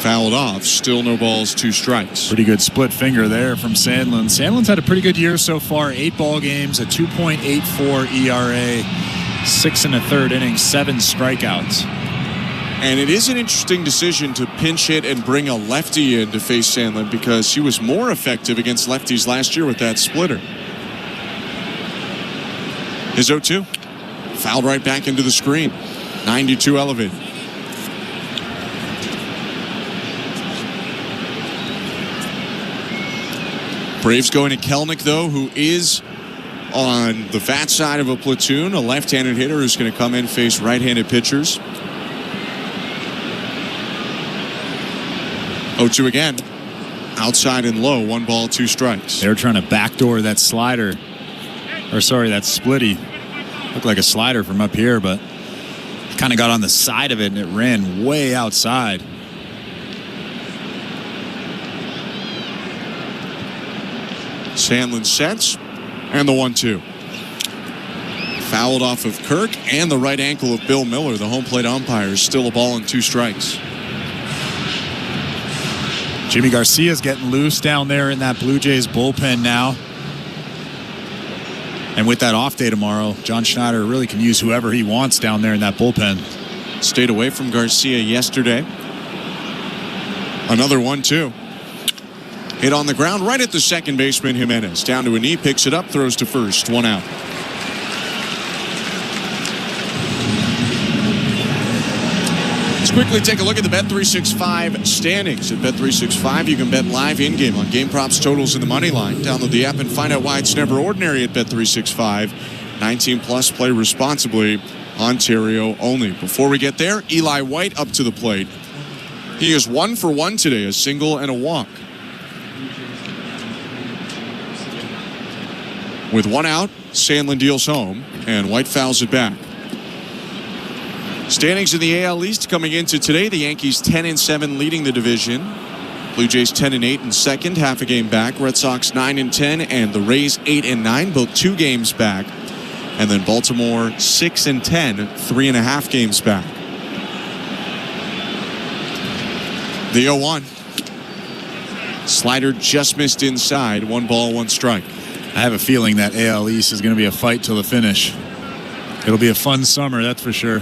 Fouled off. Still no balls, 2 strikes. Pretty good split finger there from Sandlin. Sandlin's had a pretty good year so far. 8 ball games, a 2.84 ERA, 6 1/3 innings, 7 strikeouts. And it is an interesting decision to pinch hit and bring a lefty in to face Sandlin because he was more effective against lefties last year with that splitter. His 0-2. Fouled right back into the screen. 92 elevated. Braves going to Kelenic, though, who is on the fat side of a platoon, a left-handed hitter who's going to come in, face right-handed pitchers. 0-2 again. Outside and low, 1 ball, 2 strikes. They're trying to backdoor that slider. Or sorry, that splitty. Looked like a slider from up here, but kind of got on the side of it and it ran way outside. Sandlin sets, and the 1-2. Fouled off of Kirk and the right ankle of Bill Miller, the home plate umpire. Still a ball and 2 strikes. Jimmy Garcia's getting loose down there in that Blue Jays bullpen now. And with that off day tomorrow, John Schneider really can use whoever he wants down there in that bullpen. Stayed away from Garcia yesterday. Another 1-2. Hit on the ground right at the second baseman, Jimenez. Down to a knee, picks it up, throws to first. 1 out. Let's quickly take a look at the Bet365 standings. At Bet365, you can bet live in-game on game props, totals, and the money line. Download the app and find out why it's never ordinary at Bet365. 19 plus, play responsibly. Ontario only. Before we get there, Eli White up to the plate. He is 1 for 1 today, a single and a walk. With 1 out, Sandlin deals home, and White fouls it back. Standings in the AL East coming into today, the Yankees 10-7 leading the division. Blue Jays 10-8 in second, half a game back. Red Sox 9-10, and the Rays 8-9, both 2 games back. And then Baltimore 6-10, 3.5 games back. The 0-1. Slider just missed inside, 1 ball, 1 strike. I have a feeling that AL East is going to be a fight till the finish. It'll be a fun summer, that's for sure.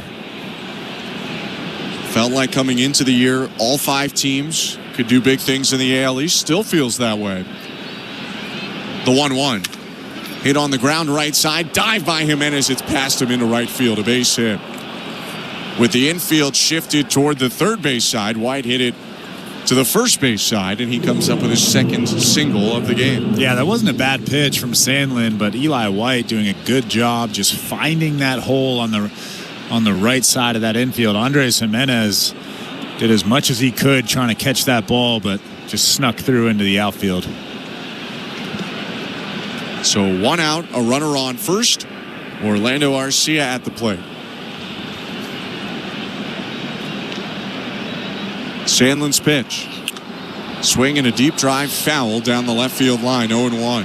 Felt like coming into the year, all 5 teams could do big things in the AL East. Still feels that way. The 1-1. Hit on the ground right side. Dive by Jimenez. It's past him into right field. A base hit. With the infield shifted toward the third base side, White hit it to the first base side, and he comes up with his second single of the game. Yeah, that wasn't a bad pitch from Sandlin, but Eli White doing a good job just finding that hole on the right side of that infield. Andres Jimenez did as much as he could trying to catch that ball, but just snuck through into the outfield. So 1 out, a runner on first. Orlando Arcia at the plate. Sandlin's pitch. Swing and a deep drive foul down the left field line, 0-1.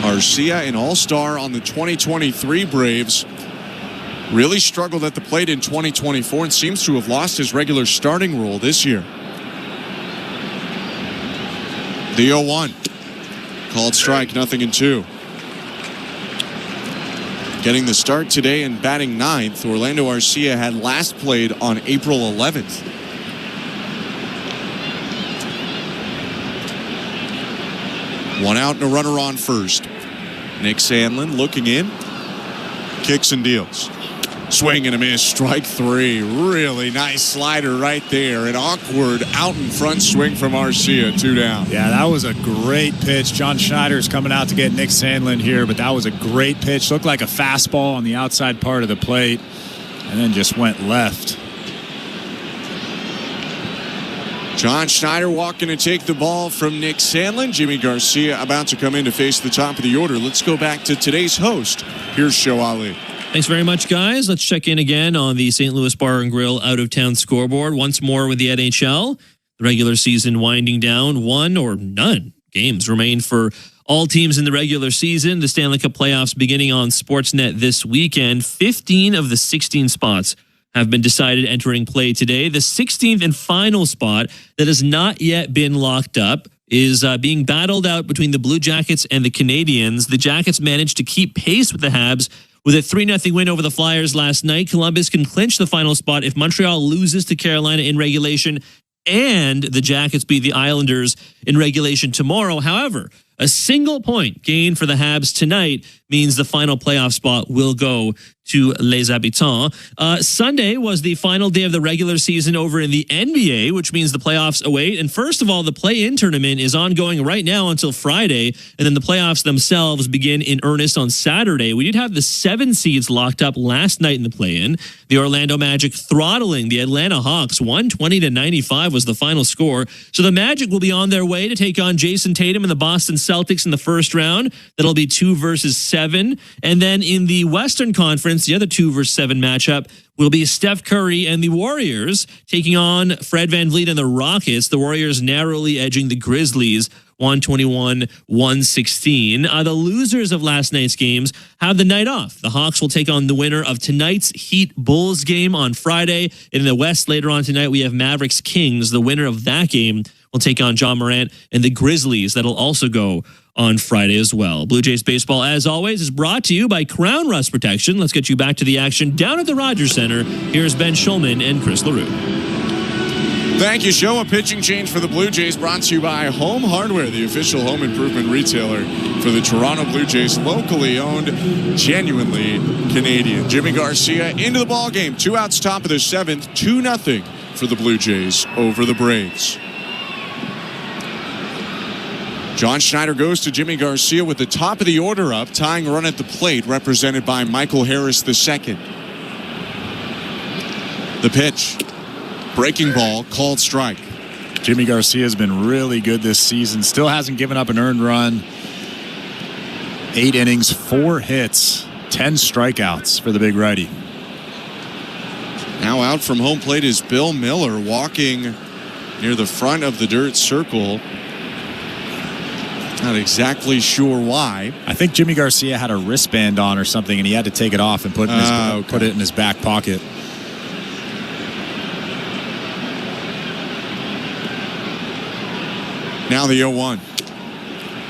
Arcia, an all-star on the 2023 Braves, really struggled at the plate in 2024 and seems to have lost his regular starting role this year. The 0-1. Called strike, 0-2. Getting the start today and batting 9th, Orlando Arcia had last played on April 11th. One out and a runner on first. Nick Sandlin looking in. Kicks and deals. Swing and a miss. Strike 3. Really nice slider right there. An awkward out in front swing from Arcia. 2 down. Yeah, that was a great pitch. John Schneider's coming out to get Nick Sandlin here, but that was a great pitch. Looked like a fastball on the outside part of the plate and then just went left. John Schneider walking to take the ball from Nick Sandlin. Jimmy Garcia about to come in to face the top of the order. Let's go back to today's host. Here's Show Ali. Thanks very much, guys. Let's check in again on the St. Louis Bar and Grill out-of-town scoreboard. Once more with the NHL. The regular season winding down. 1 or none games remain for all teams in the regular season. The Stanley Cup playoffs beginning on Sportsnet this weekend. 15 of the 16 spots have been decided entering play today. The 16th and final spot that has not yet been locked up is being battled out between the Blue Jackets and the Canadiens. The Jackets managed to keep pace with the Habs with a 3-0 win over the Flyers last night. Columbus can clinch the final spot if Montreal loses to Carolina in regulation and the Jackets beat the Islanders in regulation tomorrow. However, a single point gained for the Habs tonight means the final playoff spot will go to Les Habitants. Sunday was the final day of the regular season over in the NBA, which means the playoffs await. And first of all, the play-in tournament is ongoing right now until Friday, and then the playoffs themselves begin in earnest on Saturday. We did have the 7 seeds locked up last night in the play-in. The Orlando Magic throttling the Atlanta Hawks. 120-95 was the final score. So the Magic will be on their way to take on Jason Tatum and the Boston Celtics in the first round. That'll be 2 versus 7. And then in the Western Conference, the other 2 versus 7 matchup will be Steph Curry and the Warriors taking on Fred VanVleet and the Rockets. The Warriors narrowly edging the Grizzlies 121-116. The losers of last night's games have the night off. The Hawks will take on the winner of tonight's Heat-Bulls game on Friday. And in the West later on tonight, we have Mavericks-Kings. The winner of that game will take on John Morant and the Grizzlies. That'll also go on Friday as well. Blue Jays baseball, as always, is brought to you by Crown Rust Protection. Let's get you back to the action down at the Rogers Center. Here's Ben Schulman and Chris LaRue. Thank you, Show. A pitching change for the Blue Jays brought to you by Home Hardware, the official home improvement retailer for the Toronto Blue Jays, locally owned, genuinely Canadian. Jimmy Garcia into the ball game. 2 outs, top of the 7th, 2-0 for the Blue Jays over the Braves. John Schneider goes to Jimmy Garcia with the top of the order up, tying run at the plate, represented by Michael Harris II. The pitch. Breaking ball, called strike. Jimmy Garcia has been really good this season. Still hasn't given up an earned run. 8 innings, 4 hits, 10 strikeouts for the big righty. Now out from home plate is Bill Miller, walking near the front of the dirt circle. Not exactly sure why. I think Jimmy Garcia had a wristband on or something, and he had to take it off and put it in his back pocket. Now the 0-1.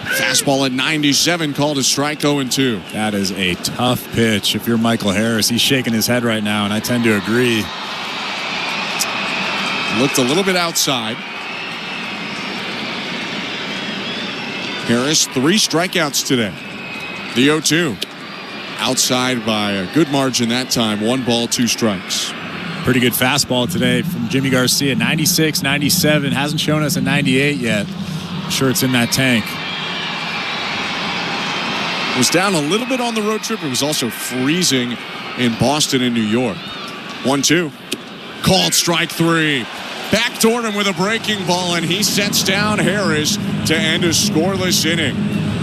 Fastball at 97, called a strike, 0-2. That is a tough pitch. If you're Michael Harris, he's shaking his head right now, and I tend to agree. Looked a little bit outside. Harris, 3 strikeouts today. The 0-2. Outside by a good margin that time. 1 ball, 2 strikes. Pretty good fastball today from Jimmy Garcia. 96, 97. Hasn't shown us a 98 yet. I'm sure it's in that tank. Was down a little bit on the road trip. It was also freezing in Boston and New York. 1-2. Called strike 3. Backdoored him with a breaking ball, and he sets down Harris to end a scoreless inning.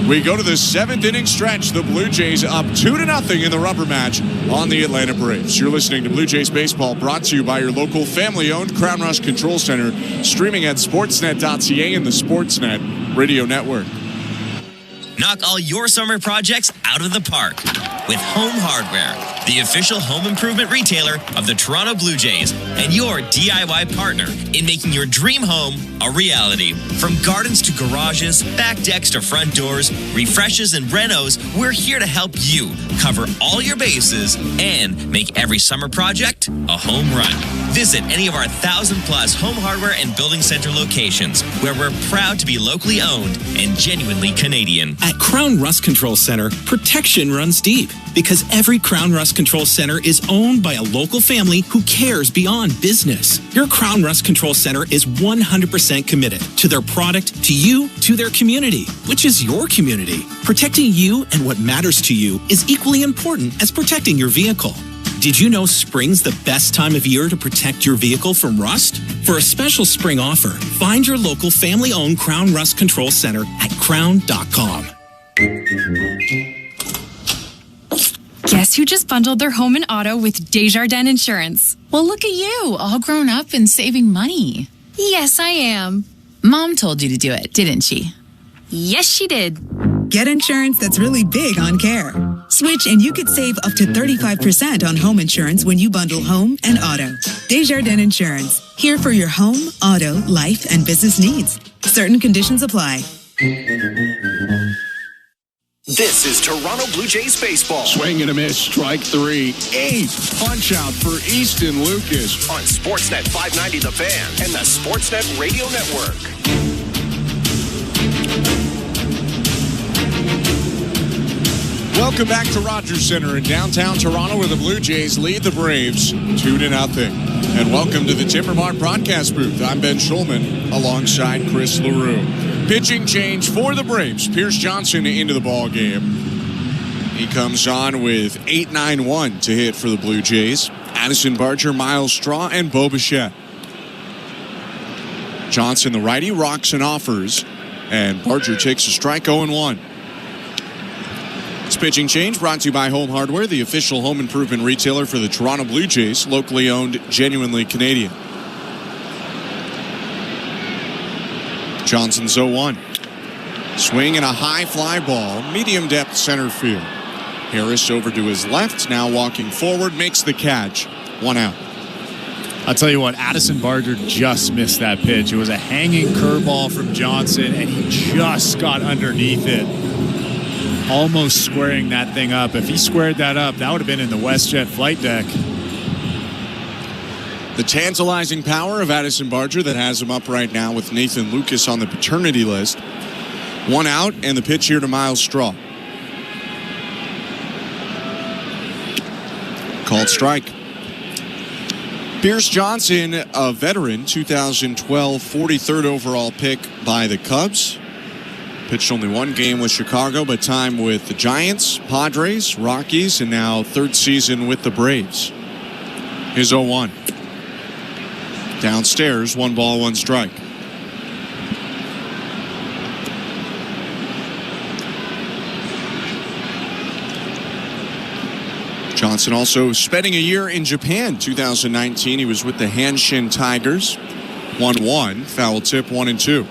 We go to the 7th inning stretch. The Blue Jays up 2-0 in the rubber match on the Atlanta Braves. You're listening to Blue Jays Baseball, brought to you by your local family-owned Crown Rush Control Center, streaming at sportsnet.ca and the Sportsnet Radio Network. Knock all your summer projects out of the park with Home Hardware, the official home improvement retailer of the Toronto Blue Jays and your DIY partner in making your dream home a reality. From gardens to garages, back decks to front doors, refreshes and renos, we're here to help you cover all your bases and make every summer project a home run. Visit any of our 1,000+ home hardware and building center locations where we're proud to be locally owned and genuinely Canadian. At Crown Rust Control Center, protection runs deep because every Crown Rust Control Center is owned by a local family who cares beyond business. Your Crown Rust Control Center is 100% committed to their product, to you, to their community, which is your community. Protecting you and what matters to you is equally important as protecting your vehicle. Did you know spring's the best time of year to protect your vehicle from rust? For a special spring offer, find your local family-owned Crown Rust Control Center at crown.com. Guess who just bundled their home and auto with Desjardins Insurance? Well, look at you, all grown up and saving money. Yes, I am. Mom told you to do it, didn't she? Yes, she did. Get insurance that's really big on care. Switch and you could save up to 35% on home insurance when you bundle home and auto. Desjardins Insurance, here for your home, auto, life, and business needs. Certain conditions apply. This is Toronto Blue Jays baseball. Swing and a miss, strike 3. 8. Punch out for Easton Lucas. On Sportsnet 590 The Fan and the Sportsnet Radio Network. Welcome back to Rogers Center in downtown Toronto, where the Blue Jays lead the Braves 2-0. And welcome to the Timbermart broadcast booth. I'm Ben Schulman alongside Chris LaRue. Pitching change for the Braves. Pierce Johnson into the ball game. He comes on with 8-9-1 to hit for the Blue Jays. Addison Barger, Miles Straw, and Bo Bichette. Johnson, the righty, rocks and offers, and Barger takes a strike, 0-1. This pitching change brought to you by Home Hardware, the official home improvement retailer for the Toronto Blue Jays, locally owned, genuinely Canadian. Johnson's 0-1. Swing and a high fly ball, medium depth center field. Harris over to his left, now walking forward, makes the catch. 1 out. I'll tell you what, Addison Barger just missed that pitch. It was a hanging curveball from Johnson, and he just got underneath it, almost squaring that thing up. If he squared that up, that would have been in the WestJet flight deck. The tantalizing power of Addison Barger that has him up right now with Nathan Lucas on the paternity list. 1 out, and the pitch here to Miles Straw. Called strike. Pierce Johnson, a veteran, 2012 43rd overall pick by the Cubs. Pitched only 1 game with Chicago, but time with the Giants, Padres, Rockies, and now 3rd season with the Braves. His 0-1. Downstairs, 1 ball, 1 strike. Johnson also spending a year in Japan. 2019, he was with the Hanshin Tigers. 1-1, foul tip, 1-2.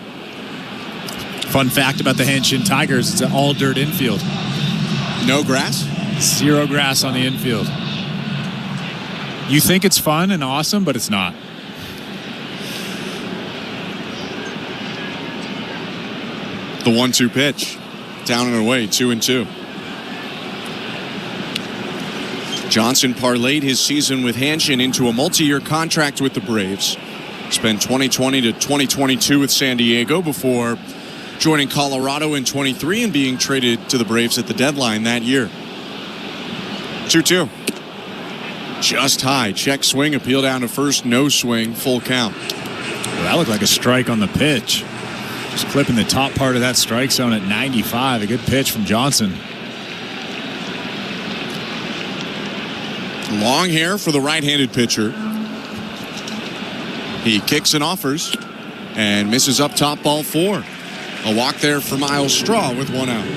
Fun fact about the Hanshin Tigers, it's an all dirt infield. No grass? 0 grass on the infield. You think it's fun and awesome, but it's not. The 1-2 pitch. Down and away, 2-2. Johnson parlayed his season with Hanshin into a multi-year contract with the Braves. Spent 2020 to 2022 with San Diego before joining Colorado in 23 and being traded to the Braves at the deadline that year. 2-2. Just high. Check swing, appeal down to first, no swing, full count. Well, that looked like a strike on the pitch. Just clipping the top part of that strike zone at 95. A good pitch from Johnson. Long hair for the right-handed pitcher. He kicks and offers and misses up top, ball 4. A walk there for Miles Straw with 1 out.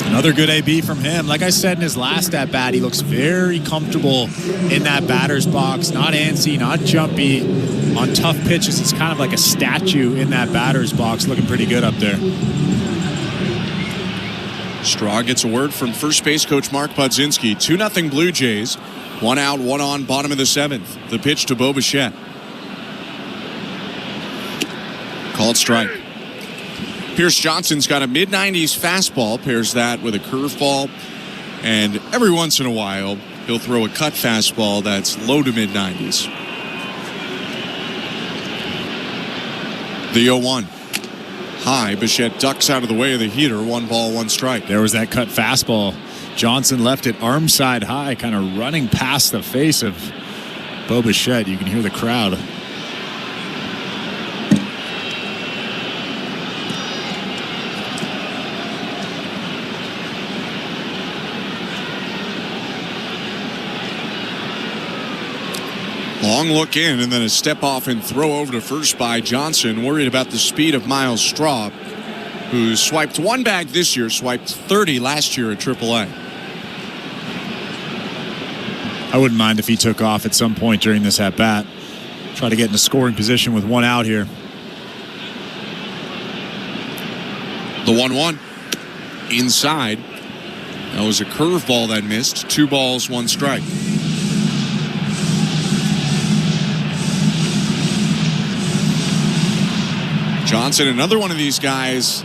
Another good AB from him. Like I said in his last at-bat, he looks very comfortable in that batter's box. Not antsy, not jumpy. On tough pitches, it's kind of like a statue in that batter's box. Looking pretty good up there. Straw gets a word from first base coach Mark Budzinski. 2-0 Blue Jays. 1 out, 1 on, bottom of the 7th. The pitch to Bo Bichette. Called strike. Pierce Johnson's got a mid-90s fastball. Pairs that with a curveball. And every once in a while, he'll throw a cut fastball that's low to mid-90s. The 0-1. High. Bichette ducks out of the way of the heater. 1 ball, 1 strike. There was that cut fastball. Johnson left it arm side high, kind of running past the face of Bo Bichette. You can hear the crowd. Long look in and then a step off and throw over to first by Johnson. Worried about the speed of Miles Straw, who swiped 1 bag this year, swiped 30 last year at AAA. I wouldn't mind if he took off at some point during this at-bat. Try to get in a scoring position with 1 out here. The 1-1. Inside. That was a curveball that missed. 2 balls, 1 strike. Johnson, another one of these guys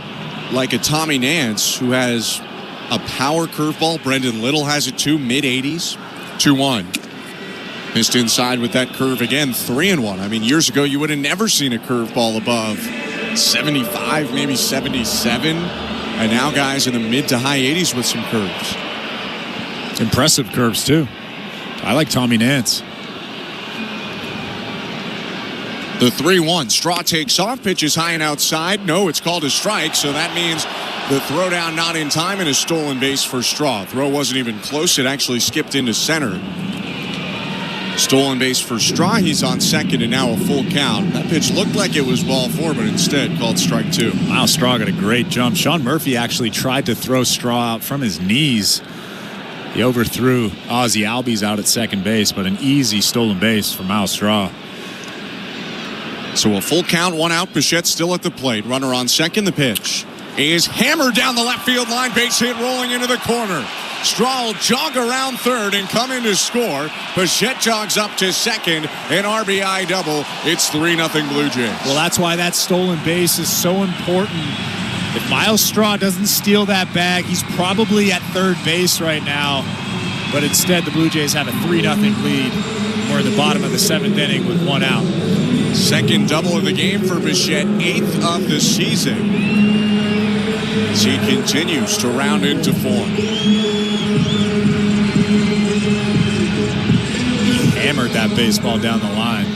like a Tommy Nance who has a power curveball. Brendan Little has it too, mid-80s. 2-1. Missed inside with that curve again, 3-1. I mean, years ago you would have never seen a curveball above 75, maybe 77. And now guys in the mid to high 80s with some curves. Impressive curves too. I like Tommy Nance. The 3-1. Straw takes off, pitches high and outside. No, it's called a strike, so that means the throwdown not in time and a stolen base for Straw. Throw wasn't even close. It actually skipped into center. Stolen base for Straw. He's on second and now a full count. That pitch looked like it was ball 4, but instead called strike 2. Wow, Straw got a great jump. Sean Murphy actually tried to throw Straw out from his knees. He overthrew Ozzie Albies out at second base, but an easy stolen base for Miles Straw. So a full count, 1 out. Bichette still at the plate. Runner on second. The pitch is hammered down the left field line. Base hit rolling into the corner. Straw will jog around third and come in to score. Bichette jogs up to second. An RBI double. It's 3-0 Blue Jays. Well, that's why that stolen base is so important. If Miles Straw doesn't steal that bag, he's probably at third base right now. But instead, the Blue Jays have a 3-0 lead. We're in the bottom of the 7th inning with 1 out. Second double of the game for Bichette, 8th of the season, as he continues to round into form. He hammered that baseball down the line.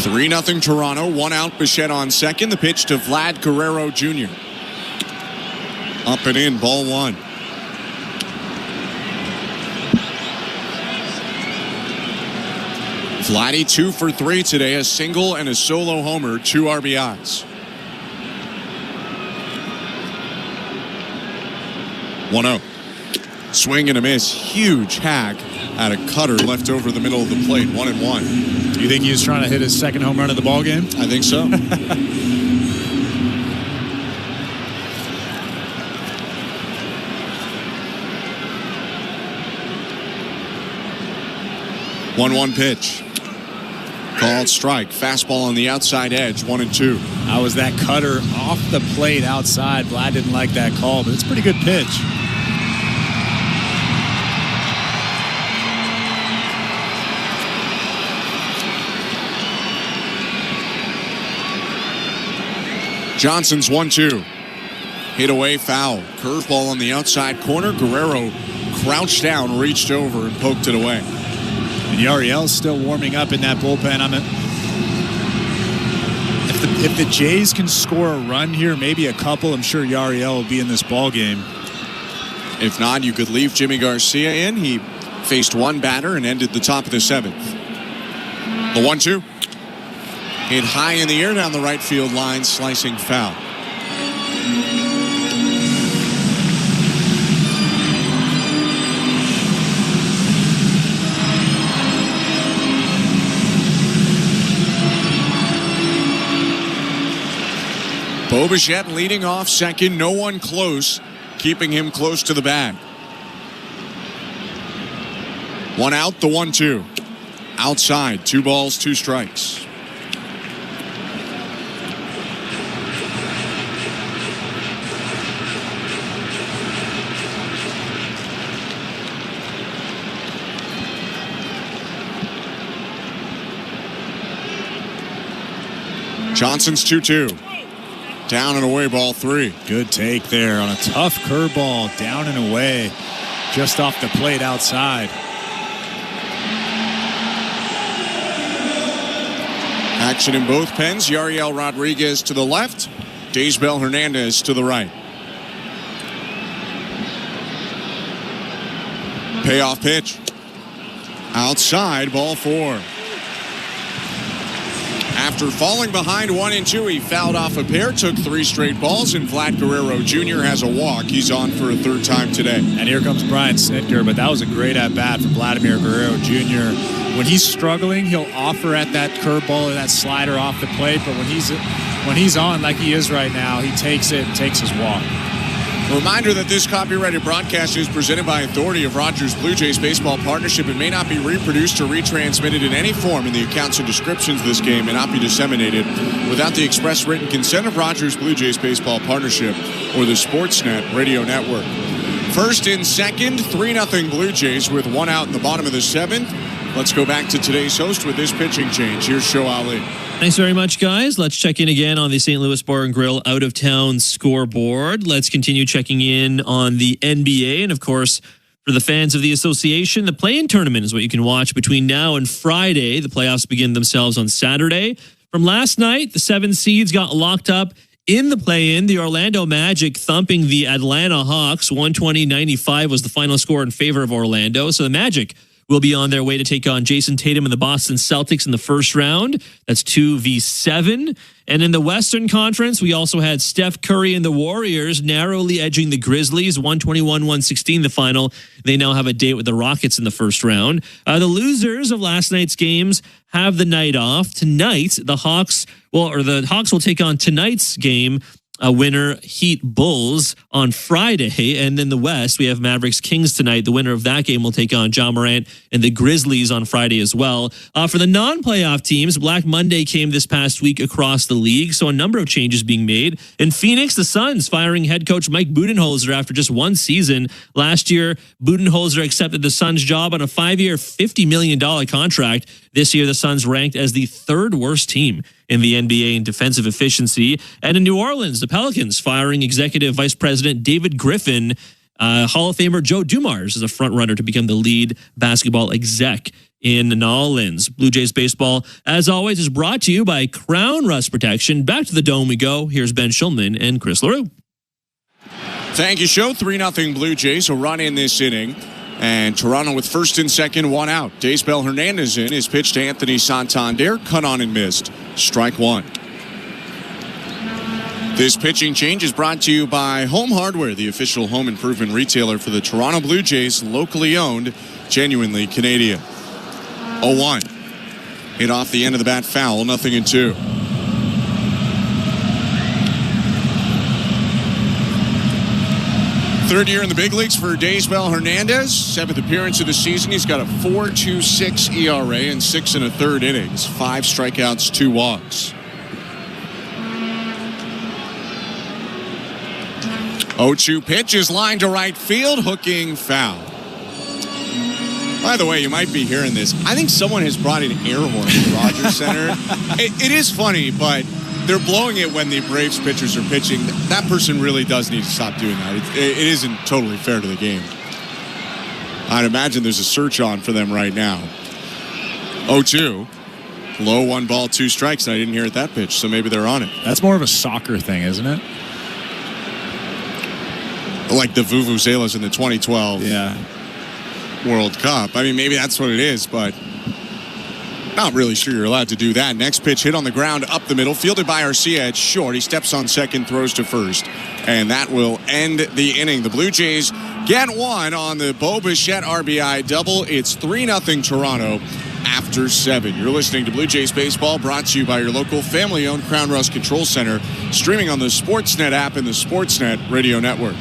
3-0 Toronto, 1 out. Bichette on second. The pitch to Vlad Guerrero Jr. Up and in, ball 1. Vladdy 2 for 3 today, a single and a solo homer, 2 RBIs. 1-0. Swing and a miss, huge hack at a cutter left over the middle of the plate, 1-1. You think he was trying to hit his second home run of the ball game? I think so. 1-1 pitch. Called strike. Fastball on the outside edge, 1-2. How was that cutter off the plate outside? Vlad didn't like that call, but it's a pretty good pitch. Johnson's 1-2. Hit away, foul. Curveball on the outside corner. Guerrero crouched down, reached over, and poked it away. And Yariel's still warming up in that bullpen. If the Jays can score a run here, maybe a couple, I'm sure Yariel will be in this ball game. If not, you could leave Jimmy Garcia in. He faced one batter and ended the top of the 7th. The 1-2. Hit high in the air down the right field line, slicing foul. Bo Bichette leading off second, no one close, keeping him close to the bag. One out, the 1-2. Outside, 2 balls, 2 strikes. Johnson's 2-2. Down and away, ball 3. Good take there on a tough curveball, down and away, just off the plate outside. Action in both pens. Yariel Rodriguez to the left, Daysbel Hernandez to the right. Payoff pitch. Outside, ball 4. After falling behind 1-2, he fouled off a pair, took 3 straight balls, and Vlad Guerrero Jr. has a walk. He's on for a 3rd time today. And here comes Brian Snitker, but that was a great at-bat from Vladimir Guerrero Jr. When he's struggling, he'll offer at that curveball or that slider off the plate, but when he's on like he is right now, he takes it and takes his walk. A reminder that this copyrighted broadcast is presented by authority of Rogers Blue Jays Baseball Partnership and may not be reproduced or retransmitted in any form, and the accounts and descriptions of this game may not be disseminated without the express written consent of Rogers Blue Jays Baseball Partnership or the Sportsnet Radio Network. First and second, 3-0 Blue Jays with 1 out in the bottom of the 7th. Let's go back to today's host with this pitching change. Here's Show Ali. Thanks very much, guys. Let's check in again on the St. Louis Bar and Grill out-of-town scoreboard. Let's continue checking in on the NBA. And, of course, for the fans of the association, the play-in tournament is what you can watch between now and Friday. The playoffs begin themselves on Saturday. From last night, the 7 seeds got locked up in the play-in. The Orlando Magic thumping the Atlanta Hawks. 120-95 was the final score in favor of Orlando. So the Magic will be on their way to take on Jason Tatum and the Boston Celtics in the first round. That's 2v7. And in the Western Conference, we also had Steph Curry and the Warriors narrowly edging the Grizzlies, 121-116 the final. They now have a date with the Rockets in the first round. The losers of last night's games have the night off. Tonight, the Hawks will take on tonight's game, a winner, Heat Bulls on Friday. And in the West, we have Mavericks Kings tonight. The winner of that game will take on Ja Morant and the Grizzlies on Friday as well. For the non-playoff teams, Black Monday came this past week across the league, so a number of changes being made. In Phoenix, the Suns firing head coach Mike Budenholzer after just 1 season. Last year, Budenholzer accepted the Suns' job on a 5-year, $50 million contract. This year, the Suns ranked as the 3rd worst team in the NBA in defensive efficiency. And in New Orleans, the Pelicans firing Executive Vice President David Griffin. Hall of Famer Joe Dumars is a front-runner to become the lead basketball exec in New Orleans. Blue Jays baseball, as always, is brought to you by Crown Rust Protection. Back to the Dome we go. Here's Ben Schulman and Chris LaRue. Thank you, Show. 3-0 Blue Jays. A run in this inning. And Toronto with first and second, 1 out. Daysbel Hernandez in. His pitch to Anthony Santander. Cut on and missed. Strike 1. This pitching change is brought to you by Home Hardware, the official home improvement retailer for the Toronto Blue Jays, locally owned, genuinely Canadian. 0-1. Hit off the end of the bat, foul, 0-2. Third year in the big leagues for Daysbel Hernandez. 7th appearance of the season. He's got a 4.26 ERA in 6 1/3 innings. 5 strikeouts, 2 walks. 0-2 pitch is lined to right field, hooking foul. By the way, you might be hearing this. I think someone has brought an air horn to Rogers Center. It is funny, but they're blowing it when the Braves pitchers are pitching. That person really does need to stop doing that. It isn't totally fair to the game. I'd imagine there's a search on for them right now. 0-2. Low 1 ball, 2 strikes. And I didn't hear it that pitch, so maybe they're on it. That's more of a soccer thing, isn't it? Like the Vuvuzelas in the 2012 World Cup. I mean, maybe that's what it is, but not really sure you're allowed to do that. Next pitch hit on the ground up the middle, fielded by Arcia at short. He steps on second, throws to first, and that will end the inning. The Blue Jays get one on the Bo Bichette RBI double. It's 3-0 Toronto after 7. You're listening to Blue Jays Baseball, brought to you by your local family-owned Crown Rust Control Center, streaming on the Sportsnet app and the Sportsnet Radio Network.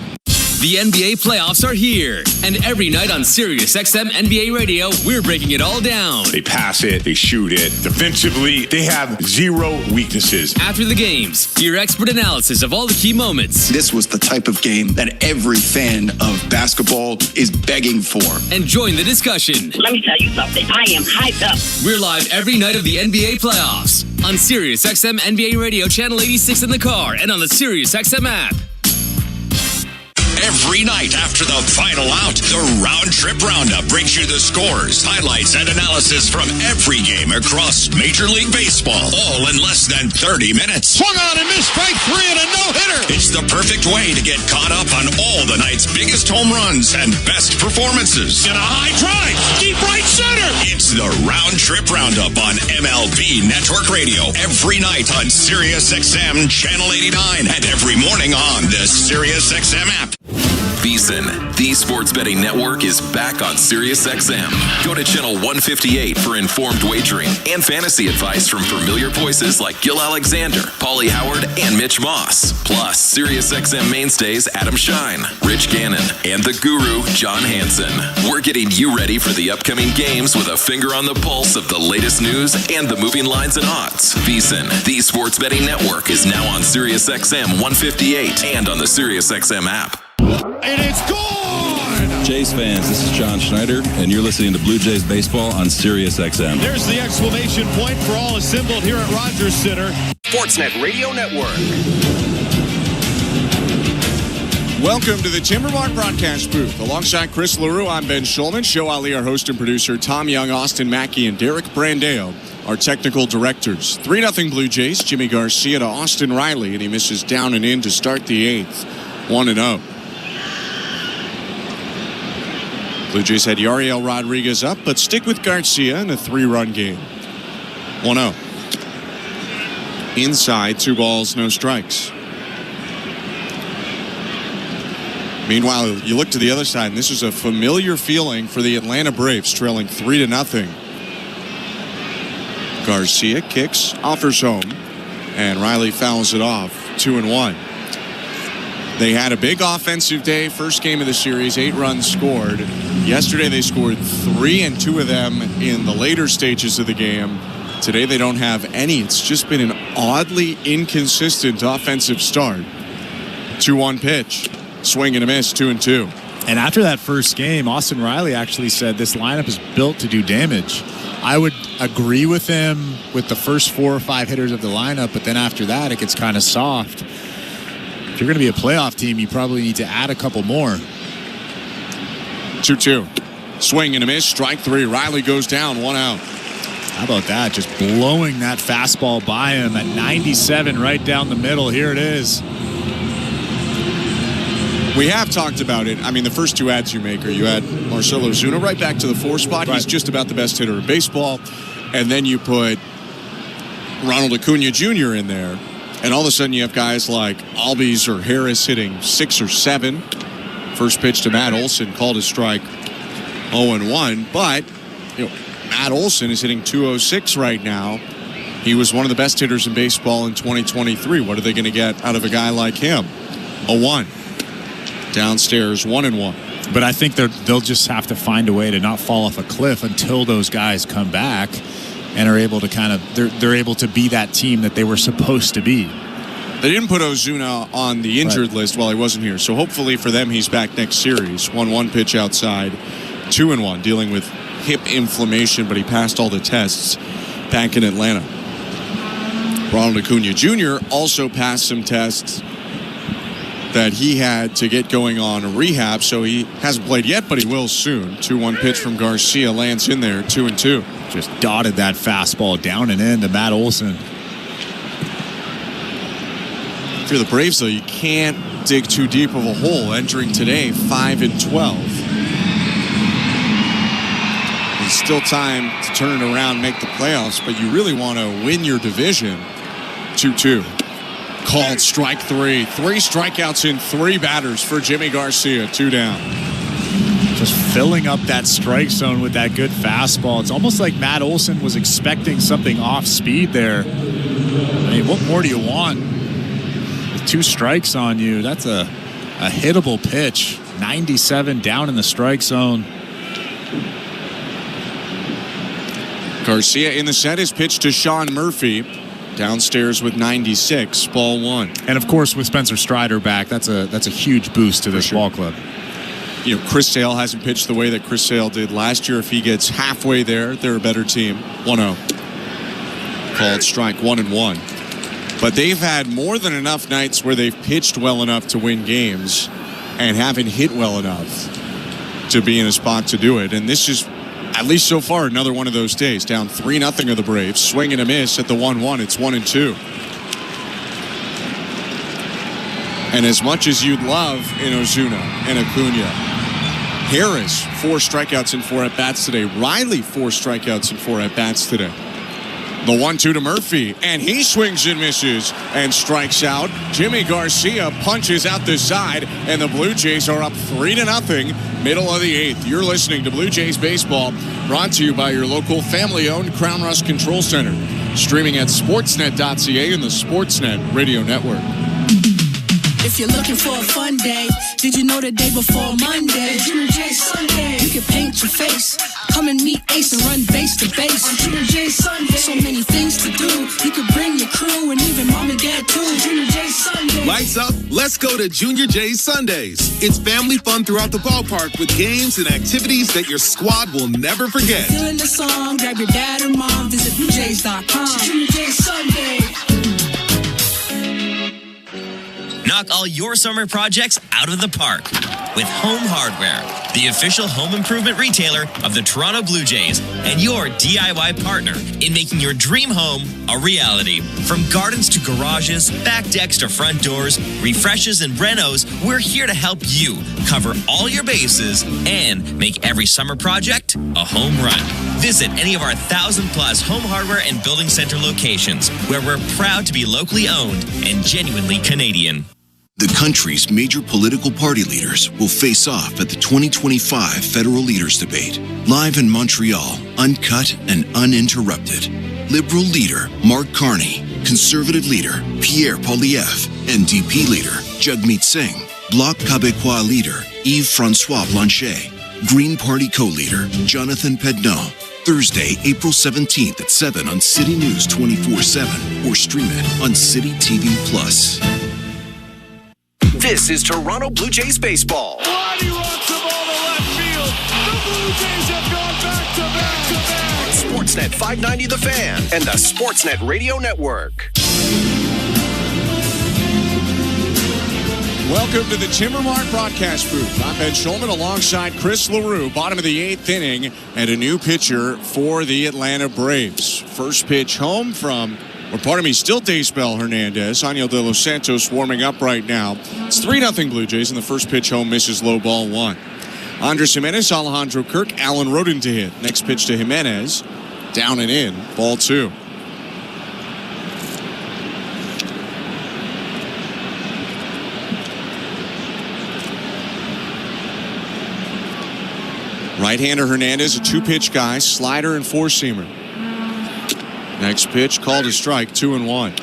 The NBA playoffs are here, and every night on SiriusXM NBA Radio, we're breaking it all down. They pass it, they shoot it. Defensively, they have 0 weaknesses. After the games, your expert analysis of all the key moments. This was the type of game that every fan of basketball is begging for. And join the discussion. Let me tell you something. I am hyped up. We're live every night of the NBA playoffs on SiriusXM NBA Radio, Channel 86 in the car, and on the SiriusXM app. Every night after the final out, the Round Trip Roundup brings you the scores, highlights, and analysis from every game across Major League Baseball, all in less than 30 minutes. Swung on and missed, strike 3 and a no-hitter. It's the perfect way to get caught up on all the night's biggest home runs and best performances. And a high drive, deep right center. It's the Round Trip Roundup on MLB Network Radio every night on SiriusXM Channel 89 and every morning on the SiriusXM app. VSiN, the sports betting network, is back on SiriusXM. Go to channel 158 for informed wagering and fantasy advice from familiar voices like Gil Alexander, Paulie Howard, and Mitch Moss. Plus, SiriusXM mainstays Adam Shine, Rich Gannon, and the guru, John Hansen. We're getting you ready for the upcoming games with a finger on the pulse of the latest news and the moving lines and odds. VSiN, the sports betting network, is now on SiriusXM 158 and on the SiriusXM app. And it's gone! Jays fans, this is John Schneider, and you're listening to Blue Jays Baseball on SiriusXM. There's the exclamation point for all assembled here at Rogers Center. Sportsnet Radio Network. Welcome to the Timbermark broadcast booth. Alongside Chris LaRue, I'm Ben Schulman. Show Ali, our host and producer. Tom Young, Austin Mackey, and Derek Brandeo, our technical directors. 3-0 Blue Jays. Jimmy Garcia to Austin Riley, and he misses down and in to start the 8th. 1-0. Blue Jays had Yariel Rodriguez up, but stick with Garcia in a 3-run game. 1-0. Inside, 2 balls, no strikes. Meanwhile, you look to the other side, and this is a familiar feeling for the Atlanta Braves, trailing 3-0. Garcia kicks, offers home, and Riley fouls it off. 2-1. They had a big offensive day, first game of the series, 8 runs scored. Yesterday they scored 3, and 2 of them in the later stages of the game. Today they don't have any. It's just been an oddly inconsistent offensive start. 2-1 pitch, swing and a miss, 2-2. And after that first game, Austin Riley actually said this lineup is built to do damage. I would agree with him with the first 4 or 5 hitters of the lineup, but then after that it gets kind of soft. If you're going to be a playoff team, you probably need to add a couple more. 2-2. Swing and a miss. Strike 3. Riley goes down. 1 out. How about that? Just blowing that fastball by him at 97 right down the middle. Here it is. We have talked about it. I mean, the first 2 ads you make are you add Marcell Ozuna right back to the 4 spot. Right. He's just about the best hitter in baseball. And then you put Ronald Acuna Jr. in there. And all of a sudden you have guys like Albies or Harris hitting 6 or 7. First pitch to Matt Olson, called a strike, 0-1. But Matt Olson is hitting 206 right now. He was one of the best hitters in baseball in 2023. What are they going to get out of a guy like him? 0-1. Downstairs, 1-1. But I think they'll just have to find a way to not fall off a cliff until those guys come back and are able to they're able to be that team that they were supposed to be. They didn't put Ozuna on the injured list while he wasn't here, so hopefully for them he's back next series. 1-1 pitch outside, 2-1, dealing with hip inflammation, but he passed all the tests back in Atlanta. Ronald Acuna Jr. also passed some tests that he had to get going on rehab, so he hasn't played yet, but he will soon. 2-1 pitch from Garcia lands in there, 2-2. Just dotted that fastball down and in to Matt Olson. If you're the Braves, though, you can't dig too deep of a hole. Entering today, 5-12. There's still time to turn it around, make the playoffs, but you really want to win your division. 2-2. Called strike 3. 3 strikeouts in 3 batters for Jimmy Garcia. 2 down. Just filling up that strike zone with that good fastball. It's almost like Matt Olson was expecting something off speed there. I mean, what more do you want? With 2 strikes on you, that's a hittable pitch. 97 down in the strike zone. Garcia in the set is pitched to Sean Murphy. Downstairs with 96, ball 1. And of course, with Spencer Strider back, that's a huge boost to this ball club. You know, Chris Sale hasn't pitched the way that Chris Sale did last year. If he gets halfway there, they're a better team. 1-0. Called strike 1-1. But they've had more than enough nights where they've pitched well enough to win games and haven't hit well enough to be in a spot to do it. And this is, at least so far, another one of those days. Down 3-0 of the Braves. Swing and a miss at the 1-1. It's 1-2. And as much as you'd love in Ozuna and Acuna, Harris, 4 strikeouts and 4 at-bats today. Riley, 4 strikeouts and 4 at-bats today. The 1-2 to Murphy, and he swings and misses and strikes out. Jimmy Garcia punches out the side, and the Blue Jays are up 3-0, middle of the 8th. You're listening to Blue Jays Baseball, brought to you by your local family-owned Crown Rust Control Center. Streaming at sportsnet.ca and the Sportsnet Radio Network. If you're looking for a fun day, did you know the day before Monday? Junior J Sunday. You can paint your face, come and meet Ace and run base to base. On Junior J Sunday. So many things to do. You could bring your crew and even mom and dad too. Junior J Sunday. Lights up, let's go to Junior J Sundays. It's family fun throughout the ballpark with games and activities that your squad will never forget. Feeling the song, grab your dad or mom, visit BlueJays.com. Junior J Sunday. Knock all your summer projects out of the park with Home Hardware, the official home improvement retailer of the Toronto Blue Jays and your DIY partner in making your dream home a reality. From gardens to garages, back decks to front doors, refreshes and renos, we're here to help you cover all your bases and make every summer project a home run. Visit any of our 1,000+ Home Hardware and Building Center locations where we're proud to be locally owned and genuinely Canadian. The country's major political party leaders will face off at the 2025 Federal Leaders Debate. Live in Montreal, uncut and uninterrupted. Liberal leader Mark Carney, Conservative leader Pierre Poilievre, NDP leader Jagmeet Singh, Bloc Québécois leader Yves-François Blanchet, Green Party co-leader Jonathan Pedneau. Thursday, April 17th at 7 on City News 24/7 or stream it on City TV Plus. This is Toronto Blue Jays baseball. Roddy rocks the ball to left field. The Blue Jays have gone back-to-back. Sportsnet 590 The Fan and the Sportsnet Radio Network. Welcome to the Timbermark broadcast booth. I'm Ben Schulman alongside Chris LaRue, bottom of the 8th inning, and a new pitcher for the Atlanta Braves. First pitch home from, still Daysbel Hernandez. Aniel De Los Santos warming up right now. It's 3-0 Blue Jays, and the first pitch home misses low, ball 1. Andres Jimenez, Alejandro Kirk, Alan Rodin to hit. Next pitch to Jimenez, down and in, ball 2. Right-hander Hernandez, a 2-pitch guy, slider and 4-seamer. Next pitch called a strike, 2-1.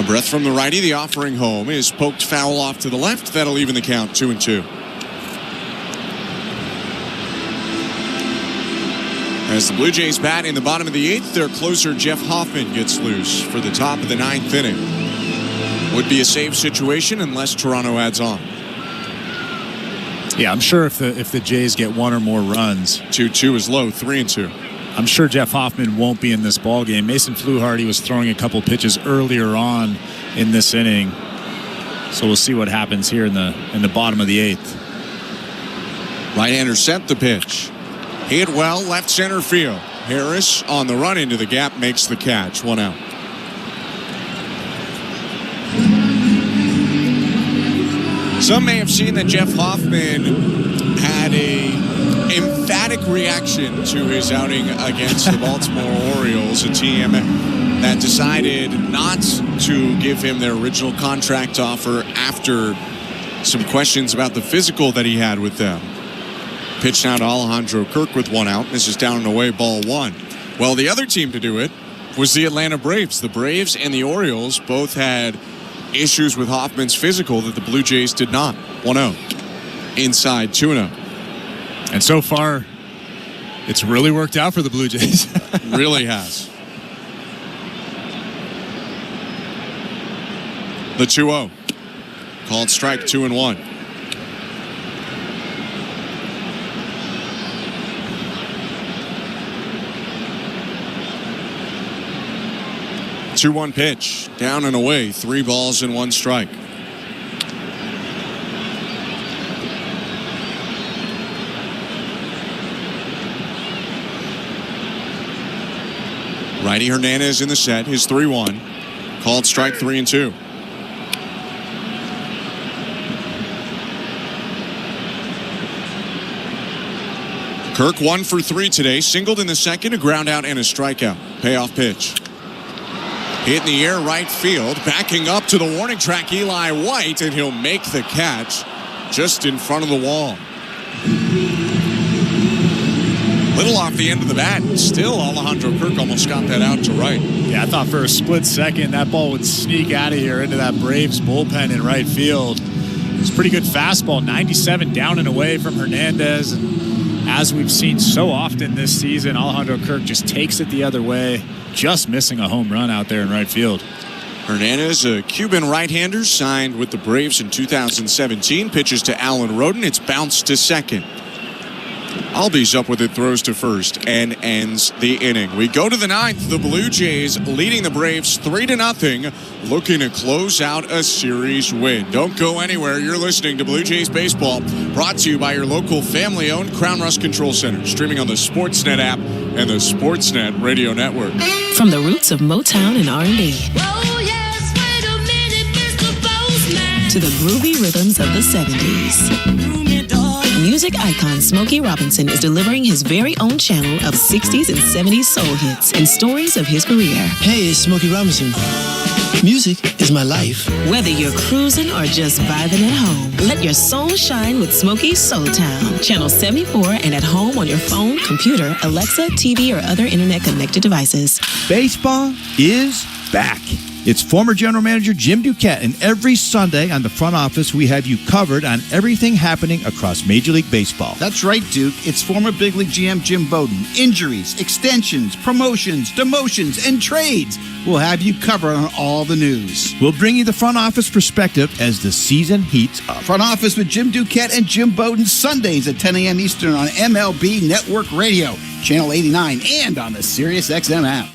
breath from the righty. The offering home is poked foul off to the left. That'll even the count, 2-2. As the Blue Jays bat in the bottom of the 8th, their closer Jeff Hoffman gets loose for the top of the 9th inning. Would be a save situation unless Toronto adds on. Yeah, I'm sure if the Jays get one or more runs. 2-2 is low, 3-2. I'm sure Jeff Hoffman won't be in this ballgame. Mason Fluharty was throwing a couple pitches earlier on in this inning. So we'll see what happens here in the bottom of the 8th. Right-hander sent the pitch. Hit well, left center field. Harris on the run into the gap makes the catch. 1 out. Some may have seen that Jeff Hoffman had a emphatic reaction to his outing against the Baltimore Orioles, a team that decided not to give him their original contract offer after some questions about the physical that he had with them. Pitch now to Alejandro Kirk with 1 out. This is down and away, ball 1. Well, the other team to do it was the Atlanta Braves. The Braves and the Orioles both had issues with Hoffman's physical that the Blue Jays did not. 1-0. Inside, 2-0. And so far, it's really worked out for the Blue Jays. Really has. The 2-0. Called strike, 2-1. Two-one pitch, down and away, 3 balls and 1 strike. Righty Hernandez in the set, his 3-1. Called strike, 3-2. Kirk 1 for 3 today, singled in the second, a ground out and a strikeout. Payoff pitch. Hit in the air, right field. Backing up to the warning track, Eli White, and he'll make the catch just in front of the wall. Little off the end of the bat. Still, Alejandro Kirk almost got that out to right. Yeah, I thought for a split second that ball would sneak out of here into that Braves bullpen in right field. It was a pretty good fastball, 97 down and away from Hernandez. And as we've seen so often this season, Alejandro Kirk just takes it the other way. Just missing a home run out there in right field. Hernandez, a Cuban right-hander, signed with the Braves in 2017. Pitches to Alan Roden. It's bounced to second. Albies up with it, throws to first, and ends the inning. We go to the 9th. The Blue Jays leading the Braves 3-0, looking to close out a series win. Don't go anywhere. You're listening to Blue Jays Baseball, brought to you by your local family-owned Crown Rust Control Center, streaming on the Sportsnet app and the Sportsnet Radio Network. From the roots of Motown and R&B to the groovy rhythms of the 70s. Music icon Smokey Robinson is delivering his very own channel of 60s and 70s soul hits and stories of his career. Hey, it's Smokey Robinson. Music is my life. Whether you're cruising or just vibing at home, let your soul shine with Smokey's Soul Town. Channel 74 and at home on your phone, computer, Alexa, TV, or other internet-connected devices. Baseball is back. It's former general manager Jim Duquette, and every Sunday on the front office, we have you covered on everything happening across Major League Baseball. That's right, Duke. It's former big league GM Jim Bowden. Injuries, extensions, promotions, demotions, and trades. We'll have you covered on all the news. We'll bring you the front office perspective as the season heats up. Front office with Jim Duquette and Jim Bowden, Sundays at 10 a.m. Eastern on MLB Network Radio, Channel 89, and on the SiriusXM app.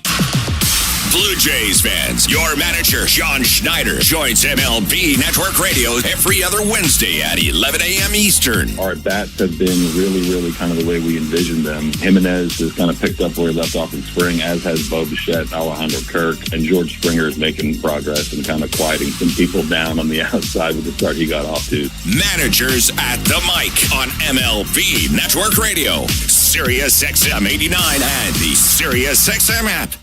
Blue Jays fans, your manager, John Schneider, joins MLB Network Radio every other Wednesday at 11 a.m. Eastern. Our bats have been really kind of the way we envisioned them. Jimenez has kind of picked up where he left off in spring, as has Bo Bichette, Alejandro Kirk, and George Springer is making progress and kind of quieting some people down on the outside with the start he got off to. Managers at the mic on MLB Network Radio, SiriusXM 89, and the SiriusXM app.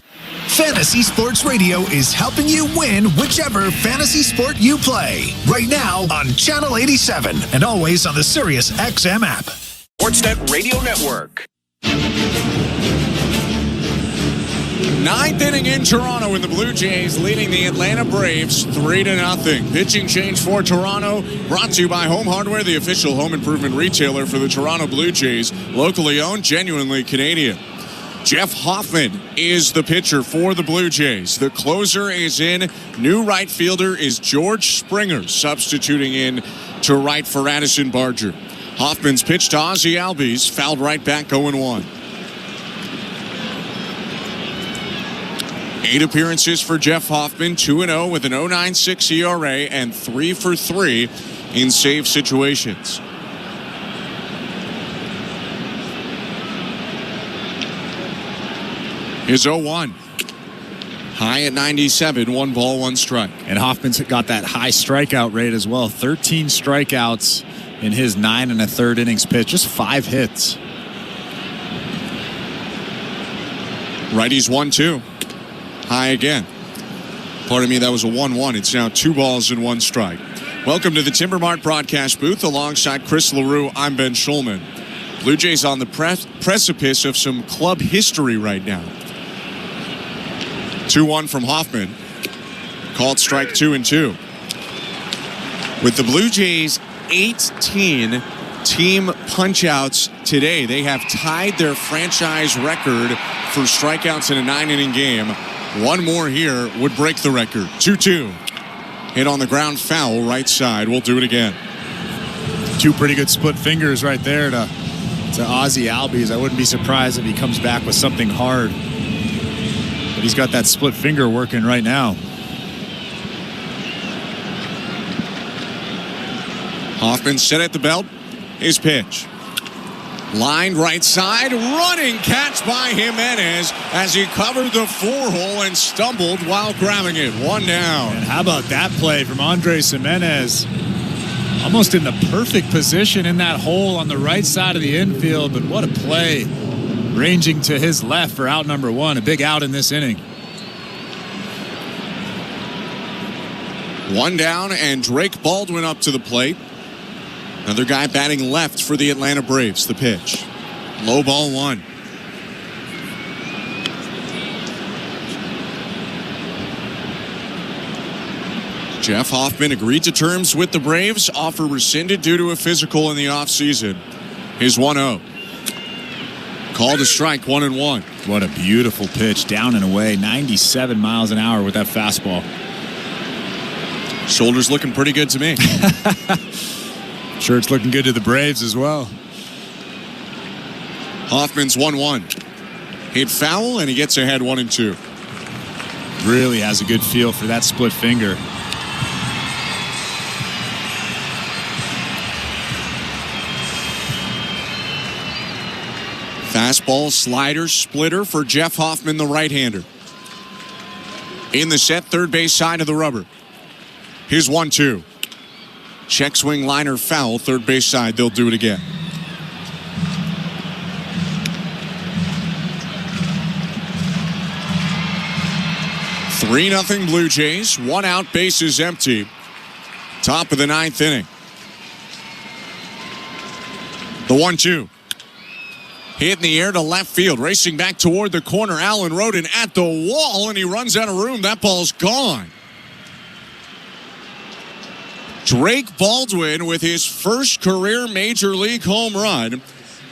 Fantasy Sports Radio is helping you win whichever fantasy sport you play. Right now on Channel 87 and always on the SiriusXM app. Sportsnet Radio Network. Ninth inning in Toronto, and the Blue Jays leading the Atlanta Braves 3-0. Pitching change for Toronto, brought to you by Home Hardware, the official home improvement retailer for the Toronto Blue Jays. Locally owned, genuinely Canadian. Jeff Hoffman is the pitcher for the Blue Jays. The closer is in. New right fielder is George Springer, substituting in to right for Addison Barger. Hoffman's pitch to Ozzie Albies, fouled right back, 0-1. 8 appearances for Jeff Hoffman, 2-0 with an 0.96 ERA and 3 for 3 in save situations. Here's 0-1. High at 97, 1 ball, 1 strike. And Hoffman's got that high strikeout rate as well. 13 strikeouts in his 9 1/3 innings pitch. Just 5 hits. Righty's 1-2. High again. Pardon me, that was a 1-1. It's now 2 balls and 1 strike. Welcome to the Timber Mart broadcast booth. Alongside Chris LaRue, I'm Ben Schulman. Blue Jays on the precipice of some club history right now. 2-1 from Hoffman. Called strike 2-2. With the Blue Jays 18 team punch-outs today, they have tied their franchise record for strikeouts in a 9-inning game. One more here would break the record. 2-2. Hit on the ground, foul, right side. We'll do it again. 2 pretty good split fingers right there to Ozzie Albies. I wouldn't be surprised if he comes back with something hard. But he's got that split finger working right now. Hoffman set at the belt. His pitch. Lined right side. Running catch by Jimenez as he covered the 4-hole and stumbled while grabbing it. 1 down. And how about that play from Andres Jimenez? Almost in the perfect position in that hole on the right side of the infield, but what a play. Ranging to his left for out number 1. A big out in this inning. 1 down, and Drake Baldwin up to the plate. Another guy batting left for the Atlanta Braves. The pitch. Low ball 1. Jeff Hoffman agreed to terms with the Braves. Offer rescinded due to a physical in the offseason. His 1-0. Called a strike, 1-1. What a beautiful pitch. Down and away. 97 miles an hour with that fastball. Shoulders looking pretty good to me. Sure, it's looking good to the Braves as well. Hoffman's 1-1. Hit foul, and he gets ahead 1-2. Really has a good feel for that split finger. Fastball, slider, splitter for Jeff Hoffman, the right-hander. In the set, third base side of the rubber. Here's 1-2. Check swing liner foul, third base side. They'll do it again. Three 3-0 Blue Jays. 1 out, bases empty. Top of the 9th inning. The 1-2. Hit in the air to left field. Racing back toward the corner. Allen Roden at the wall, and he runs out of room. That ball's gone. Drake Baldwin with his first career major league home run,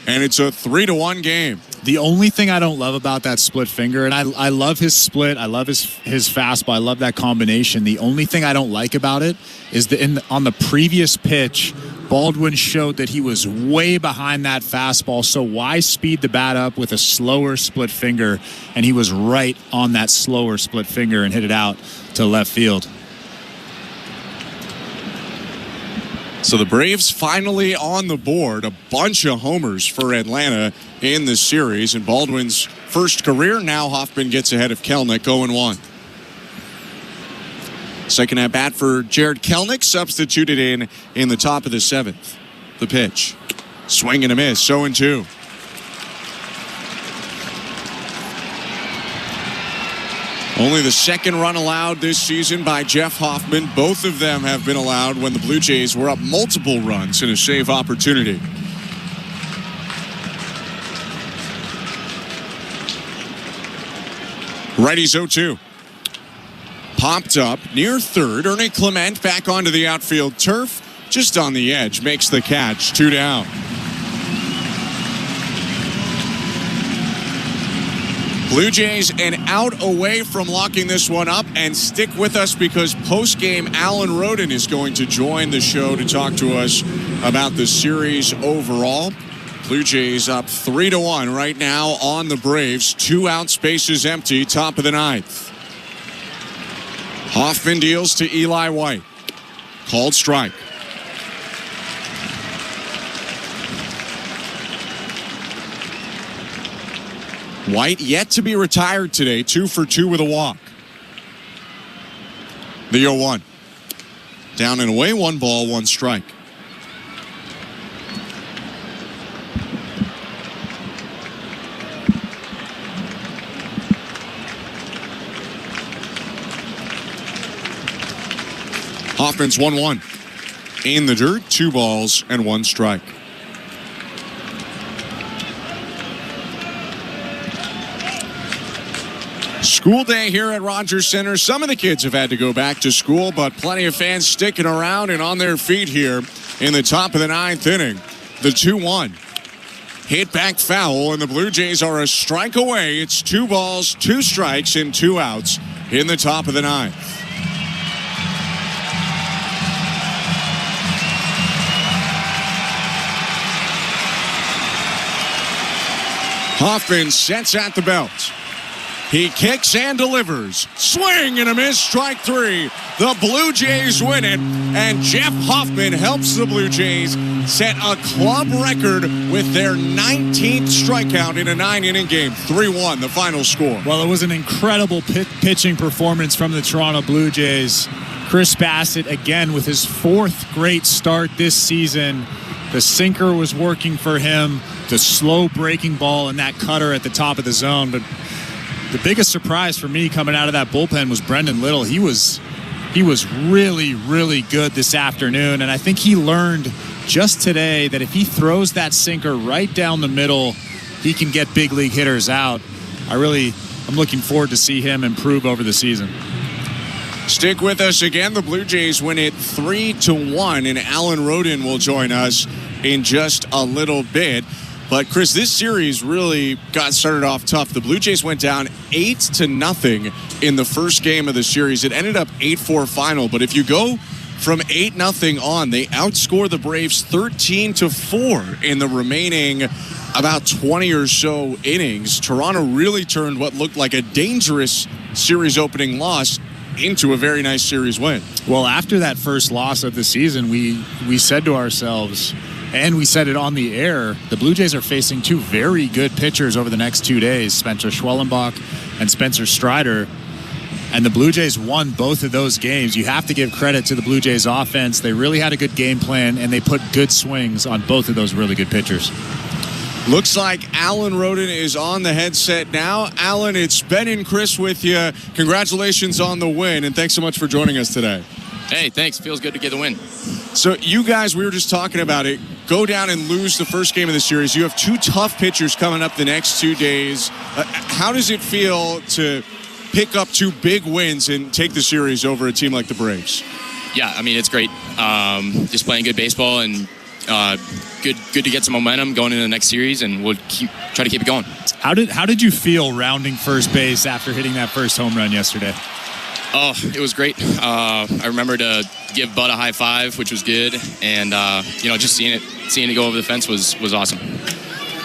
and it's a 3-1 game. The only thing I don't love about that split finger, and I love his split, I love his fastball, I love that combination. The only thing I don't like about it is on the previous pitch, Baldwin showed that he was way behind that fastball, so why speed the bat up with a slower split finger? And he was right on that slower split finger and hit it out to left field. So the Braves finally on the board. A bunch of homers for Atlanta in this series. And Baldwin's first career. Now Hoffman gets ahead of Kelenic, 0-1. Second at bat for Jared Kelenic, substituted in the top of the 7th. The pitch. Swing and a miss, 0-2. Only the second run allowed this season by Jeff Hoffman. Both of them have been allowed when the Blue Jays were up multiple runs in a save opportunity. Righty's 0-2. Popped up near third. Ernie Clement back onto the outfield turf. Just on the edge. Makes the catch. 2 down. Blue Jays an out away from locking this one up, and stick with us because post-game Alan Roden is going to join the show to talk to us about the series overall. Blue Jays up 3-1 right now on the Braves. 2 out, spaces empty, top of the 9th. Hoffman deals to Eli White. Called strike. White yet to be retired today, 2 for 2 with a walk. The 0-1. Down and away, 1 ball, 1 strike. Hoffman's 1-1. In the dirt, 2 balls and 1 strike. School day here at Rogers Center. Some of the kids have had to go back to school, but plenty of fans sticking around and on their feet here in the top of the 9th inning. The 2-1. Hit back foul, and the Blue Jays are a strike away. It's 2 balls, 2 strikes, and 2 outs in the top of the 9th. Hoffman sets at the belt. He kicks and delivers. Swing and a miss, strike 3. The Blue Jays win it, and Jeff Hoffman helps the Blue Jays set a club record with their 19th strikeout in a 9-inning game. 3-1, the final score. Well, it was an incredible pitching performance from the Toronto Blue Jays. Chris Bassett, again, with his 4th great start this season. The sinker was working for him, the slow breaking ball and that cutter at the top of the zone, but the biggest surprise for me coming out of that bullpen was Brendan Little. He was really, really good this afternoon, and I think he learned just today that if he throws that sinker right down the middle, he can get big league hitters out. I'm looking forward to see him improve over the season. Stick with us again. The Blue Jays win it 3-1, and Alan Roden will join us in just a little bit. But, Chris, this series really got started off tough. The Blue Jays went down 8-0 in the first game of the series. It ended up 8-4 final. But if you go from 8-0 on, they outscore the Braves 13-4 in the remaining about 20 or so innings. Toronto really turned what looked like a dangerous series opening loss into a very nice series win. Well, after that first loss of the season, we said to ourselves, and we said it on the air, the Blue Jays are facing 2 very good pitchers over the next 2 days, Spencer Schwellenbach and Spencer Strider. And the Blue Jays won both of those games. You have to give credit to the Blue Jays offense. They really had a good game plan, and they put good swings on both of those really good pitchers. Looks like Alan Roden is on the headset now. Alan, it's Ben and Chris with you. Congratulations on the win, and thanks so much for joining us today. Hey, thanks. Feels good to get the win. So you guys, we were just talking about it, go down and lose the first game of the series. You have 2 tough pitchers coming up the next 2 days. How does it feel to pick up 2 big wins and take the series over a team like the Braves? Yeah, I mean, it's great. Just playing good baseball and good to get some momentum going into the next series, and we'll try to keep it going. How did you feel rounding first base after hitting that first home run yesterday? Oh, it was great. I remember to give Bud a high five, which was good, and just seeing it go over the fence was awesome.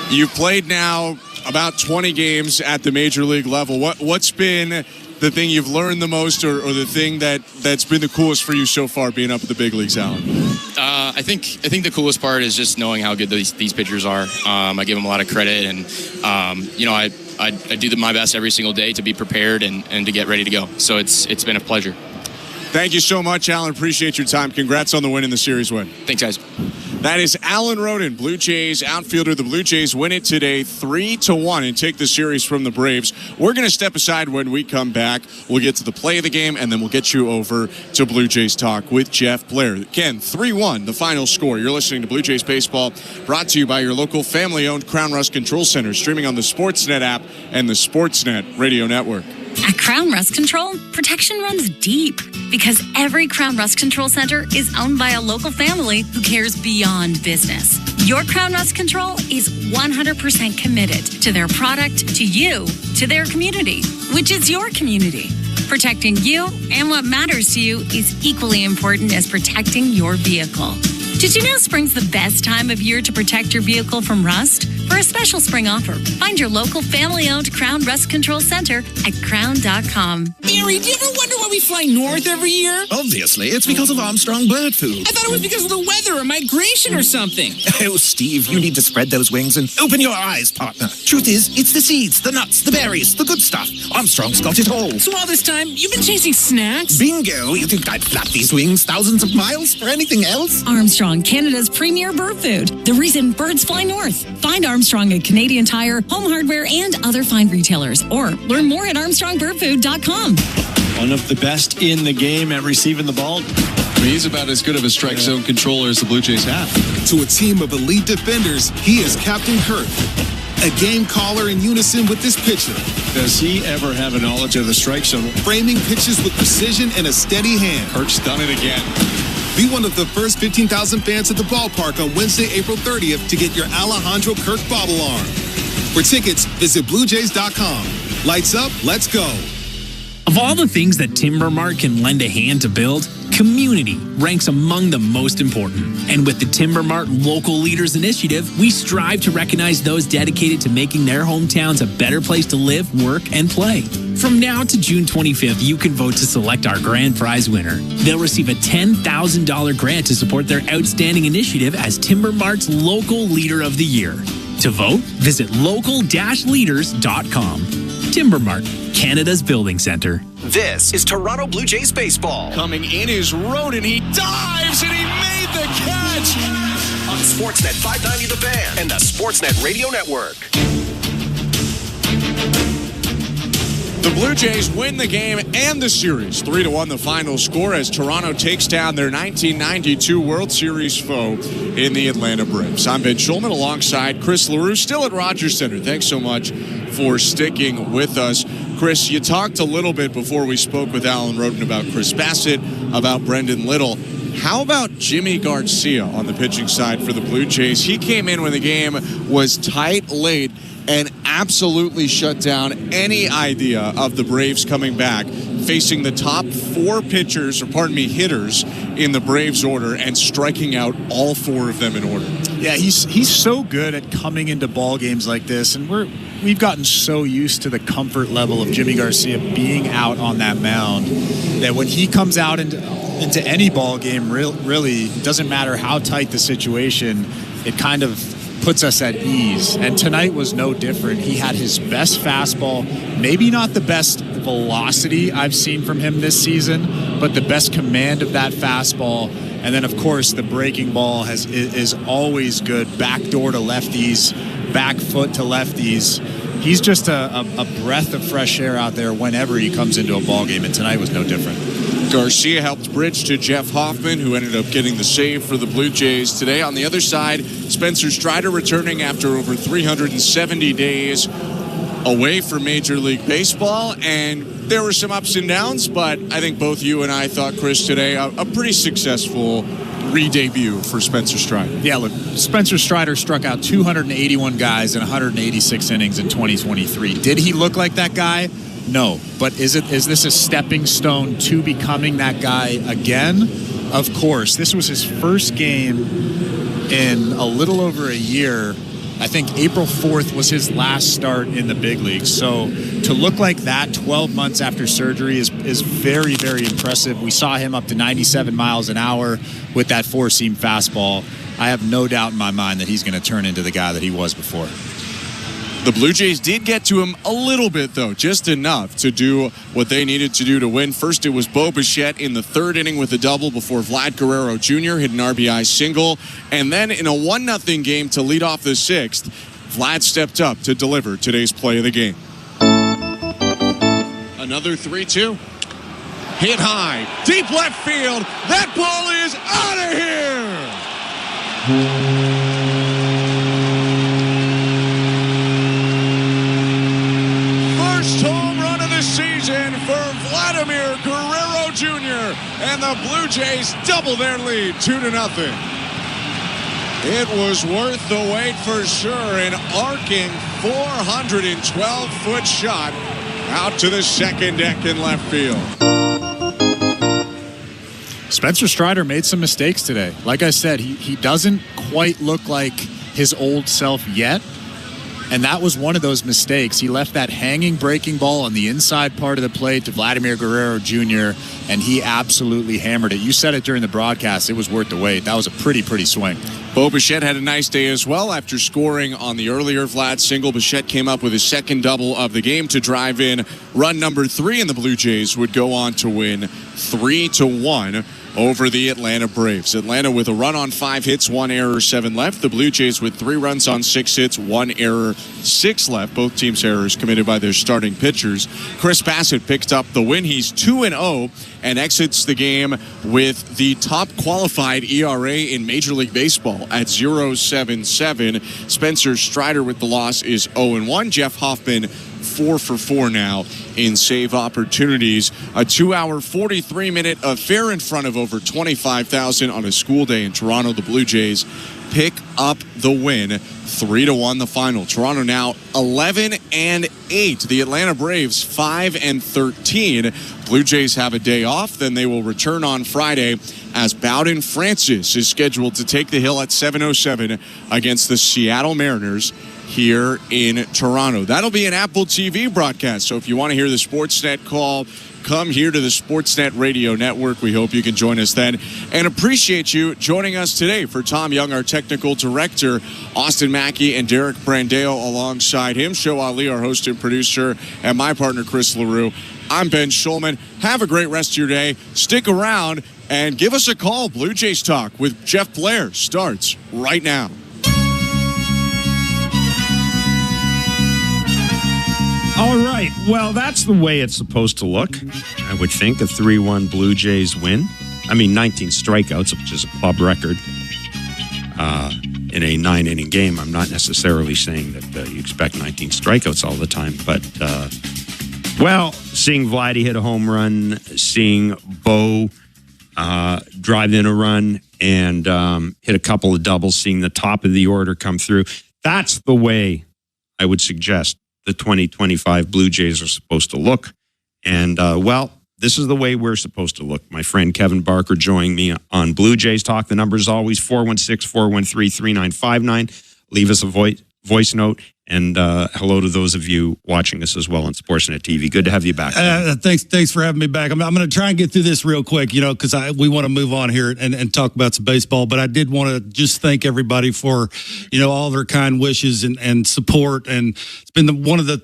You've played now about 20 games at the major league level. What's been the thing you've learned the most, or the thing that's been the coolest for you so far being up at the big leagues, Alan? I think the coolest part is just knowing how good these pitchers are. I give them a lot of credit, and I do my best every single day to be prepared and to get ready to go. So it's been a pleasure. Thank you so much, Alan. Appreciate your time. Congrats on the win in the series win. Thanks, guys. That is Alan Roden, Blue Jays outfielder. The Blue Jays win it today 3-1 and take the series from the Braves. We're going to step aside when we come back. We'll get to the play of the game, and then we'll get you over to Blue Jays Talk with Jeff Blair. Again, 3-1, the final score. You're listening to Blue Jays Baseball, brought to you by your local family-owned Crown Rust Control Center, streaming on the Sportsnet app and the Sportsnet Radio Network. At Crown Rust Control, protection runs deep because every Crown Rust Control Center is owned by a local family who cares beyond business. Your Crown Rust Control is 100% committed to their product, to you, to their community, which is your community. Protecting you and what matters to you is equally important as protecting your vehicle. Did you know spring's the best time of year to protect your vehicle from rust? For a special spring offer, find your local family-owned Crown Rust Control Center at crown.com. Barry, do you ever wonder why we fly north every year? Obviously, it's because of Armstrong bird food. I thought it was because of the weather or migration or something. Oh, Steve, you need to spread those wings and open your eyes, partner. Truth is, it's the seeds, the nuts, the berries, the good stuff. Armstrong's got it all. So all this time, you've been chasing snacks? Bingo! You think I'd flap these wings thousands of miles for anything else? Armstrong, Canada's premier bird food. The reason birds fly north. Find Armstrong at Canadian Tire, Home Hardware, and other fine retailers. Or learn more at ArmstrongBirdFood.com. One of the best in the game at receiving the ball. He's about as good of a strike zone controller as the Blue Jays have. To a team of elite defenders, he is Captain Kirk, a game caller in unison with this pitcher. Does he ever have a knowledge of the strike zone? Framing pitches with precision and a steady hand. Kirk's done it again. Be one of the first 15,000 fans at the ballpark on Wednesday, April 30th to get your Alejandro Kirk bobble arm. For tickets, visit BlueJays.com. Lights up, let's go. Of all the things that Timber Mart can lend a hand to build, community ranks among the most important. And with the Timber Mart Local Leaders Initiative, we strive to recognize those dedicated to making their hometowns a better place to live, work, and play. From now to June 25th, you can vote to select our grand prize winner. They'll receive a $10,000 grant to support their outstanding initiative as Timber Mart's Local Leader of the Year. To vote, visit local-leaders.com. Timber Mart, Canada's building center. This is Toronto Blue Jays baseball. Coming in is Roden. He dives and he made the catch. On Sportsnet 590 The Fan and the Sportsnet Radio Network. The Blue Jays win the game and the series. 3-1 the final score as Toronto takes down their 1992 World Series foe in the Atlanta Braves. I'm Ben Schulman alongside Chris LaRue, still at Rogers Center. Thanks so much for sticking with us. Chris, you talked a little bit before we spoke with Alan Roden about Chris Bassett, about Brendan Little. How about Jimmy Garcia on the pitching side for the Blue Jays? He came in when the game was tight late and absolutely shut down any idea of the Braves coming back, facing the top four hitters in the Braves order and striking out all four of them in order. Yeah, he's so good at coming into ball games like this, and we've gotten so used to the comfort level of Jimmy Garcia being out on that mound that when he comes out into any ball game, really doesn't matter how tight the situation, it kind of puts us at ease. And tonight was no different. He had his best fastball, maybe not the best velocity I've seen from him this season, but the best command of that fastball. And then, of course, the breaking ball is always good. Backdoor to lefties, back foot to lefties. He's just a breath of fresh air out there whenever he comes into a ball game, and tonight was no different. Garcia helped bridge to Jeff Hoffman, who ended up getting the save for the Blue Jays today. On the other side, Spencer Strider returning after over 370 days away from Major League Baseball. And there were some ups and downs, but I think both you and I thought, Chris, today a pretty successful re-debut for Spencer Strider. Yeah, look, Spencer Strider struck out 281 guys in 186 innings in 2023. Did he look like that guy? No, but is this a stepping stone to becoming that guy again? Of course. This was his first game in a little over a year. I think April 4th was his last start in the big leagues. So to look like that 12 months after surgery is very, very impressive. We saw him up to 97 miles an hour with that four-seam fastball. I have no doubt in my mind that he's going to turn into the guy that he was before. The Blue Jays did get to him a little bit, though, just enough to do what they needed to do to win. First, it was Bo Bichette in the third inning with a double before Vlad Guerrero Jr. hit an RBI single. And then in a 1-0 game to lead off the sixth, Vlad stepped up to deliver today's play of the game. Another 3-2. Hit high, deep left field. That ball is out of here. Jays double their lead 2-0. It was worth the wait for sure. An arcing 412-foot shot out to the second deck in left field. Spencer Strider made some mistakes today. Like I said, he doesn't quite look like his old self yet. And that was one of those mistakes. He left that hanging breaking ball on the inside part of the plate to Vladimir Guerrero Jr., and he absolutely hammered it. You said it during the broadcast. It was worth the wait. That was a pretty swing. Bo Bichette had a nice day as well after scoring on the earlier Vlad single. Bichette came up with his second double of the game to drive in run number 3, and the Blue Jays would go on to win 3-1 over the Atlanta Braves. Atlanta with a run on 5 hits, 1 error, 7 left. The Blue Jays with 3 runs on 6 hits, 1 error, 6 left. Both teams' errors committed by their starting pitchers. Chris Bassett picked up the win. He's 2-0 and exits the game with the top qualified ERA in Major League Baseball at 0.77. Spencer Strider with the loss is 0-1. Jeff Hoffman 4 for 4 now in save opportunities. A 2-hour, 43-minute affair in front of over 25,000 on a school day in Toronto. The Blue Jays pick up the win, 3-1 the final. Toronto now 11-8. The Atlanta Braves 5-13. Blue Jays have a day off. Then they will return on Friday as Bowden Francis is scheduled to take the hill at 7:07 against the Seattle Mariners here in Toronto. That'll be an Apple TV broadcast. So if you want to hear the Sportsnet call, come here to the Sportsnet Radio Network. We hope you can join us then, and appreciate you joining us today. For Tom Young, our technical director, Austin Mackey and Derek Brandeo alongside him, Show Ali, our host and producer, and my partner, Chris LaRue. I'm Ben Schulman. Have a great rest of your day. Stick around and give us a call. Blue Jays Talk with Jeff Blair starts right now. All right. Well, that's the way it's supposed to look. I would think a 3-1 Blue Jays win. I mean, 19 strikeouts, which is a club record in a 9-inning game. I'm not necessarily saying that you expect 19 strikeouts all the time, but, seeing Vladdy hit a home run, seeing Bo drive in a run and hit a couple of doubles, seeing the top of the order come through, that's the way I would suggest the 2025 Blue Jays are supposed to look. And, this is the way we're supposed to look. My friend Kevin Barker joining me on Blue Jays Talk. The number is always 416-413-3959. Leave us a voice note. And hello to those of you watching us as well on Sportsnet TV. Good to have you back. Thanks for having me back. I'm going to try and get through this real quick, because we want to move on here and talk about some baseball. But I did want to just thank everybody for, all their kind wishes and support. And it's been one of the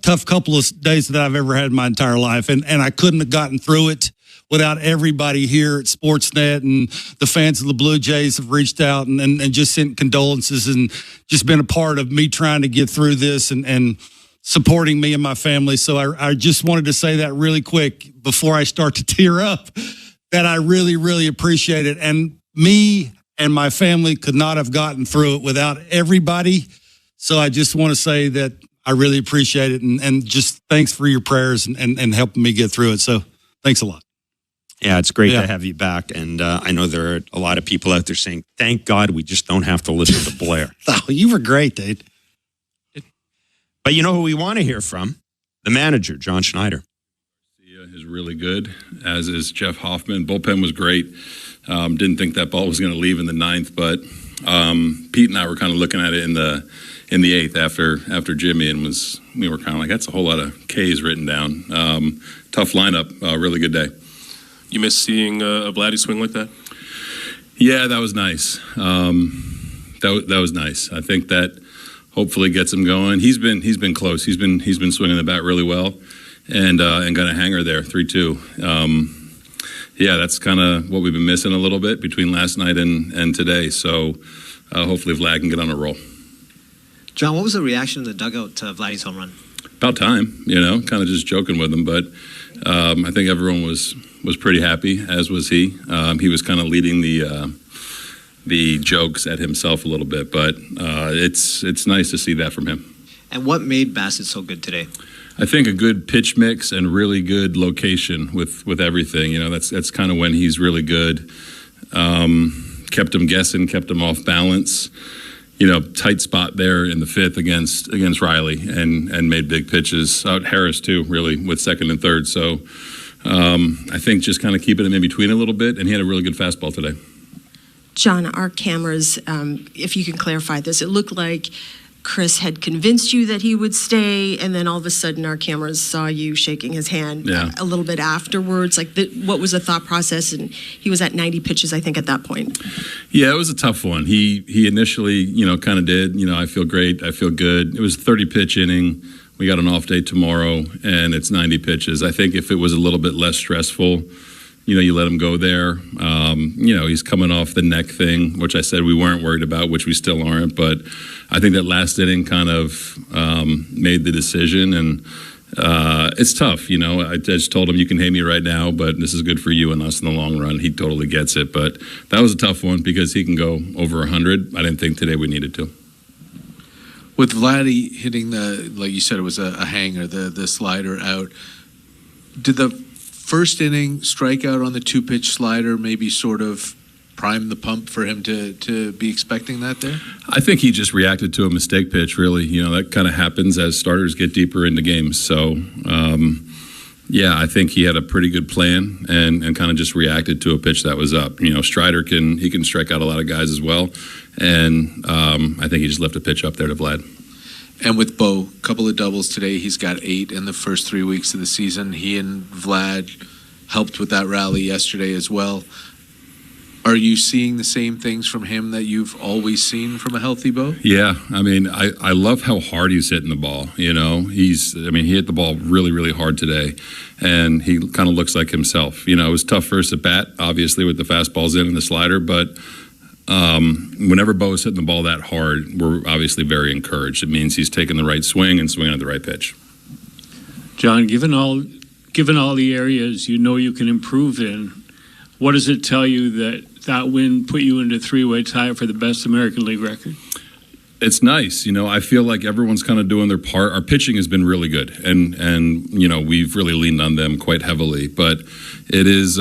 tough couple of days that I've ever had in my entire life. And I couldn't have gotten through it without everybody here at Sportsnet, and the fans of the Blue Jays have reached out and just sent condolences and just been a part of me trying to get through this and supporting me and my family. So I just wanted to say that really quick before I start to tear up, that I really, really appreciate it. And me and my family could not have gotten through it without everybody. So I just want to say that I really appreciate it, and just thanks for your prayers and helping me get through it. So thanks a lot. Yeah, it's great to have you back. And I know there are a lot of people out there saying, thank God we just don't have to listen to Blair. Oh, you were great, dude. But you know who we want to hear from? The manager, John Schneider. Is really good, as is Jeff Hoffman. Bullpen was great. Didn't think that ball was going to leave in the 9th, but Pete and I were kind of looking at it in the 8th after Jimmy, and we were kind of like, that's a whole lot of K's written down. Tough lineup, really good day. You miss seeing a Vladdy swing like that? Yeah, that was nice. That was nice. I think that hopefully gets him going. He's been close. He's been swinging the bat really well, and got a hanger there, 3-2. That's kind of what we've been missing a little bit between last night and today. So hopefully Vlad can get on a roll. John, what was the reaction in the dugout to Vladdy's home run? About time, kind of just joking with him, but I think everyone was pretty happy, as was he. He was kind of leading the jokes at himself a little bit, but it's nice to see that from him. And what made Bassett so good today? I think a good pitch mix and really good location with everything. You know, that's kind of when he's really good. Kept him guessing, kept him off balance. You know, tight spot there in the fifth against Riley and made big pitches. Out Harris too, really, with second and third. So I think just kind of keeping him in between a little bit, and he had a really good fastball today. John, our cameras, if you can clarify this, it looked like Chris had convinced you that he would stay, and then all of a sudden our cameras saw you shaking his hand a little bit afterwards. Like, what was the thought process? And he was at 90 pitches, I think, at that point. Yeah, it was a tough one. He initially, you know, kind of did, you know, I feel great, I feel good. It was a 30-pitch inning. We got an off day tomorrow, and it's 90 pitches. I think if it was a little bit less stressful, you know, you let him go there. You know, he's coming off the neck thing, which I said we weren't worried about, which we still aren't. But I think that last inning kind of made the decision. And it's tough, you know. I just told him, you can hate me right now, but this is good for you and us in the long run. He totally gets it. But that was a tough one because he can go over 100. I didn't think today we needed to. With Vladdy hitting like you said, it was a hanger, the slider out. Did the first inning strikeout on the 2-pitch slider maybe sort of prime the pump for him to be expecting that there? I think he just reacted to a mistake pitch, really. You know, that kind of happens as starters get deeper into games. So, yeah, I think he had a pretty good plan and kind of just reacted to a pitch that was up. You know, Strider can strike out a lot of guys as well. And I think he just left a pitch up there to Vlad. And with Bo, a couple of doubles today. He's got 8 in the first 3 weeks of the season. He and Vlad helped with that rally yesterday as well. Are you seeing the same things from him that you've always seen from a healthy Bo? Yeah, I mean, I love how hard he's hitting the ball. You know, he hit the ball really, really hard today, and he kind of looks like himself. You know, it was tough first at bat, obviously, with the fastballs in and the slider, but whenever Bo's hitting the ball that hard, we're obviously very encouraged. It means he's taking the right swing and swinging at the right pitch. John, given all the areas you know you can improve in, what does it tell you that win put you into three-way tie for the best American League record? It's nice. You know, I feel like everyone's kind of doing their part. Our pitching has been really good, and you know, we've really leaned on them quite heavily. But it is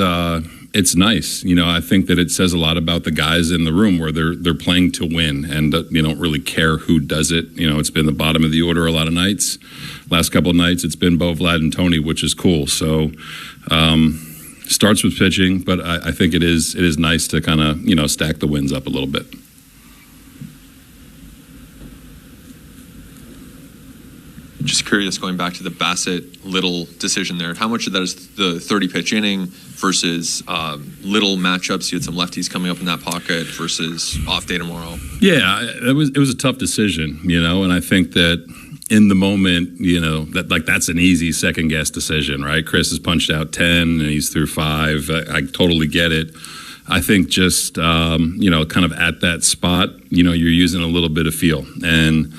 it's nice. You know, I think that it says a lot about the guys in the room where they're playing to win, and they don't really care who does it. You know, it's been the bottom of the order a lot of nights. Last couple of nights, it's been Bo, Vlad, and Tony, which is cool. So starts with pitching, but I think it is nice to kind of, you know, stack the wins up a little bit. Just curious, going back to the Bassett-Little decision there, how much of that is the 30-pitch inning versus Little matchups? You had some lefties coming up in that pocket versus off day tomorrow. Yeah, it was a tough decision, you know, and I think that in the moment, you know, that's an easy second-guess decision, right? Chris has punched out 10, and he's through 5. I totally get it. I think just, you know, kind of at that spot, you know, you're using a little bit of feel. And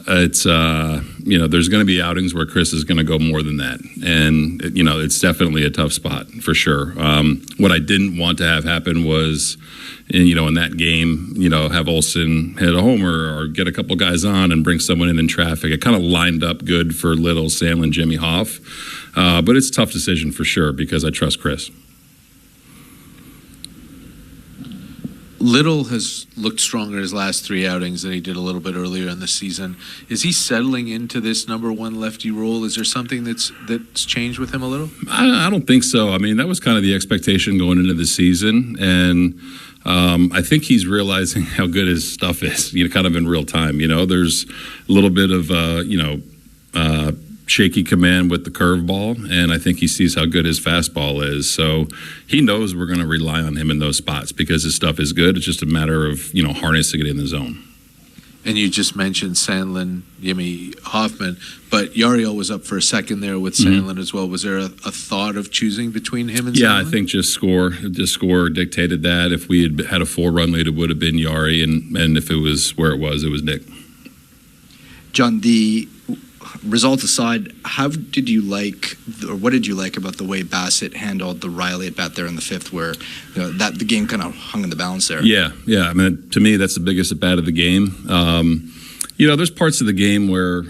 it's, you know, there's going to be outings where Chris is going to go more than that. And, you know, it's definitely a tough spot for sure. What I didn't want to have happen was, you know, in that game, you know, have Olsen hit a homer or get a couple guys on and bring someone in traffic. It kind of lined up good for Little, Sandlin, Jimmy Hoff. But it's a tough decision for sure because I trust Chris. Little has looked stronger his last 3 outings than he did a little bit earlier in the season. Is he settling into this number 1 lefty role? Is there something that's changed with him a little? I don't think so. I mean, that was kind of the expectation going into the season, and I think he's realizing how good his stuff is, you know, kind of in real time. You know, there's a little bit of, you know, shaky command with the curveball, and I think he sees how good his fastball is. So he knows we're going to rely on him in those spots because his stuff is good. It's just a matter of, you know, harnessing it in the zone. And you just mentioned Sandlin, Jimmy Hoffman, but Yariel was up for a second there with Sandlin as well. Was there a thought of choosing between him and Sandlin? Yeah, I think just score dictated that. If we had a 4-run lead, it would have been Yari, and if it was where it was Nick. John, the results aside, what did you like about the way Bassett handled the Riley at bat there in the 5th, where, you know, that the game kind of hung in the balance there? Yeah. I mean, to me, that's the biggest at bat of the game. You know, there's parts of the game where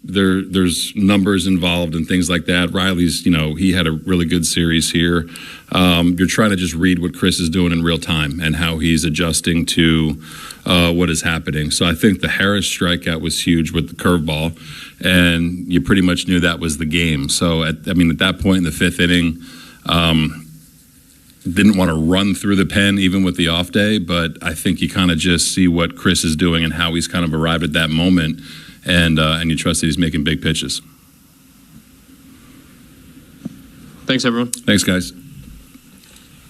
there's numbers involved and things like that. Riley's, he had a really good series here. You're trying to just read what Chris is doing in real time and how he's adjusting to what is happening. So I think the Harris strikeout was huge with the curveball, and you pretty much knew that was the game. So at that point in the fifth inning, didn't want to run through the pen even with the off day, but I think you kind of just see what Chris is doing and how he's kind of arrived at that moment. And you trust that he's making big pitches. Thanks, everyone. Thanks, guys.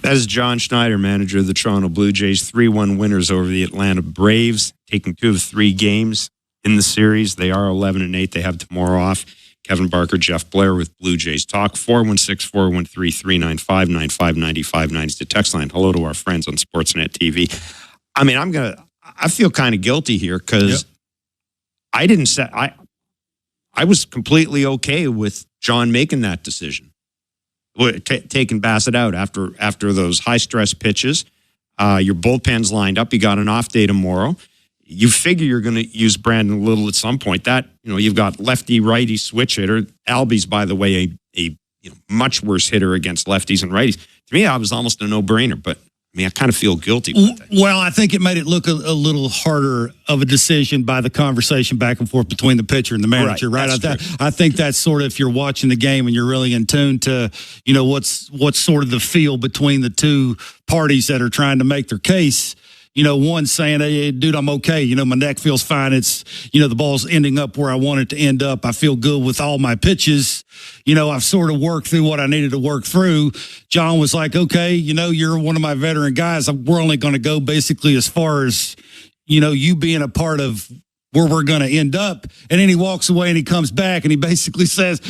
That is John Schneider, manager of the Toronto Blue Jays, 3-1 winners over the Atlanta Braves, taking 2 of 3 games in the series. They are 11-8. They have tomorrow off. Kevin Barker, Jeff Blair with Blue Jays Talk. 416-413-395-9595 is the text line. Hello to our friends on Sportsnet TV. I feel kind of guilty here because I didn't say I was completely okay with John making that decision, taking Bassett out after those high stress pitches. Your bullpen's lined up. You got an off day tomorrow. You figure you're going to use Brandon Little at some point. That you've got lefty righty switch hitter. Albie's, by the way, a much worse hitter against lefties and righties. To me, I was almost a no brainer, but. I kind of feel guilty with that. Well, I think it made it look a little harder of a decision by the conversation back and forth between the pitcher and the manager, right? I think that's sort of, if you're watching the game and you're really in tune to, what's sort of the feel between the two parties that are trying to make their case. One saying, hey, dude, I'm okay. My neck feels fine. It's, the ball's ending up where I want it to end up. I feel good with all my pitches. I've sort of worked through what I needed to work through. John was like, okay, you're one of my veteran guys. We're only going to go basically as far as, you being a part of where we're going to end up. And then he walks away and he comes back and he basically says,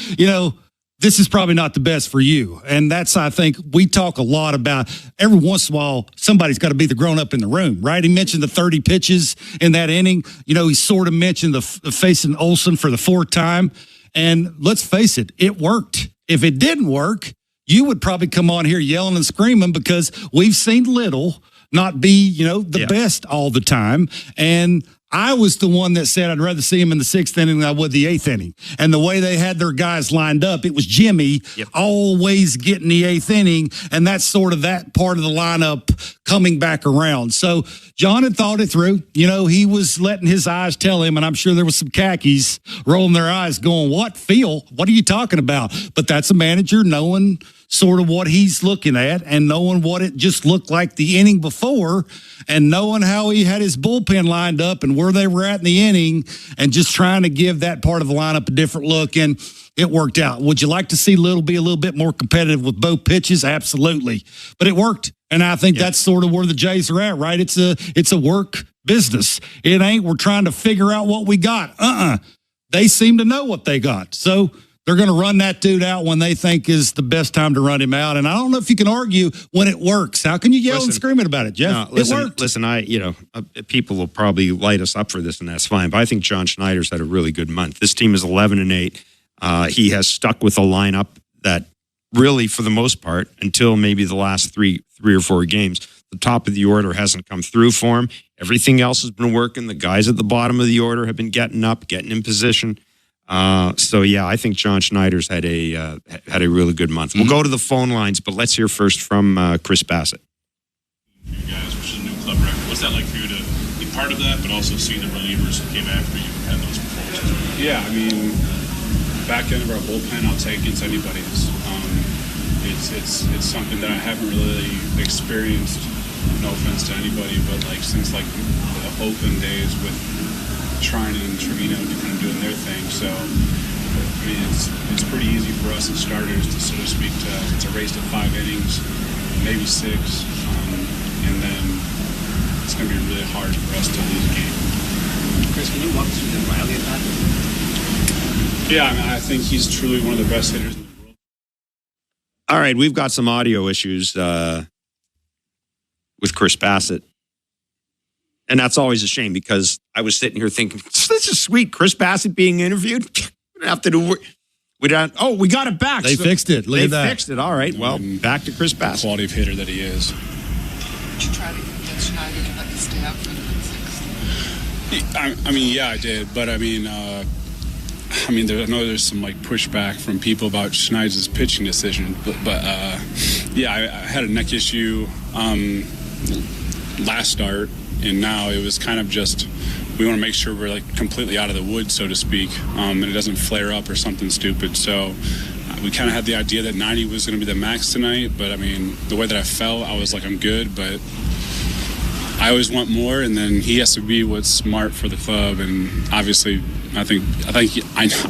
this is probably not the best for you. And that's, I think, we talk a lot about every once in a while, somebody's got to be the grown-up in the room, right? He mentioned the 30 pitches in that inning. He sort of mentioned the facing Olsen for the 4th time. And let's face it, it worked. If it didn't work, you would probably come on here yelling and screaming because we've seen Little not be, the best all the time. And I was the one that said I'd rather see him in the 6th inning than I would the 8th inning. And the way they had their guys lined up, it was Jimmy always getting the 8th inning, and that's sort of that part of the lineup coming back around. So John had thought it through. He was letting his eyes tell him, and I'm sure there was some khakis rolling their eyes going, what, Phil? What are you talking about? But that's a manager knowing sort of what he's looking at and knowing what it just looked like the inning before and knowing how he had his bullpen lined up and where they were at in the inning and just trying to give that part of the lineup a different look. And it worked out. Would you like to see Little be a little bit more competitive with both pitches? Absolutely. But it worked. And I think that's sort of where the Jays are at, right? It's a work business. It ain't we're trying to figure out what we got. They seem to know what they got. So they're going to run that dude out when they think is the best time to run him out. And I don't know if you can argue when it works. How can you yell and scream about it, Jeff? No, listen, it worked. Listen, people will probably light us up for this, and that's fine. But I think John Schneider's had a really good month. This team is 11-8. He has stuck with a lineup that really, for the most part, until maybe the last three or four games, the top of the order hasn't come through for him. Everything else has been working. The guys at the bottom of the order have been getting up, getting in position. I think John Schneider's had a really good month. We'll go to the phone lines, but let's hear first from Chris Bassett. You guys, which is a new club record. What's that like for you to be part of that, but also see the relievers who came after you and had those performances? Yeah, back end of our bullpen, I'll take against anybody's. It's something that I haven't really experienced. No offense to anybody, but since the Oakland days with Trine and Trevino kind of doing their thing. So, it's pretty easy for us as starters to, so to speak, it's a race to 5 innings, maybe 6, and then it's going to be really hard for us to lose a game. Chris, can you walk us through the Riley at that? Yeah, I think he's truly one of the best hitters in the world. All right, we've got some audio issues with Chris Bassett. And that's always a shame because I was sitting here thinking, this is sweet. Chris Bassett being interviewed. We don't have to do. We got it back. They fixed it. Look at that. They fixed it. All right. Well, back to Chris Bassett. Quality of hitter that he is. Did you try to convince Schneider to let you stay out for the 6th? Yeah, I did. But I I mean, I know there's some like pushback from people about Schneid's pitching decision, but yeah, I had a neck issue last start, and now it was kind of just we want to make sure we're like completely out of the woods, so to speak, and it doesn't flare up or something stupid. So we kind of had the idea that 90 was going to be the max tonight, but I mean, the way that I felt, I was like, I'm good, but I always want more, and then he has to be what's smart for the club, and obviously, I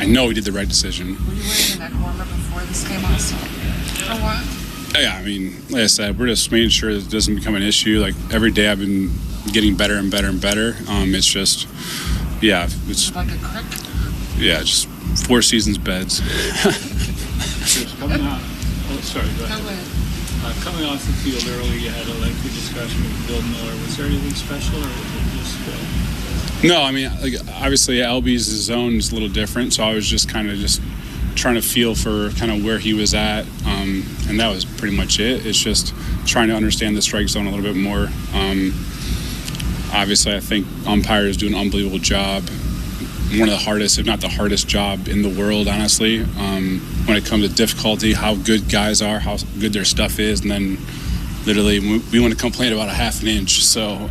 know he did the right decision. Were you wearing a neck warmer before this game also? For what? Yeah, I mean, like I said, we're just making sure that it doesn't become an issue. Like every day, I've been getting better and better and better. It's just, yeah, it's like a crick. Yeah, just 4 seasons beds. Coming out. Oh, sorry. Go ahead. Coming off the field early, you had a lengthy discussion with Bill Miller. Was there anything special, or was it just? No, I mean, like obviously, LB's zone is a little different, so I was just kind of just trying to feel for kind of where he was at, and that was pretty much it. It's just trying to understand the strike zone a little bit more. Obviously, I think umpires do an unbelievable job. One of the hardest, if not the hardest job in the world, honestly, when it comes to difficulty, how good guys are, how good their stuff is, and then literally we want to complain about a half an inch. So,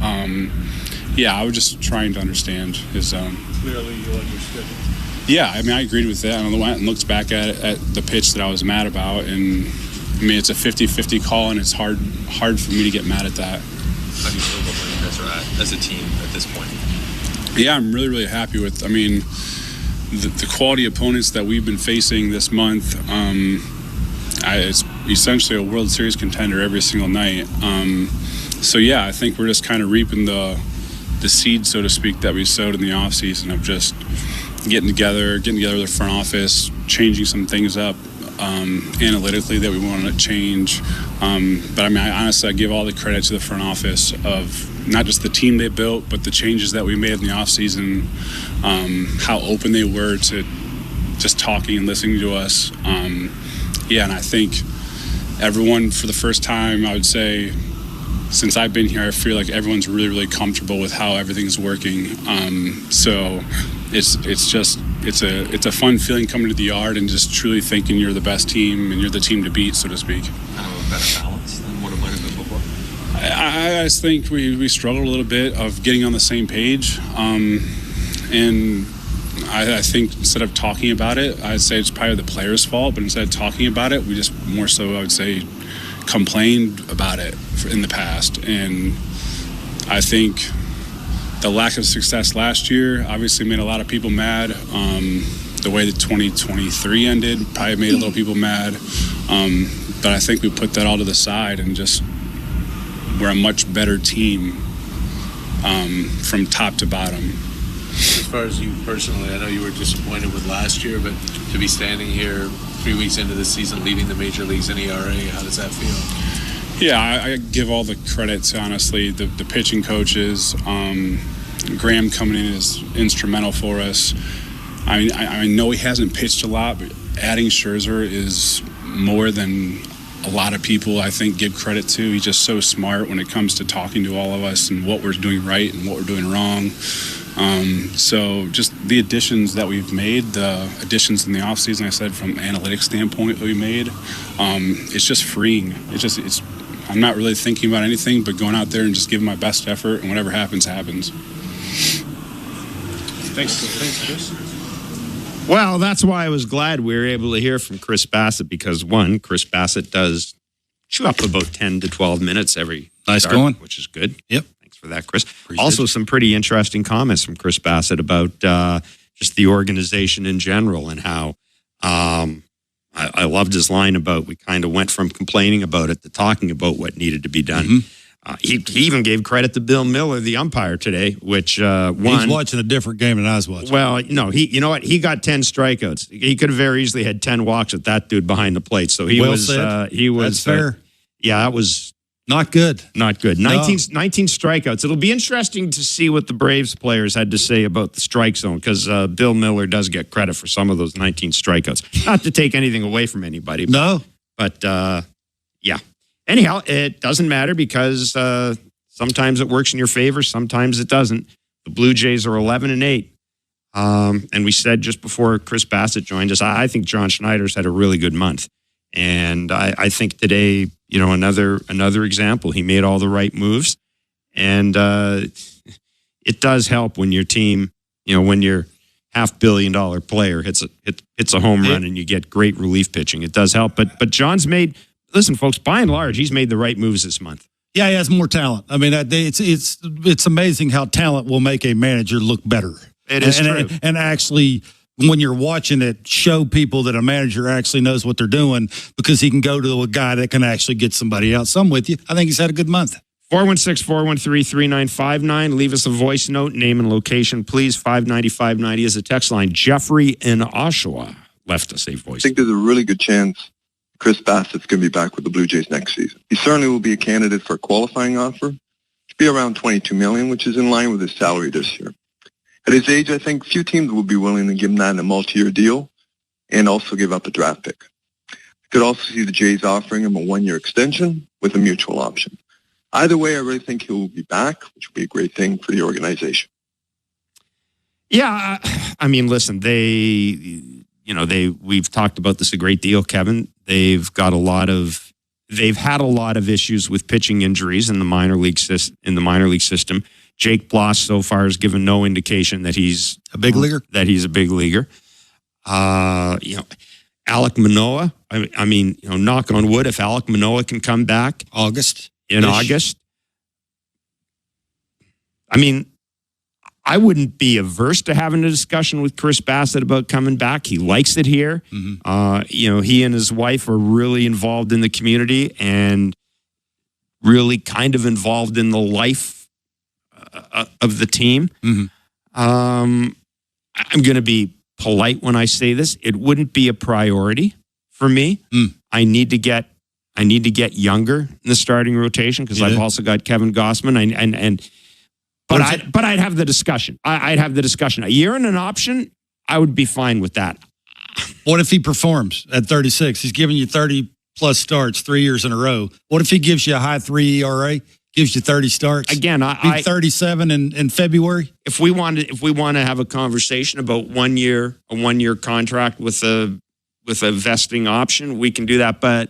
yeah, I was just trying to understand his zone. Clearly you understood it. Yeah, I mean, I agreed with that. I went and looked back at the pitch that I was mad about, and I mean, it's a 50-50 call, and it's hard for me to get mad at that. How do you feel about where you guys are at as a team at this point? Yeah, I'm really, really happy with, I mean, the quality opponents that we've been facing this month. It's essentially a World Series contender every single night. So, yeah, I think we're just kind of reaping the seed, so to speak, that we sowed in the offseason of just getting together with the front office, changing some things up analytically that we wanted to change. But, I mean, I give all the credit to the front office of not just the team they built, but the changes that we made in the offseason, how open they were to just talking and listening to us. Yeah, and I think everyone, for the first time, I would say, since I've been here, I feel like everyone's really, really comfortable with how everything's working. So it's a fun feeling coming to the yard and just truly thinking you're the best team and you're the team to beat, so to speak. Kind of a better balance than what it might have been before. I just think we struggled a little bit of getting on the same page, and I think instead of talking about it, I'd say it's probably the players' fault, but instead of talking about it, we just more so, I would say, complained about it in the past. And I think the lack of success last year obviously made a lot of people mad. The way that 2023 ended probably made a lot of people mad, but I think we put that all to the side and just we're a much better team from top to bottom. As far as you personally, I know you were disappointed with last year, but to be standing here 3 weeks into the season leading the major leagues in ERA, how does that feel? Yeah, I give all the credit to, honestly, the pitching coaches. Graham coming in is instrumental for us. I know he hasn't pitched a lot, but adding Scherzer is more than a lot of people, I think, give credit to. He's just so smart when it comes to talking to all of us and what we're doing right and what we're doing wrong. So just the additions that we've made, the additions in the offseason, I said, from analytics standpoint that we made, it's just freeing. I'm not really thinking about anything but going out there and just giving my best effort, and whatever happens, happens. Thanks, Chris. Well, that's why I was glad we were able to hear from Chris Bassett, because, one, Chris Bassett does chew up about 10 to 12 minutes every start, going, which is good. Yep. Thanks for that, Chris. Also, some pretty interesting comments from Chris Bassett about just the organization in general and how I loved his line about we kind of went from complaining about it to talking about what needed to be done. Mm-hmm. He even gave credit to Bill Miller, the umpire today, which he's watching a different game than I was watching. Well, no, you know what? He got 10 strikeouts. He could have very easily had 10 walks at that dude behind the plate. So he was That's fair. Yeah, that was not good. Not good. 19 strikeouts. It'll be interesting to see what the Braves players had to say about the strike zone, because Bill Miller does get credit for some of those 19 strikeouts. Not to take anything away from anybody. No. But yeah. Anyhow, it doesn't matter, because sometimes it works in your favor, sometimes it doesn't. The Blue Jays are 11-8. And we said just before Chris Bassett joined us, I think John Schneider's had a really good month. And I think today, another example, he made all the right moves. And it does help when your team, when your $500 million player hits a home run and you get great relief pitching. It does help. But John's listen, folks, by and large, he's made the right moves this month. Yeah, he has more talent. I mean, it's amazing how talent will make a manager look better. It is true. And actually, when you're watching it, show people that a manager actually knows what they're doing because he can go to a guy that can actually get somebody out. So I'm with you. I think he's had a good month. 416-413-3959. Leave us a voice note, name and location, please. 590-590 is the text line. Jeffrey in Oshawa left us a voice. I think there's a really good chance Chris Bassett's going to be back with the Blue Jays next season. He certainly will be a candidate for a qualifying offer. It'll be around $22 million, which is in line with his salary this year. At his age, I think few teams will be willing to give him that in a multi-year deal and also give up a draft pick. You could also see the Jays offering him a one-year extension with a mutual option. Either way, I really think he'll be back, which would be a great thing for the organization. Yeah, I mean, listen, we've talked about this a great deal, Kevin. They've had a lot of issues with pitching injuries in the minor league system. Jake Bloss so far has given no indication that he's a big leaguer. Alek Manoah. I mean, knock on wood, if Alek Manoah can come back August. I mean, I wouldn't be averse to having a discussion with Chris Bassett about coming back. He likes it here. Mm-hmm. He and his wife are really involved in the community and really kind of involved in the life of the team. Mm-hmm. I'm going to be polite when I say this. It wouldn't be a priority for me. I need to get younger in the starting rotation because I've also got Kevin Gossman but I'd have the discussion. I'd have the discussion. A year and an option, I would be fine with that. What if he performs at 36? He's giving you 30-plus starts 3 years in a row. What if he gives you a high 3 ERA, gives you 30 starts? Again, I 37 in February. If we want to have a conversation about a 1 year contract with a vesting option, we can do that. But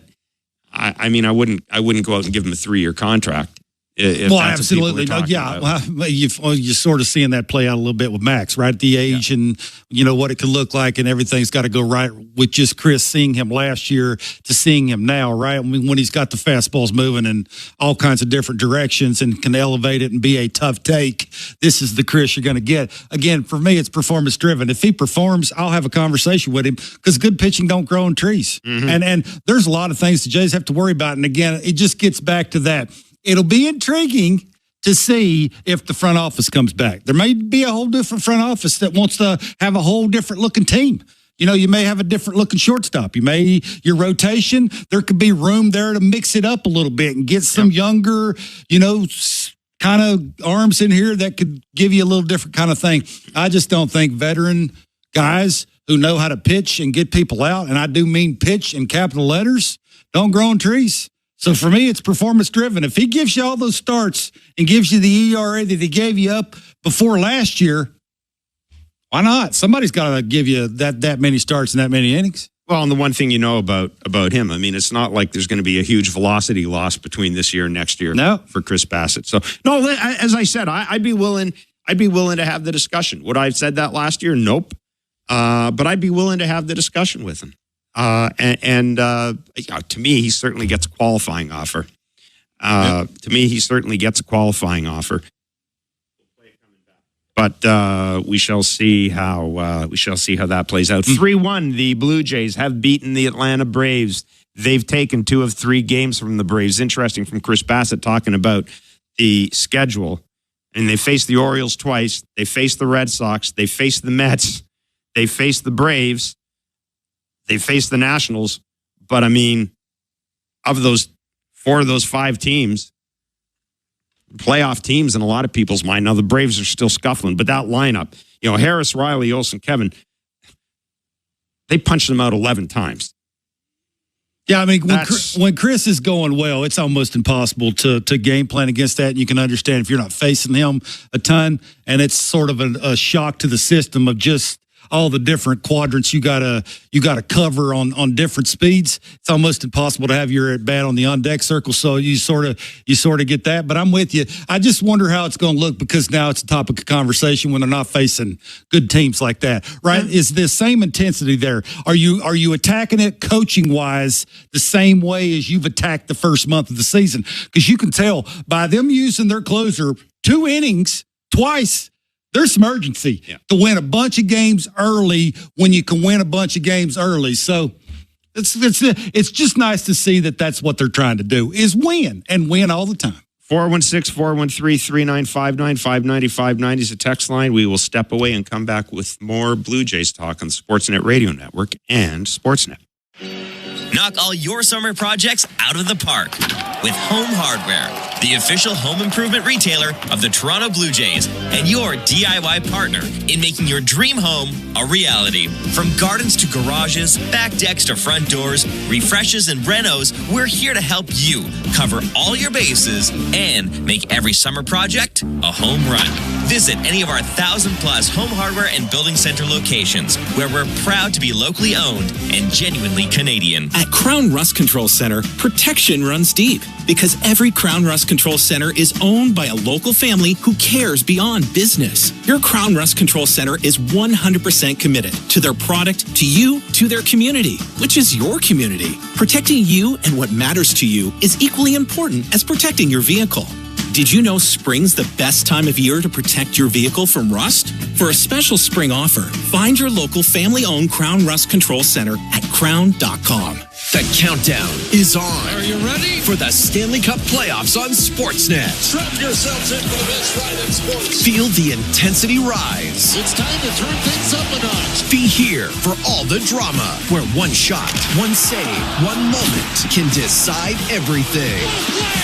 I wouldn't go out and give him a 3-year contract. Absolutely. You're sort of seeing that play out a little bit with Max, right? At the age and, what it could look like and everything's got to go right with just Chris seeing him last year to seeing him now, right? I mean, when he's got the fastballs moving in all kinds of different directions and can elevate it and be a tough take, this is the Chris you're going to get. Again, for me, it's performance driven. If he performs, I'll have a conversation with him because good pitching don't grow on trees. Mm-hmm. And there's a lot of things the Jays have to worry about. And again, it just gets back to that. It'll be intriguing to see if the front office comes back. There may be a whole different front office that wants to have a whole different looking team. You may have a different looking shortstop. Your rotation, there could be room there to mix it up a little bit and get some younger, kind of arms in here that could give you a little different kind of thing. I just don't think veteran guys who know how to pitch and get people out, and I do mean pitch in capital letters, don't grow on trees. So for me, it's performance driven. If he gives you all those starts and gives you the ERA that he gave you up before last year, why not? Somebody's got to give you that many starts and that many innings. Well, and the one thing about him, I mean, it's not like there's going to be a huge velocity loss between this year and next year for Chris Bassett. So, no, as I said, I'd be willing to have the discussion. Would I have said that last year? Nope. But I'd be willing to have the discussion with him. To me, he certainly gets a qualifying offer. To me, he certainly gets a qualifying offer. But we shall see how that plays out. 3-1, the Blue Jays have beaten the Atlanta Braves. They've taken 2 of 3 games from the Braves. Interesting from Chris Bassett talking about the schedule. And they faced the Orioles twice. They faced the Red Sox. They faced the Mets. They faced the Braves. They faced the Nationals, but I mean, of those 4 of those 5 teams, playoff teams in a lot of people's mind. Now the Braves are still scuffling, but that lineup, Harris, Riley, Olsen, Kevin, they punched them out 11 times. Yeah, I mean, when Chris is going well, it's almost impossible to game plan against that. And you can understand if you're not facing him a ton, and it's sort of a shock to the system of just all the different quadrants you gotta cover on different speeds. It's almost impossible to have your at bat on the on deck circle. So you sort of get that. But I'm with you. I just wonder how it's going to look because now it's a topic of conversation when they're not facing good teams like that, right? Is the same intensity there? Are you attacking it coaching wise the same way as you've attacked the first month of the season? Because you can tell by them using their closer 2 innings twice. There's some urgency to win a bunch of games early when you can win a bunch of games early. So it's just nice to see that that's what they're trying to do is win and win all the time. 416-413-3959, 590-590 is a text line. We will step away and come back with more Blue Jays talk on the Sportsnet Radio Network and Sportsnet. Knock all your summer projects out of the park with Home Hardware, the official home improvement retailer of the Toronto Blue Jays and your DIY partner in making your dream home a reality. From gardens to garages, back decks to front doors, refreshes and renos, we're here to help you cover all your bases and make every summer project a home run. Visit any of our 1,000+ home hardware and building center locations where we're proud to be locally owned and genuinely Canadian. At Crown Rust Control Center, protection runs deep because every Crown Rust Control Center is owned by a local family who cares beyond business. Your Crown Rust Control Center is 100% committed to their product, to you, to their community, which is your community. Protecting you and what matters to you is equally important as protecting your vehicle. Did you know spring's the best time of year to protect your vehicle from rust? For a special spring offer, find your local family-owned Crown Rust Control Center at crown.com. The countdown is on. Are you ready? For the Stanley Cup playoffs on Sportsnet. Strap yourselves in for the best ride in sports. Feel the intensity rise. It's time to turn things up a notch. Be here for all the drama, where one shot, one save, one moment can decide everything.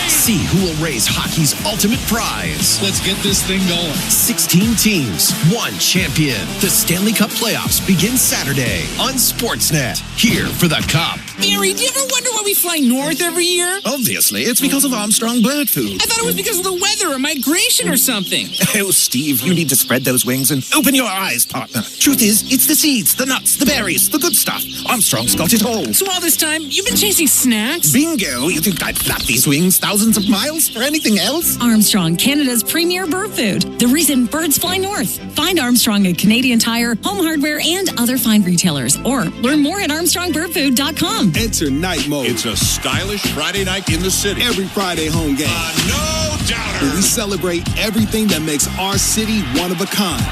See who will raise hockey's ultimate prize. Let's get this thing going. 16 teams, one champion. The Stanley Cup playoffs begin Saturday on Sportsnet. Here for the Cup. Barry, do you ever wonder why we fly north every year? Obviously, it's because of Armstrong bird food. I thought it was because of the weather or migration or something. Oh, Steve, you need to spread those wings and open your eyes, partner. Truth is, it's the seeds, the nuts, the berries, the good stuff. Armstrong's got it all. So all this time, you've been chasing snacks? Bingo! You think I'd flap these wings thousands of miles for anything else? Armstrong, Canada's premier bird food. The reason birds fly north. Find Armstrong at Canadian Tire, Home Hardware, and other fine retailers. Or learn more at armstrongbirdfood.com. Enter night mode. It's a stylish Friday night in the city. Every Friday home game. No doubter. Where we celebrate everything that makes our city one of a kind.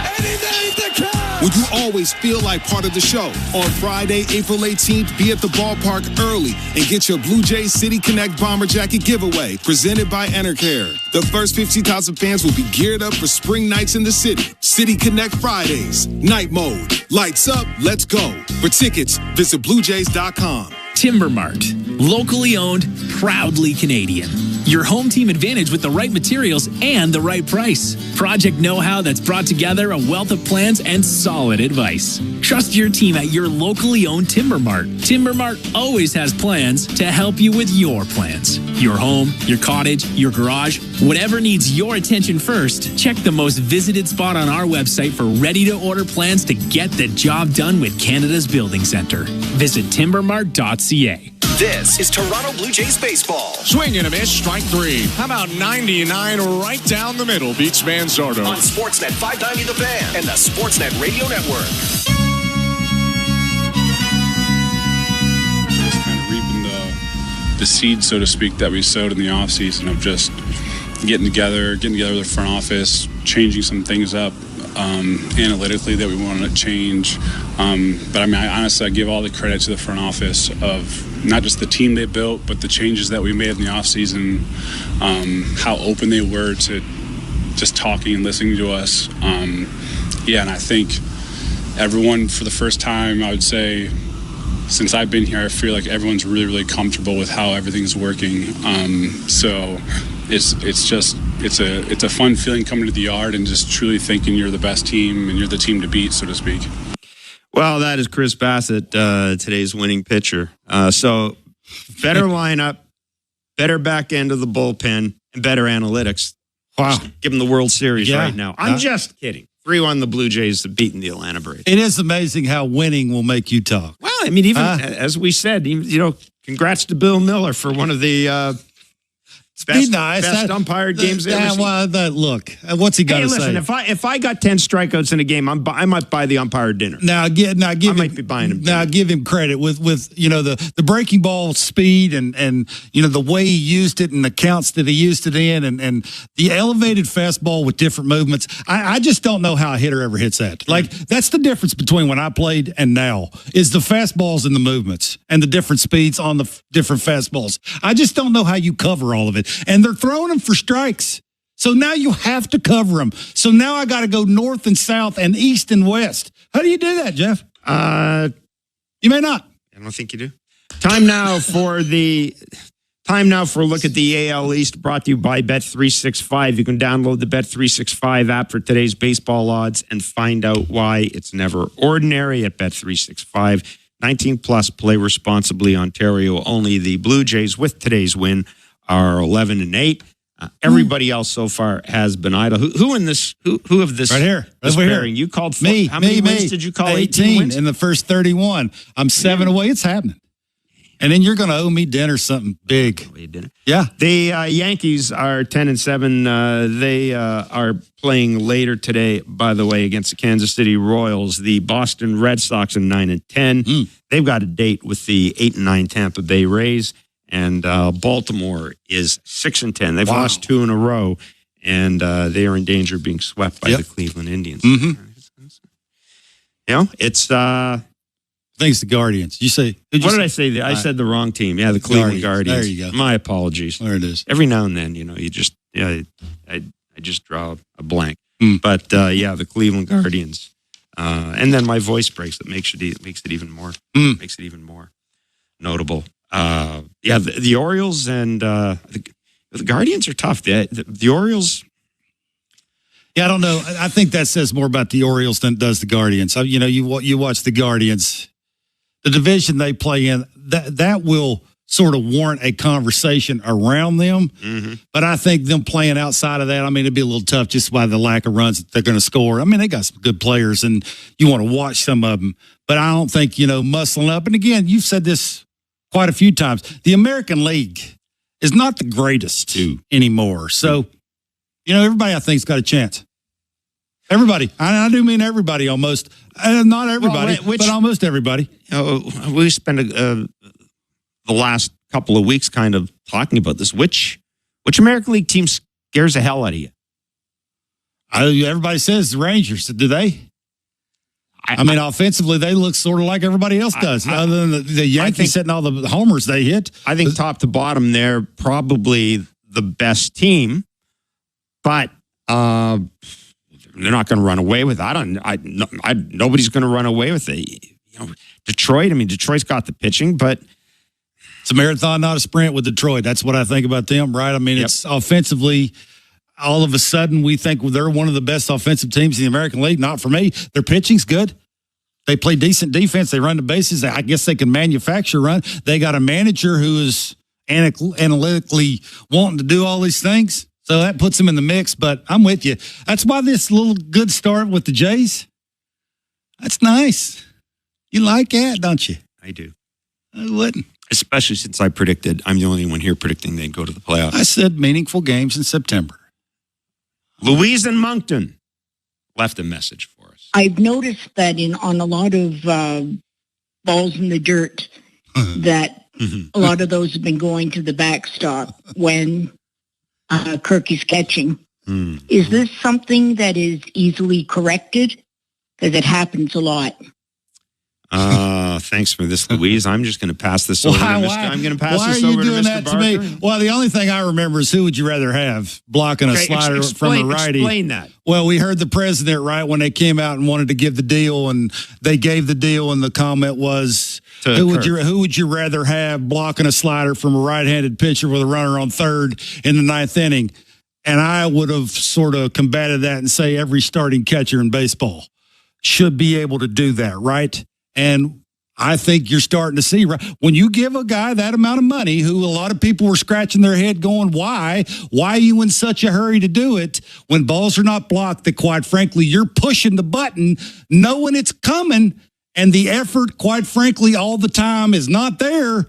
Would you always feel like part of the show? On Friday, April 18th, be at the ballpark early and get your Blue Jays City Connect Bomber Jacket giveaway presented by Enercare. The first 50,000 fans will be geared up for spring nights in the city. City Connect Fridays. Night mode. Lights up. Let's go. For tickets, visit BlueJays.com. Timber Mart, locally owned, proudly Canadian. Your home team advantage with the right materials and the right price. Project know-how that's brought together a wealth of plans and solid advice. Trust your team at your locally owned Timber Mart. Timber Mart always has plans to help you with your plans. Your home, your cottage, your garage, whatever needs your attention first, check the most visited spot on our website for ready-to-order plans to get the job done with Canada's Building Center. Visit timbermart.ca. This is Toronto Blue Jays baseball. Swing and a miss, strike 3. How about 99 right down the middle? Beats Manzardo. On Sportsnet 590 The Fan and the Sportsnet Radio Network. Just kind of reaping the seed, so to speak, that we sowed in the offseason of just getting together with the front office, changing some things up analytically that we wanted to change. But I mean, I give all the credit to the front office of not just the team they built, but the changes that we made in the offseason, how open they were to just talking and listening to us. And I think everyone, for the first time, I would say, since I've been here, I feel like everyone's really, really comfortable with how everything's working. So it's a fun feeling coming to the yard and just truly thinking you're the best team and you're the team to beat, so to speak. Well, that is Chris Bassett, today's winning pitcher. So better lineup, better back end of the bullpen, and better analytics. Wow. Give them the World Series right now. I'm just kidding. 3-1 the Blue Jays have beaten the Atlanta Braves. It is amazing how winning will make you talk. Well, I mean, even as we said, congrats to Bill Miller for one of the best umpired games ever seen. Look, what's he got to say? Listen, if I got 10 strikeouts in a game, I might buy the umpire dinner. I might be buying him. Now, give him credit with the breaking ball speed and the way he used it and the counts that he used it in and the elevated fastball with different movements. I just don't know how a hitter ever hits that. Like, that's the difference between when I played and now is the fastballs and the movements and the different speeds on the different fastballs. I just don't know how you cover all of it. And they're throwing them for strikes. So now you have to cover them. So now I got to go north and south and east and west. How do you do that, Jeff? You may not. I don't think you do. Time now for a look at the AL East, brought to you by Bet365. You can download the Bet365 app for today's baseball odds and find out why it's never ordinary at Bet365. 19 plus, play responsibly. Ontario only. The Blue Jays, with today's win, are 11-8. Everybody else so far has been idle. Who in this? Who of this? Right here. This Over pairing? here. You called me. How many wins did you call? 18 wins in the first 31. I'm 7 away. It's happening. And then you're going to owe me dinner, something big. Yeah. The Yankees are 10-7. They are playing later today, by the way, against the Kansas City Royals. The Boston Red Sox are 9-10. They've got a date with the 8-9 Tampa Bay Rays. And Baltimore is 6-10. They've lost 2 in a row, and they are in danger of being swept by the Cleveland Indians. It's thanks to Guardians. You say what did I say? I said the wrong team. Yeah, the Cleveland Guardians. There you go. My apologies. There it is. Every now and then, you just I just draw a blank. But the Cleveland Guardians. And then my voice breaks. That makes it even more notable. The Orioles and the Guardians are tough. The Orioles. Yeah, I don't know. I think that says more about the Orioles than it does the Guardians. You watch the Guardians, the division they play in. That will sort of warrant a conversation around them. But I think them playing outside of that, it'd be a little tough just by the lack of runs that they're going to score. They got some good players, and you want to watch some of them. But I don't think muscling up. And again, you've said this quite a few times. The American League is not the greatest anymore. So, everybody I think's got a chance. Everybody. I do mean everybody almost. Not everybody, but almost everybody. We spent the last couple of weeks kind of talking about this. Which American League team scares the hell out of you? Everybody says the Rangers. Do they? Offensively, they look sort of like everybody else does, other than the Yankees hitting all the homers they hit. I think top to bottom, they're probably the best team, but they're not going to run away with it. Nobody's going to run away with it. Detroit, Detroit's got the pitching, but it's a marathon, not a sprint with Detroit. That's what I think about them, right? It's offensively. All of a sudden, we think they're one of the best offensive teams in the American League. Not for me. Their pitching's good. They play decent defense. They run the bases. I guess they can manufacture run. They got a manager who is analytically wanting to do all these things. So that puts them in the mix. But I'm with you. That's why this little good start with the Jays, that's nice. You like that, don't you? I do. I wouldn't. Especially since I'm the only one here predicting they'd go to the playoffs. I said meaningful games in September. Louise in Moncton left a message for us. I've noticed that on a lot of balls in the dirt, that a lot of those have been going to the backstop when Kirk is catching. Is this something that is easily corrected? Because it happens a lot. Thanks for this, Louise. I'm just going to pass this over. I'm going to pass this over to Mr. Barker. Why are you doing that to me? Well, the only thing I remember is who would you rather have blocking a slider from a righty? Explain that. Well, we heard the president, right, when they came out and wanted to give the deal, and they gave the deal, and the comment was, who would you rather have blocking a slider from a right-handed pitcher with a runner on third in the ninth inning? And I would have sort of combated that and say every starting catcher in baseball should be able to do that, right? And I think you're starting to see when you give a guy that amount of money, who a lot of people were scratching their head going, why are you in such a hurry to do it when balls are not blocked, that quite frankly, you're pushing the button knowing it's coming, and the effort, quite frankly, all the time is not there.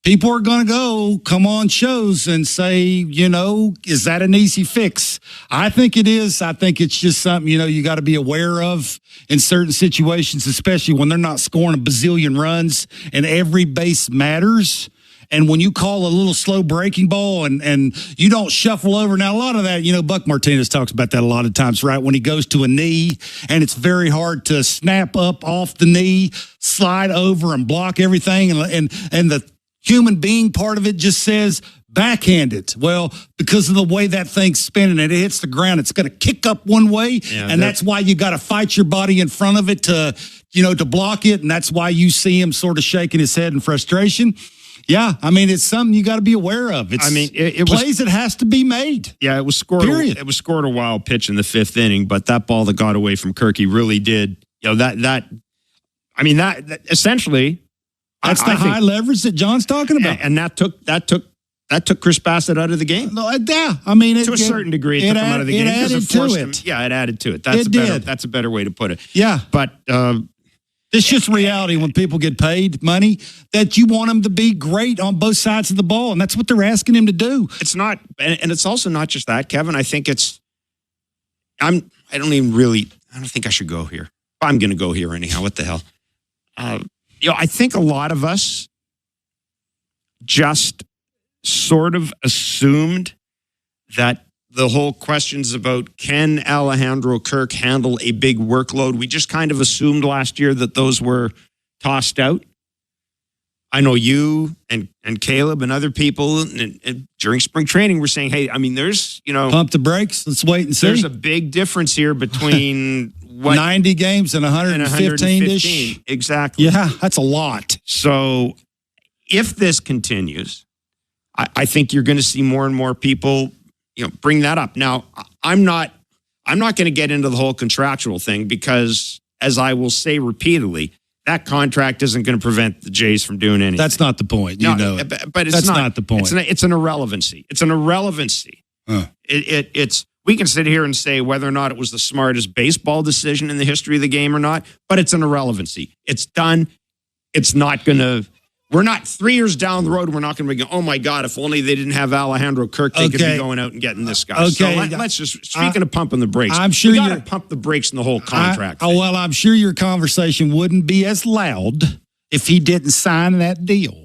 People are going to go come on shows and say, is that an easy fix? I think it is. I think it's just something, you got to be aware of in certain situations, especially when they're not scoring a bazillion runs and every base matters. And when you call a little slow breaking ball and you don't shuffle over. Now, a lot of that, Buck Martinez talks about that a lot of times, right? When he goes to a knee and it's very hard to snap up off the knee, slide over and block everything. And the human being part of it just says backhand it. Well, because of the way that thing's spinning and it hits the ground, it's going to kick up one way. Yeah, and that's why you got to fight your body in front of it to block it. And that's why you see him sort of shaking his head in frustration. Yeah, I mean, it's something you got to be aware of. It's it plays that has to be made. Yeah, it was scored. It was scored a wild pitch in the 5th inning, but that ball that got away from Kirky really did. That essentially. That's the high leverage that John's talking about, and that took Chris Bassett out of the game. Yeah, I mean, to a certain degree, it took him out of the game. It added to it. It added to it. That's a better way to put it. Yeah, but it's just reality when people get paid money that you want them to be great on both sides of the ball, and that's what they're asking him to do. It's not, and it's also not just that, Kevin. I think I don't think I should go here. I'm going to go here anyhow. What the hell? I think a lot of us just sort of assumed that the whole questions about can Alejandro Kirk handle a big workload, we just kind of assumed last year that those were tossed out. I know you and Caleb and other people and during spring training were saying, hey, I mean, there's, pump the brakes. Let's wait and see. There's a big difference here between 90 games and 115-ish. Exactly. Yeah, that's a lot. So if this continues, I think you're going to see more and more people, bring that up. Now, I'm not going to get into the whole contractual thing because, as I will say repeatedly, that contract isn't going to prevent the Jays from doing anything. That's not the point. But it's that's not the point. It's an irrelevancy. It's an irrelevancy. Huh. It's. We can sit here and say whether or not it was the smartest baseball decision in the history of the game or not, but it's an irrelevancy. It's done. It's not going to. We're not 3 years down the road. We're not going to be going, oh my God, if only they didn't have Alejandro Kirk, they could be going out and getting this guy. Okay. So let's just, speaking of pumping the brakes, I'm sure we got to pump the brakes in the whole contract. Well, I'm sure your conversation wouldn't be as loud if he didn't sign that deal.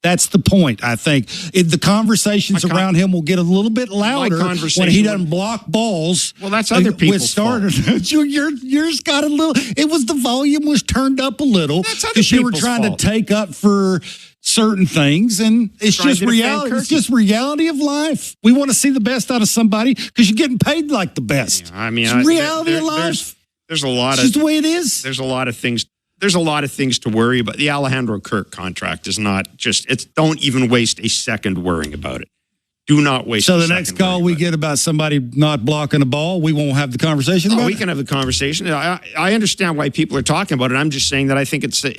That's the point, I think. The conversations around him will get a little bit louder when he doesn't block balls. Well, that's other people's with starters. Yours got a little. It was the volume was turned up a little because you were trying to take up for certain things, and it's just reality. It's just reality of life. We want to see the best out of somebody because you're getting paid like the best. Yeah, I mean, it's reality of life. There's a lot it's of just the way it is. There's a lot of things. There's a lot of things to worry about. The Alejandro Kirk contract is not just, don't even waste a second worrying about it. Do not waste a second. So the next call we get about somebody not blocking a ball, we won't have the conversation about it? We can have the conversation. I understand why people are talking about it. I'm just saying that I think it's a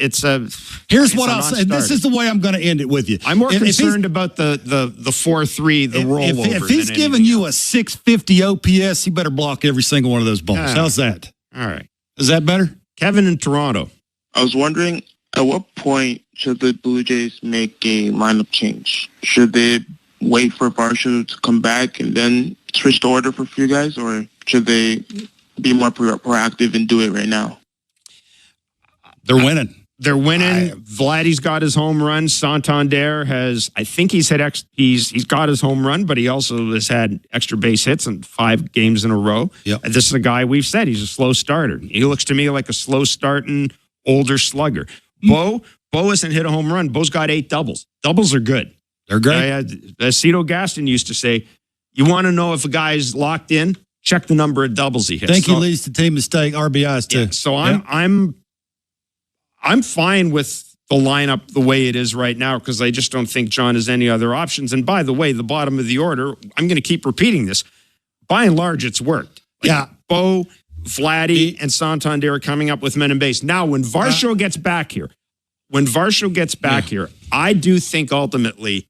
Here's what I'll say. This is the way I'm going to end it with you. I'm more concerned about the 4-3, the rollover. If he's giving you a 650 OPS, he better block every single one of those balls. How's that? All right. Is that better? Kevin in Toronto. I was wondering, at what point should the Blue Jays make a lineup change? Should they wait for Varsho to come back and then switch the order for a few guys, or should they be more proactive and do it right now? They're winning. They're winning. Vladdy's got his home run. Santander has, I think he's got his home run, but he also has had extra base hits in 5 games in a row. Yep. This is a guy we've said he's a slow starter. He looks to me like a slow starting older slugger. Bo hasn't hit a home run. Bo's got 8 doubles. Doubles are good. They're great. As Cito Gaston used to say, you want to know if a guy's locked in, check the number of doubles he hits. I think he leads to team mistake RBIs too. Yeah, so I'm fine with the lineup the way it is right now because I just don't think John has any other options. And by the way, the bottom of the order, I'm going to keep repeating this. By and large, it's worked. Bo, Vladdy, and Santander are coming up with men in base. Now, when Varsho gets back here, when Varsho gets back here, I do think ultimately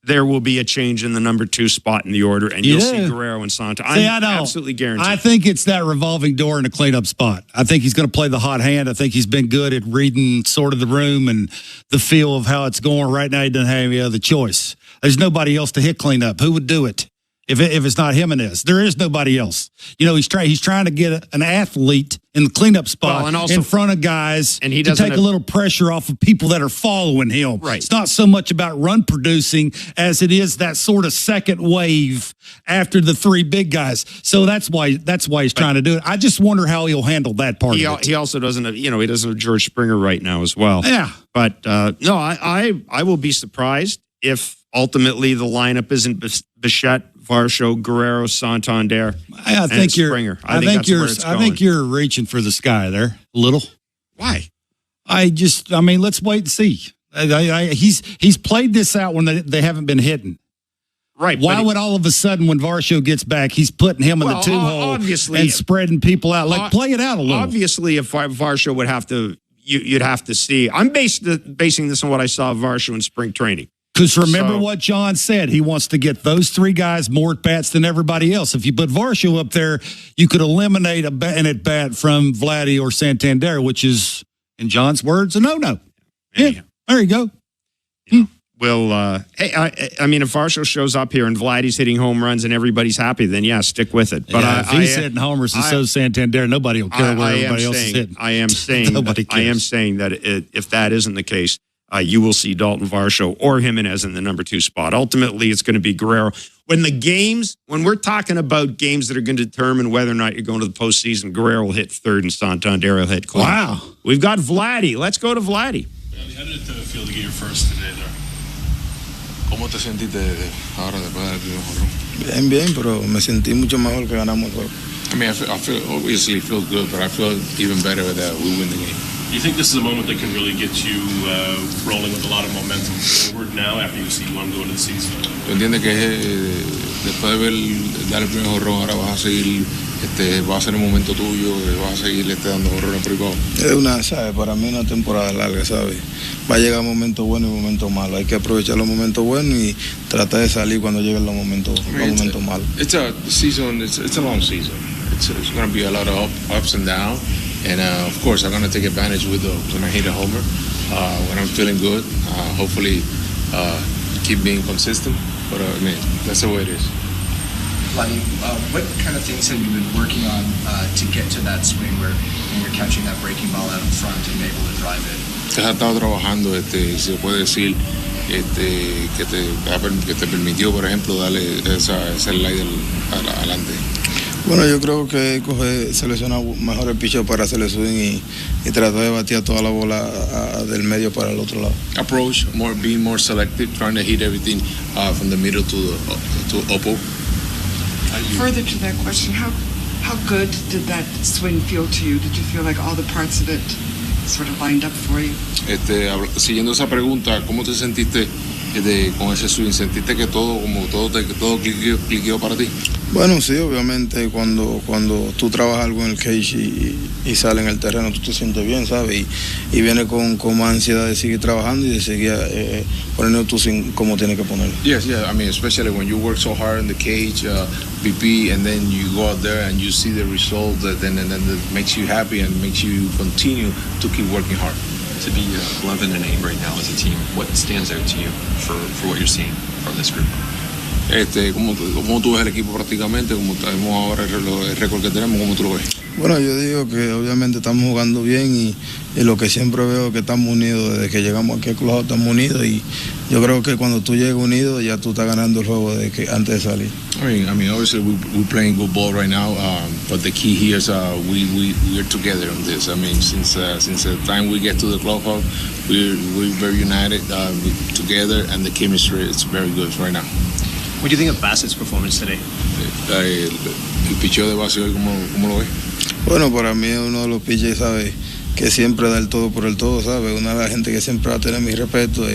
there will be a change in the number 2 spot in the order, and you'll see Guerrero and Santa. I'm absolutely guaranteed. I think it's that revolving door in a cleanup spot. I think he's going to play the hot hand. I think he's been good at reading sort of the room and the feel of how it's going. Right now, he doesn't have any other choice. There's nobody else to hit cleanup. Who would do it if it's not Jimenez? There is nobody else. You know, he's trying to get an athlete in the cleanup spot and also, in front of guys and he to take a little pressure off of people that are following him. Right. It's not so much about run producing as it is that sort of second wave after the 3 big guys. So that's why he's trying to do it. I just wonder how he'll handle that part of it. He also doesn't have, he doesn't have George Springer right now as well. Yeah. But no, I will be surprised if ultimately the lineup isn't Bichette, Varsho, Guerrero, Santander, I think you're Springer. I think you're reaching for the sky there a little. Why? Let's wait and see. He's played this out when they haven't been hitting. Right. Why would all of a sudden when Varsho gets back, he's putting him in the 2-hole and spreading people out? Like, play it out a little. Obviously, if Varsho would have to, you'd have to see. I'm basing this on what I saw of Varsho in spring training. Because remember what John said. He wants to get those 3 guys more at-bats than everybody else. If you put Varsho up there, you could eliminate an at-bat from Vladdy or Santander, which is, in John's words, a no-no. Yeah, there you go. Hey, I mean, if Varsho shows up here and Vladdy's hitting home runs and everybody's happy, then yeah, stick with it. But if he's hitting homers and so Santander, nobody will care where everybody else is hitting. I am saying that if that isn't the case, you will see Dalton Varsho or Jimenez in the number 2 spot. Ultimately, it's going to be Guerrero. When we're talking about games that are going to determine whether or not you're going to the postseason, Guerrero will hit 3rd and Santander will hit clean. Wow. We've got Vladdy. Let's go to Vladdy. How did it feel to get your first today there? ¿Cómo te sentiste ahora después del primer jonrón? Bien, pero me sentí mucho mejor que ganamos el juego. I mean, I feel obviously feel good, but I feel even better that we win the game. Do you think this is a moment that can really get you rolling with a lot of momentum forward now after you see one go into the season? ¿Tú entiendes que después de dar el primer jonrón ahora vas a seguir, va a ser el momento tuyo, vas a seguir dando jonrones por igual? ¿Sabes? Para mí una temporada larga, ¿sabes? Va a llegar momentos buenos y momentos malos. Hay que aprovechar los momentos buenos y tratar de salir cuando lleguen los momentos malos. It's a season. It's a long season. It's going to be a lot of ups and downs. And of course, I'm going to take advantage when I hit a homer, when I'm feeling good. Hopefully, keep being consistent. But I mean, that's the way it is. Vladdy, what kind of things have you been working on to get to that swing where you're catching that breaking ball out in front and able to drive it? ¿Qué has estado trabajando? Se puede decir que te permitió, por ejemplo, darle ese slider adelante. Bueno, yo creo que selecciona mejor el pitcher para hacer el swing y tratar de batear toda la bola del medio para el otro lado. Approach, being more selective, trying to hit everything from the middle to upper. Further to that question, how good did that swing feel to you? Did you feel like all the parts of it sort of lined up for you? Siguiendo esa pregunta, ¿cómo te sentiste con ese swing? ¿Sentiste que todo cliqueó para ti? Bueno, sí, obviamente cuando tú trabajas algo en el cage y sale en el terreno, tú te sientes bien, ¿sabes? Y vienes con más ansiedad de seguir trabajando y de seguir poniendo tu swing como tienes que ponerlo. Yes, yeah. I mean, especially when you work so hard in the cage, BP, and then you go out there and you see the result, then that makes you happy and makes you continue to keep working hard. To be 11-8 right now as a team, what stands out to you for what you're seeing from this group? ¿Cómo tú ves el equipo prácticamente? Como tenemos ahora el récord que tenemos, ¿cómo tú lo ves? Bueno, yo digo que obviamente estamos jugando bien y lo que siempre veo que estamos unidos desde que llegamos aquí al club, estamos unidos y yo creo que cuando tú llegas unido ya tú estás ganando el juego antes de salir. I mean, obviously we're playing good ball right now, but the key here is we're together on this. I mean, since the time we get to the clubhouse, we're very united together, and the chemistry is very good right now. What do you think of Bassett's performance today? El picheo de base hoy, ¿cómo lo ves? Bueno, para mí es uno de los pitchers, ¿sabes? siempre da el todo por el todo, ¿sabes? Una de las gente que siempre va a tener mi respeto.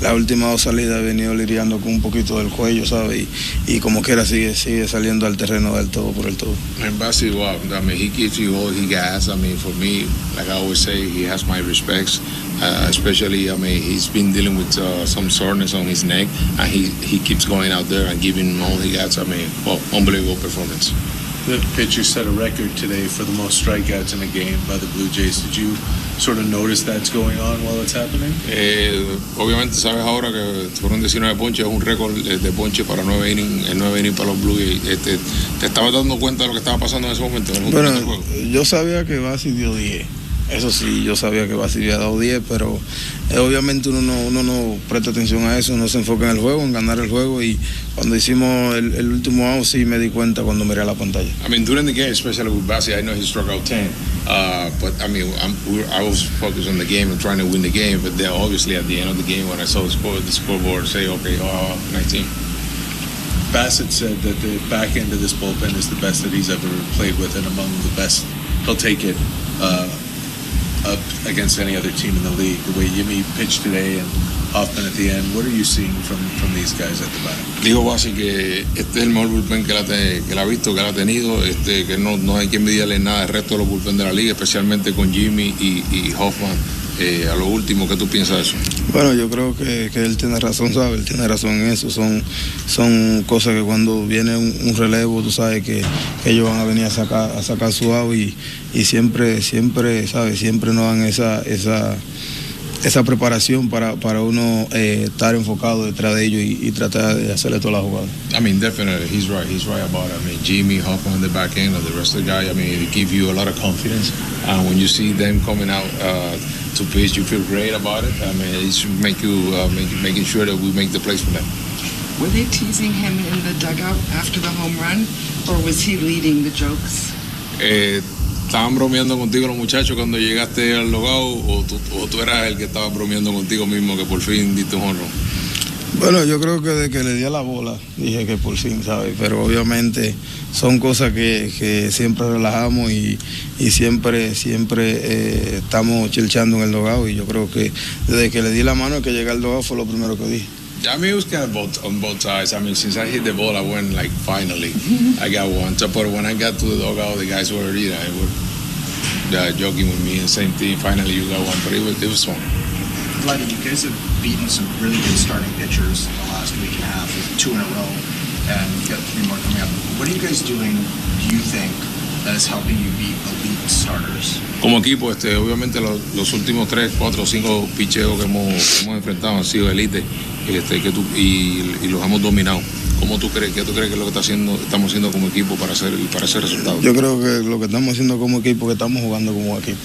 La última 2 salidas he venido lidiando con un poquito del cuello, ¿sabes? Y como quiera sigue saliendo al terreno del todo por el todo. And basketball, I mean, he gives you all he has. I mean, for me, like I always say, he has my respects. Especially, I mean, he's been dealing with some soreness on his neck, and he keeps going out there and giving all he has. I mean, well, unbelievable performance. The pitcher set a record today for the most strikeouts in a game by the Blue Jays. Did you sort of notice that's going on while it's happening? Obviamente sabes ahora que fueron 19 ponches, es un récord de ponches para 9 innings para los Blue Jays. ¿Te estabas dando cuenta de lo que estaba pasando en ese momento? Bueno, yo sabía que Basi dio 10. Eso sí, yo sabía que Basi había dado 10, pero obviamente uno no presta atención a eso, uno se enfoca en el juego, en ganar el juego, y cuando hicimos el último out sí me di cuenta cuando miré la pantalla. I mean, during the game, especially with Basi, I know he struck out 10, but I mean, I was focused on the game and trying to win the game, but then obviously at the end of the game when I saw the scoreboard say, okay, 19. Bassett said that the back end of this bullpen is the best that he's ever played with and among the best. He'll take it up against any other team in the league. The way Jimmy pitched today and Hoffman at the end, what are you seeing from these guys at the back? Digo, Basi, que este es el mejor bullpen que la ha visto, que la ha tenido, que no hay que envidiarle nada al resto de los bullpen de la liga, especialmente con Jimmy y Hoffman. A lo último, ¿qué tú piensas de eso? Bueno, yo creo que él tiene razón, ¿sabes? Él tiene razón en eso. Son cosas que cuando viene un relevo, tú sabes que ellos van a venir a sacar su out y siempre, ¿sabes? Siempre nos dan esa preparación para uno estar enfocado detrás de ellos y tratar de hacerle toda la jugada. I mean, definitely, he's right about it. I mean, Jimmy, Hoffman on the back end, and the rest of the guy, I mean, it gives you a lot of confidence. And when you see them coming out to pitch, you feel great about it. I mean, it should make you making sure that we make the plays for them. Were they teasing him in the dugout after the home run, or was he leading the jokes? ¿Estaban bromeando contigo los muchachos cuando llegaste al logout o tú eras el que estaba bromeando contigo mismo que por fin diste un honrón? Bueno, yo creo que de que le di a la bola dije que por fin, ¿sabes? Pero obviamente son cosas que siempre relajamos y siempre estamos chilchando en el logout, y yo creo que desde que le di la mano que llegué al logout fue lo primero que dije. Yeah, I mean, it was kind of on both sides. I mean, since I hit the ball, I went like, finally, I got one. But when I got to the dugout, the guys were, joking with me and same thing. Finally, you got one. But it was fun. Vladdy, you guys have beaten some really good starting pitchers in the last week and a half, 2 in a row, and you've got 3 more coming up. What are you guys doing, do you think, that is helping you beat elite starters? Como equipo, obviamente los últimos 3, 4, 5 picheos que hemos enfrentado han sido elite, y los hemos dominado. ¿Cómo tú crees? ¿Qué tú crees que es lo que estamos haciendo como equipo para hacer resultado? Yo creo que lo que estamos haciendo como equipo es que estamos jugando como equipo.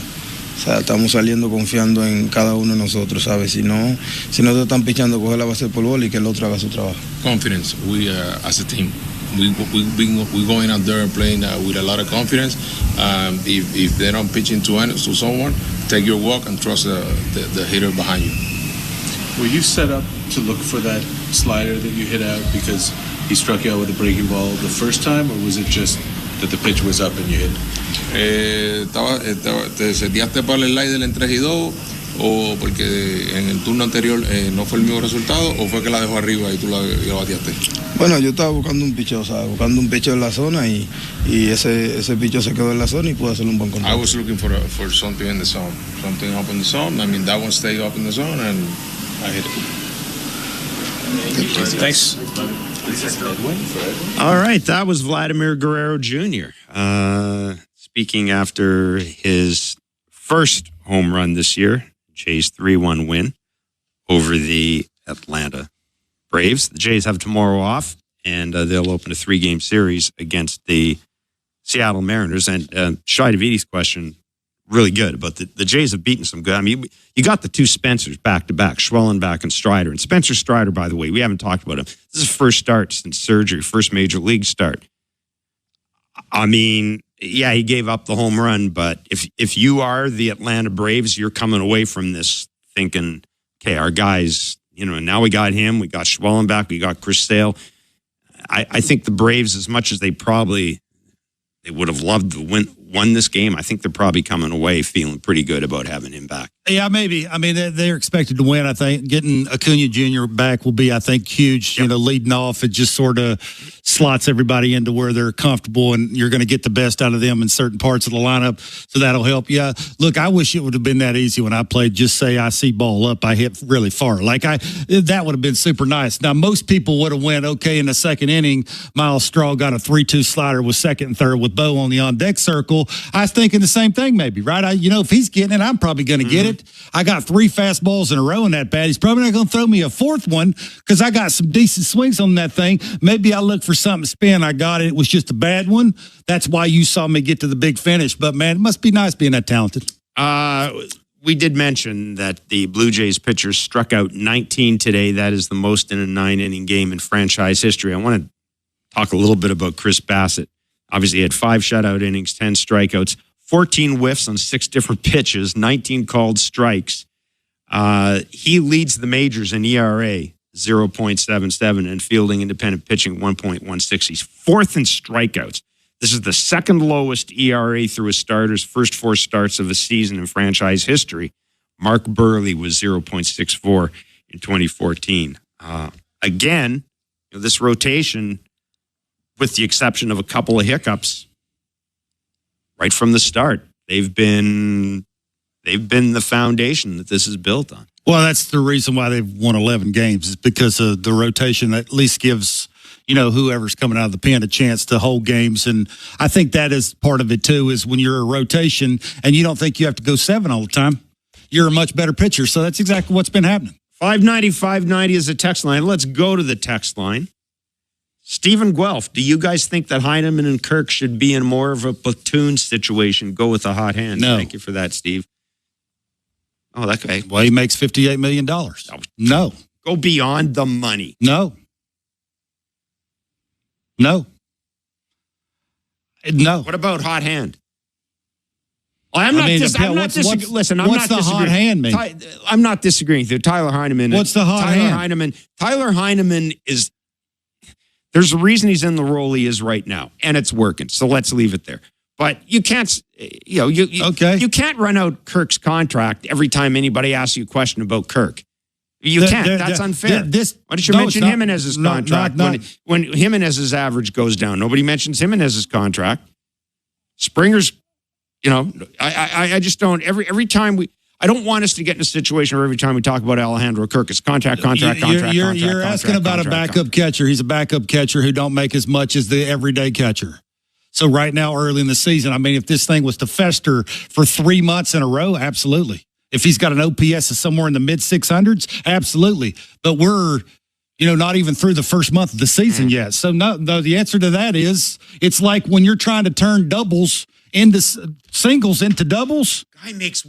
O sea, estamos saliendo confiando en cada uno de nosotros, ¿sabes? Si no te están pichando, coge la base por bola y que el otro haga su trabajo. Confidence. We as a team. We're going out there and playing with a lot of confidence. If they're not pitching to someone, take your walk and trust the hitter behind you. Were you set up to look for that slider that you hit out because he struck you out with a breaking ball the first time, or was it just that the pitch was up and you hit? ¿Te seteaste para el slider en 3-2 o porque en el turno anterior no fue el mismo resultado, o fue que la dejó arriba y tú la bateaste? Bueno, yo estaba buscando un picheo, buscando un picheo en la zona y ese picheo se quedó en la zona y pude hacerle un buen contacto. I was looking for something in the zone, something up in the zone. I mean, that one stayed up in the zone and I hit it. Thanks. All right, that was Vladimir Guerrero Jr. Speaking after his first home run this year, Jays 3-1 win over the Atlanta Braves. The Jays have tomorrow off, and they'll open a 3-game series against the Seattle Mariners. And Shai Davidi's question, really good, but the Jays have beaten some good. I mean, you got the 2 Spencers back-to-back, Schwellenbach and Strider. And Spencer Strider, by the way, we haven't talked about him. This is his first start since surgery, first major league start. I mean, yeah, he gave up the home run, but if you are the Atlanta Braves, you're coming away from this thinking, okay, our guys, now we got him, we got Schwellenbach, we got Chris Sale. I think the Braves, as much as they would have loved to won this game, I think they're probably coming away feeling pretty good about having him back. Yeah, maybe. I mean, they're expected to win. I think getting Acuna Jr. back will be, I think, huge. Yep. Leading off, it just sort of slots everybody into where they're comfortable, and you're going to get the best out of them in certain parts of the lineup. So that'll help. Yeah, look, I wish it would have been that easy when I played. Just say I see ball up, I hit really far. That would have been super nice. Now, most people would have went okay in the second inning. Miles Straw got a 3-2 slider with second and third with Bo on the on deck circle. I was thinking the same thing, maybe, right? If he's getting it, I'm probably going to get it. I got 3 fastballs in a row in that bat. He's probably not going to throw me a fourth one because I got some decent swings on that thing. Maybe I look for something to spin. I got it. It was just a bad one. That's why you saw me get to the big finish. But, man, it must be nice being that talented. We did mention that the Blue Jays pitchers struck out 19 today. That is the most in a 9-inning game in franchise history. I want to talk a little bit about Chris Bassitt. Obviously, he had 5 shutout innings, 10 strikeouts, 14 whiffs on 6 different pitches, 19 called strikes. He leads the majors in ERA, 0.77, and fielding independent pitching, 1.16. He's 4th in strikeouts. This is the second lowest ERA through a starter's first 4 starts of a season in franchise history. Mark Burley was 0.64 in 2014. Again, this rotation, with the exception of a couple of hiccups, right from the start, they've been the foundation that this is built on. Well, that's the reason why they've won 11 games, is because of the rotation that at least gives whoever's coming out of the pen a chance to hold games. And I think that is part of it too, is when you're a rotation and you don't think you have to go 7 all the time, you're a much better pitcher. So that's exactly what's been happening. 590 is the text line. Let's go to the text line. Stephen Guelph, do you guys think that Heineman and Kirk should be in more of a platoon situation? Go with a hot hand. No. Thank you for that, Steve. Oh, that guy. Well, he makes $58 million. No. Go beyond the money. No. No. What about hot hand? Well, I'm not disagreeing. Listen, I'm not disagreeing. What's the hot hand mean? I'm not disagreeing with you. Tyler Heineman. What's the hot hand? Tyler Heineman is... There's a reason he's in the role he is right now, and it's working. So let's leave it there. But you can't, you can't run out Kirk's contract every time anybody asks you a question about Kirk. You can't. That's unfair. Why don't you mention Jimenez's contract when Jimenez's average goes down? Nobody mentions Jimenez's contract. Springer's, I just don't. Every time I don't want us to get in a situation where every time we talk about Alejandro Kirk, it's contract. You're asking about a backup catcher. He's a backup catcher who don't make as much as the everyday catcher. So right now, early in the season, I mean, if this thing was to fester for 3 months in a row, absolutely. If he's got an OPS of somewhere in the mid-600s, absolutely. But we're, not even through the first month of the season yet. So no, the answer to that is, it's like when you're trying to turn doubles into singles into doubles. Guy makes...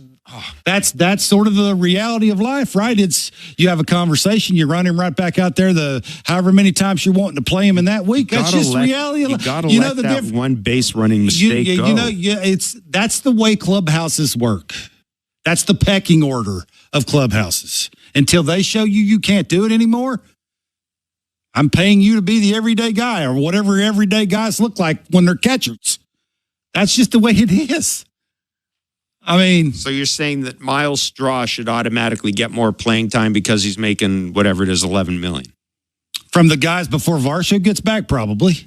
That's sort of the reality of life, right? It's you have a conversation, you run him right back out there however many times you're wanting to play him in that week. That's just reality. You got to let that one base running mistake go. That's the way clubhouses work. That's the pecking order of clubhouses. Until they show you can't do it anymore, I'm paying you to be the everyday guy or whatever everyday guys look like when they're catchers. That's just the way it is. I mean... So you're saying that Miles Straw should automatically get more playing time because he's making whatever it is, $11 million? From the guys before Varsho gets back, probably.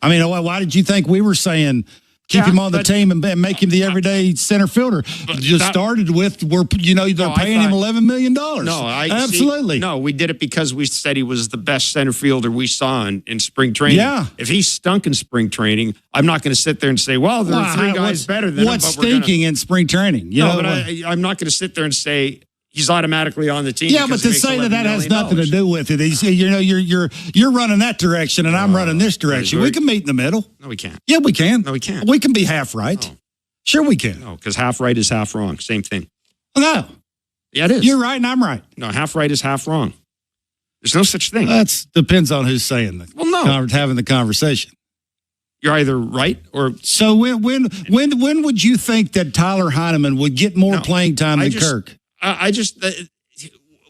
I mean, why did you think we were saying keep him on the team and make him the everyday center fielder? Started with, they're paying him $11 million. No, absolutely. No, we did it because we said he was the best center fielder we saw in spring training. Yeah. If he stunk in spring training, I'm not going to sit there and say, well, there are 3 guys better than him. What's stinking in spring training? I'm not going to sit there and say he's automatically on the team. Yeah, but to say that has nothing to do with it. You're running that direction and I'm running this direction. We can meet in the middle. No, we can't. Yeah, we can. No, we can't. We can be half right. No. Sure we can. No, because half right is half wrong. Same thing. No. Yeah, it is. You're right and I'm right. No, half right is half wrong. There's no such thing. That depends on who's saying that. Well, no. Having the conversation. You're either right or... So when would you think that Tyler Heineman would get more playing time than Kirk?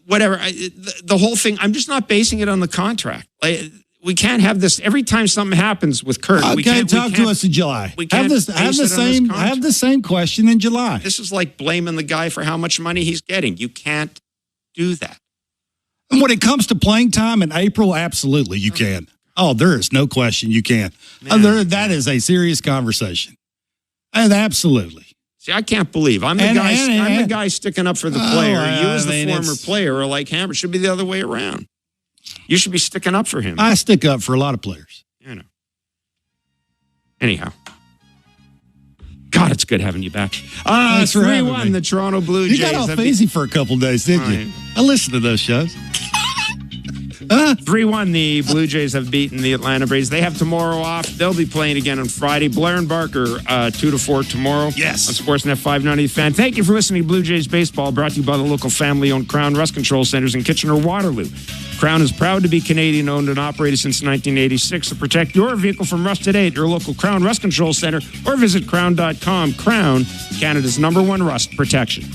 Whatever. The whole thing, I'm just not basing it on the contract. we can't have this every time something happens with Kirk. Okay, talk to us in July. We Have can't the same question in July. This is like blaming the guy for how much money he's getting. You can't do that. And when it comes to playing time in April, absolutely you can. Oh, there is no question you can. That is a serious conversation. And absolutely. See, I can't believe I'm the guy sticking up for the player. You, as the former player, are like Hammer. It should be the other way around. You should be sticking up for him. I stick up for a lot of players. You know. Anyhow. God, it's good having you back. 3-1, the Toronto Blue Jays. You got off easy for a couple days, didn't you? I listened to those shows. 3-1, the Blue Jays have beaten the Atlanta Braves. They have tomorrow off. They'll be playing again on Friday. Blair and Barker, 2-4 tomorrow. Yes. On Sportsnet 590 Fan. Thank you for listening to Blue Jays Baseball, brought to you by the local family-owned Crown Rust Control Centers in Kitchener-Waterloo. Crown is proud to be Canadian-owned and operated since 1986. So protect your vehicle from rust today at your local Crown Rust Control Center or visit crown.com. Crown, Canada's #1 rust protection.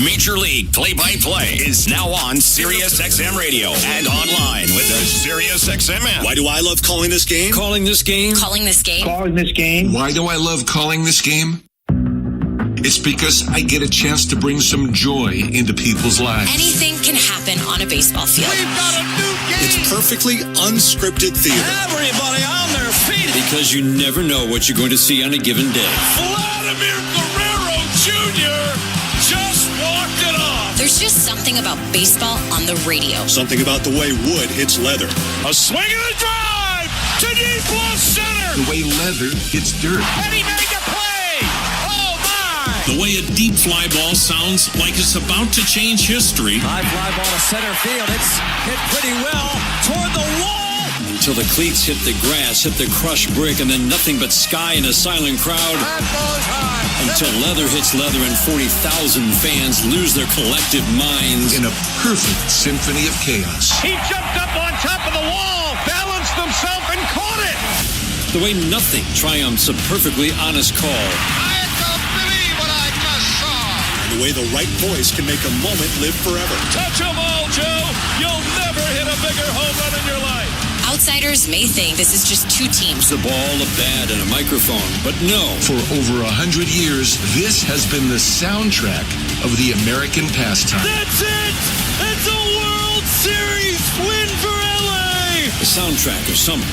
Major League Play-by-Play is now on SiriusXM Radio and online with the SiriusXM app. Why do I love calling this game? Calling this game. Why do I love calling this game? It's because I get a chance to bring some joy into people's lives. Anything can happen on a baseball field. We've got a new game! It's perfectly unscripted theater. Everybody on their feet. Because you never know what you're going to see on a given day. Vladimir Guerrero Jr. just walked it off. There's just something about baseball on the radio. Something about the way wood hits leather. A swing and a drive to deep left center. The way leather hits dirt. And he made the play. Oh, my. The way a deep fly ball sounds like it's about to change history. High fly ball to center field. It's hit pretty well toward the wall. Until the cleats hit the grass, hit the crushed brick, and then nothing but sky and a silent crowd. That ball's high. Until leather hits leather and 40,000 fans lose their collective minds. In a perfect symphony of chaos. He jumped up on top of the wall, balanced himself, and caught it. The way nothing triumphs a perfectly honest call. I don't believe what I just saw. And the way the right voice can make a moment live forever. Touch 'em all, Joe. You'll never hit a bigger home run in your life. Outsiders may think this is just two teams. The ball, a bat, and a microphone. But no. For over 100 years, this has been the soundtrack of the American pastime. That's it! It's a World Series win for LA! The soundtrack of summer.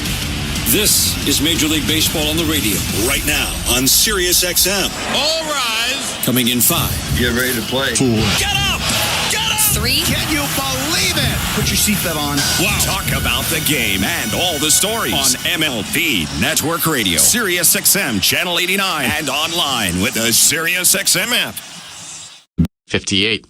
This is Major League Baseball on the radio. Right now on SiriusXM. All rise! Coming in 5. Get ready to play. 4. Get up! Get up! 3. Can you believe it? Put your seatbelt on. Wow. Talk about the game and all the stories on MLB Network Radio, SiriusXM Channel 89, and online with the SiriusXM app. 58.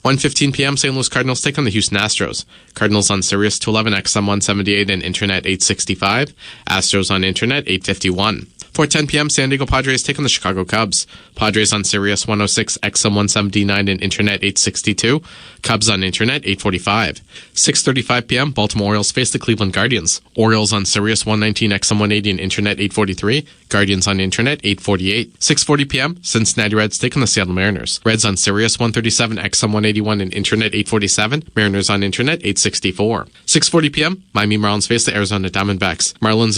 1:15 p.m. St. Louis Cardinals take on the Houston Astros. Cardinals on Sirius 211 XM 178 and Internet 865. Astros on Internet 851. 4:10 p.m. San Diego Padres take on the Chicago Cubs. Padres on Sirius 106 XM 179 and Internet 862. Cubs on Internet 845. 6:35 p.m. Baltimore Orioles face the Cleveland Guardians. Orioles on Sirius 119 XM 180 and Internet 843. Guardians on Internet 848. 6:40 p.m. Cincinnati Reds take on the Seattle Mariners. Reds on Sirius 137 XM 181 and Internet 847. Mariners on Internet 864. 6:40 p.m. Miami Marlins face the Arizona Diamondbacks. Marlins on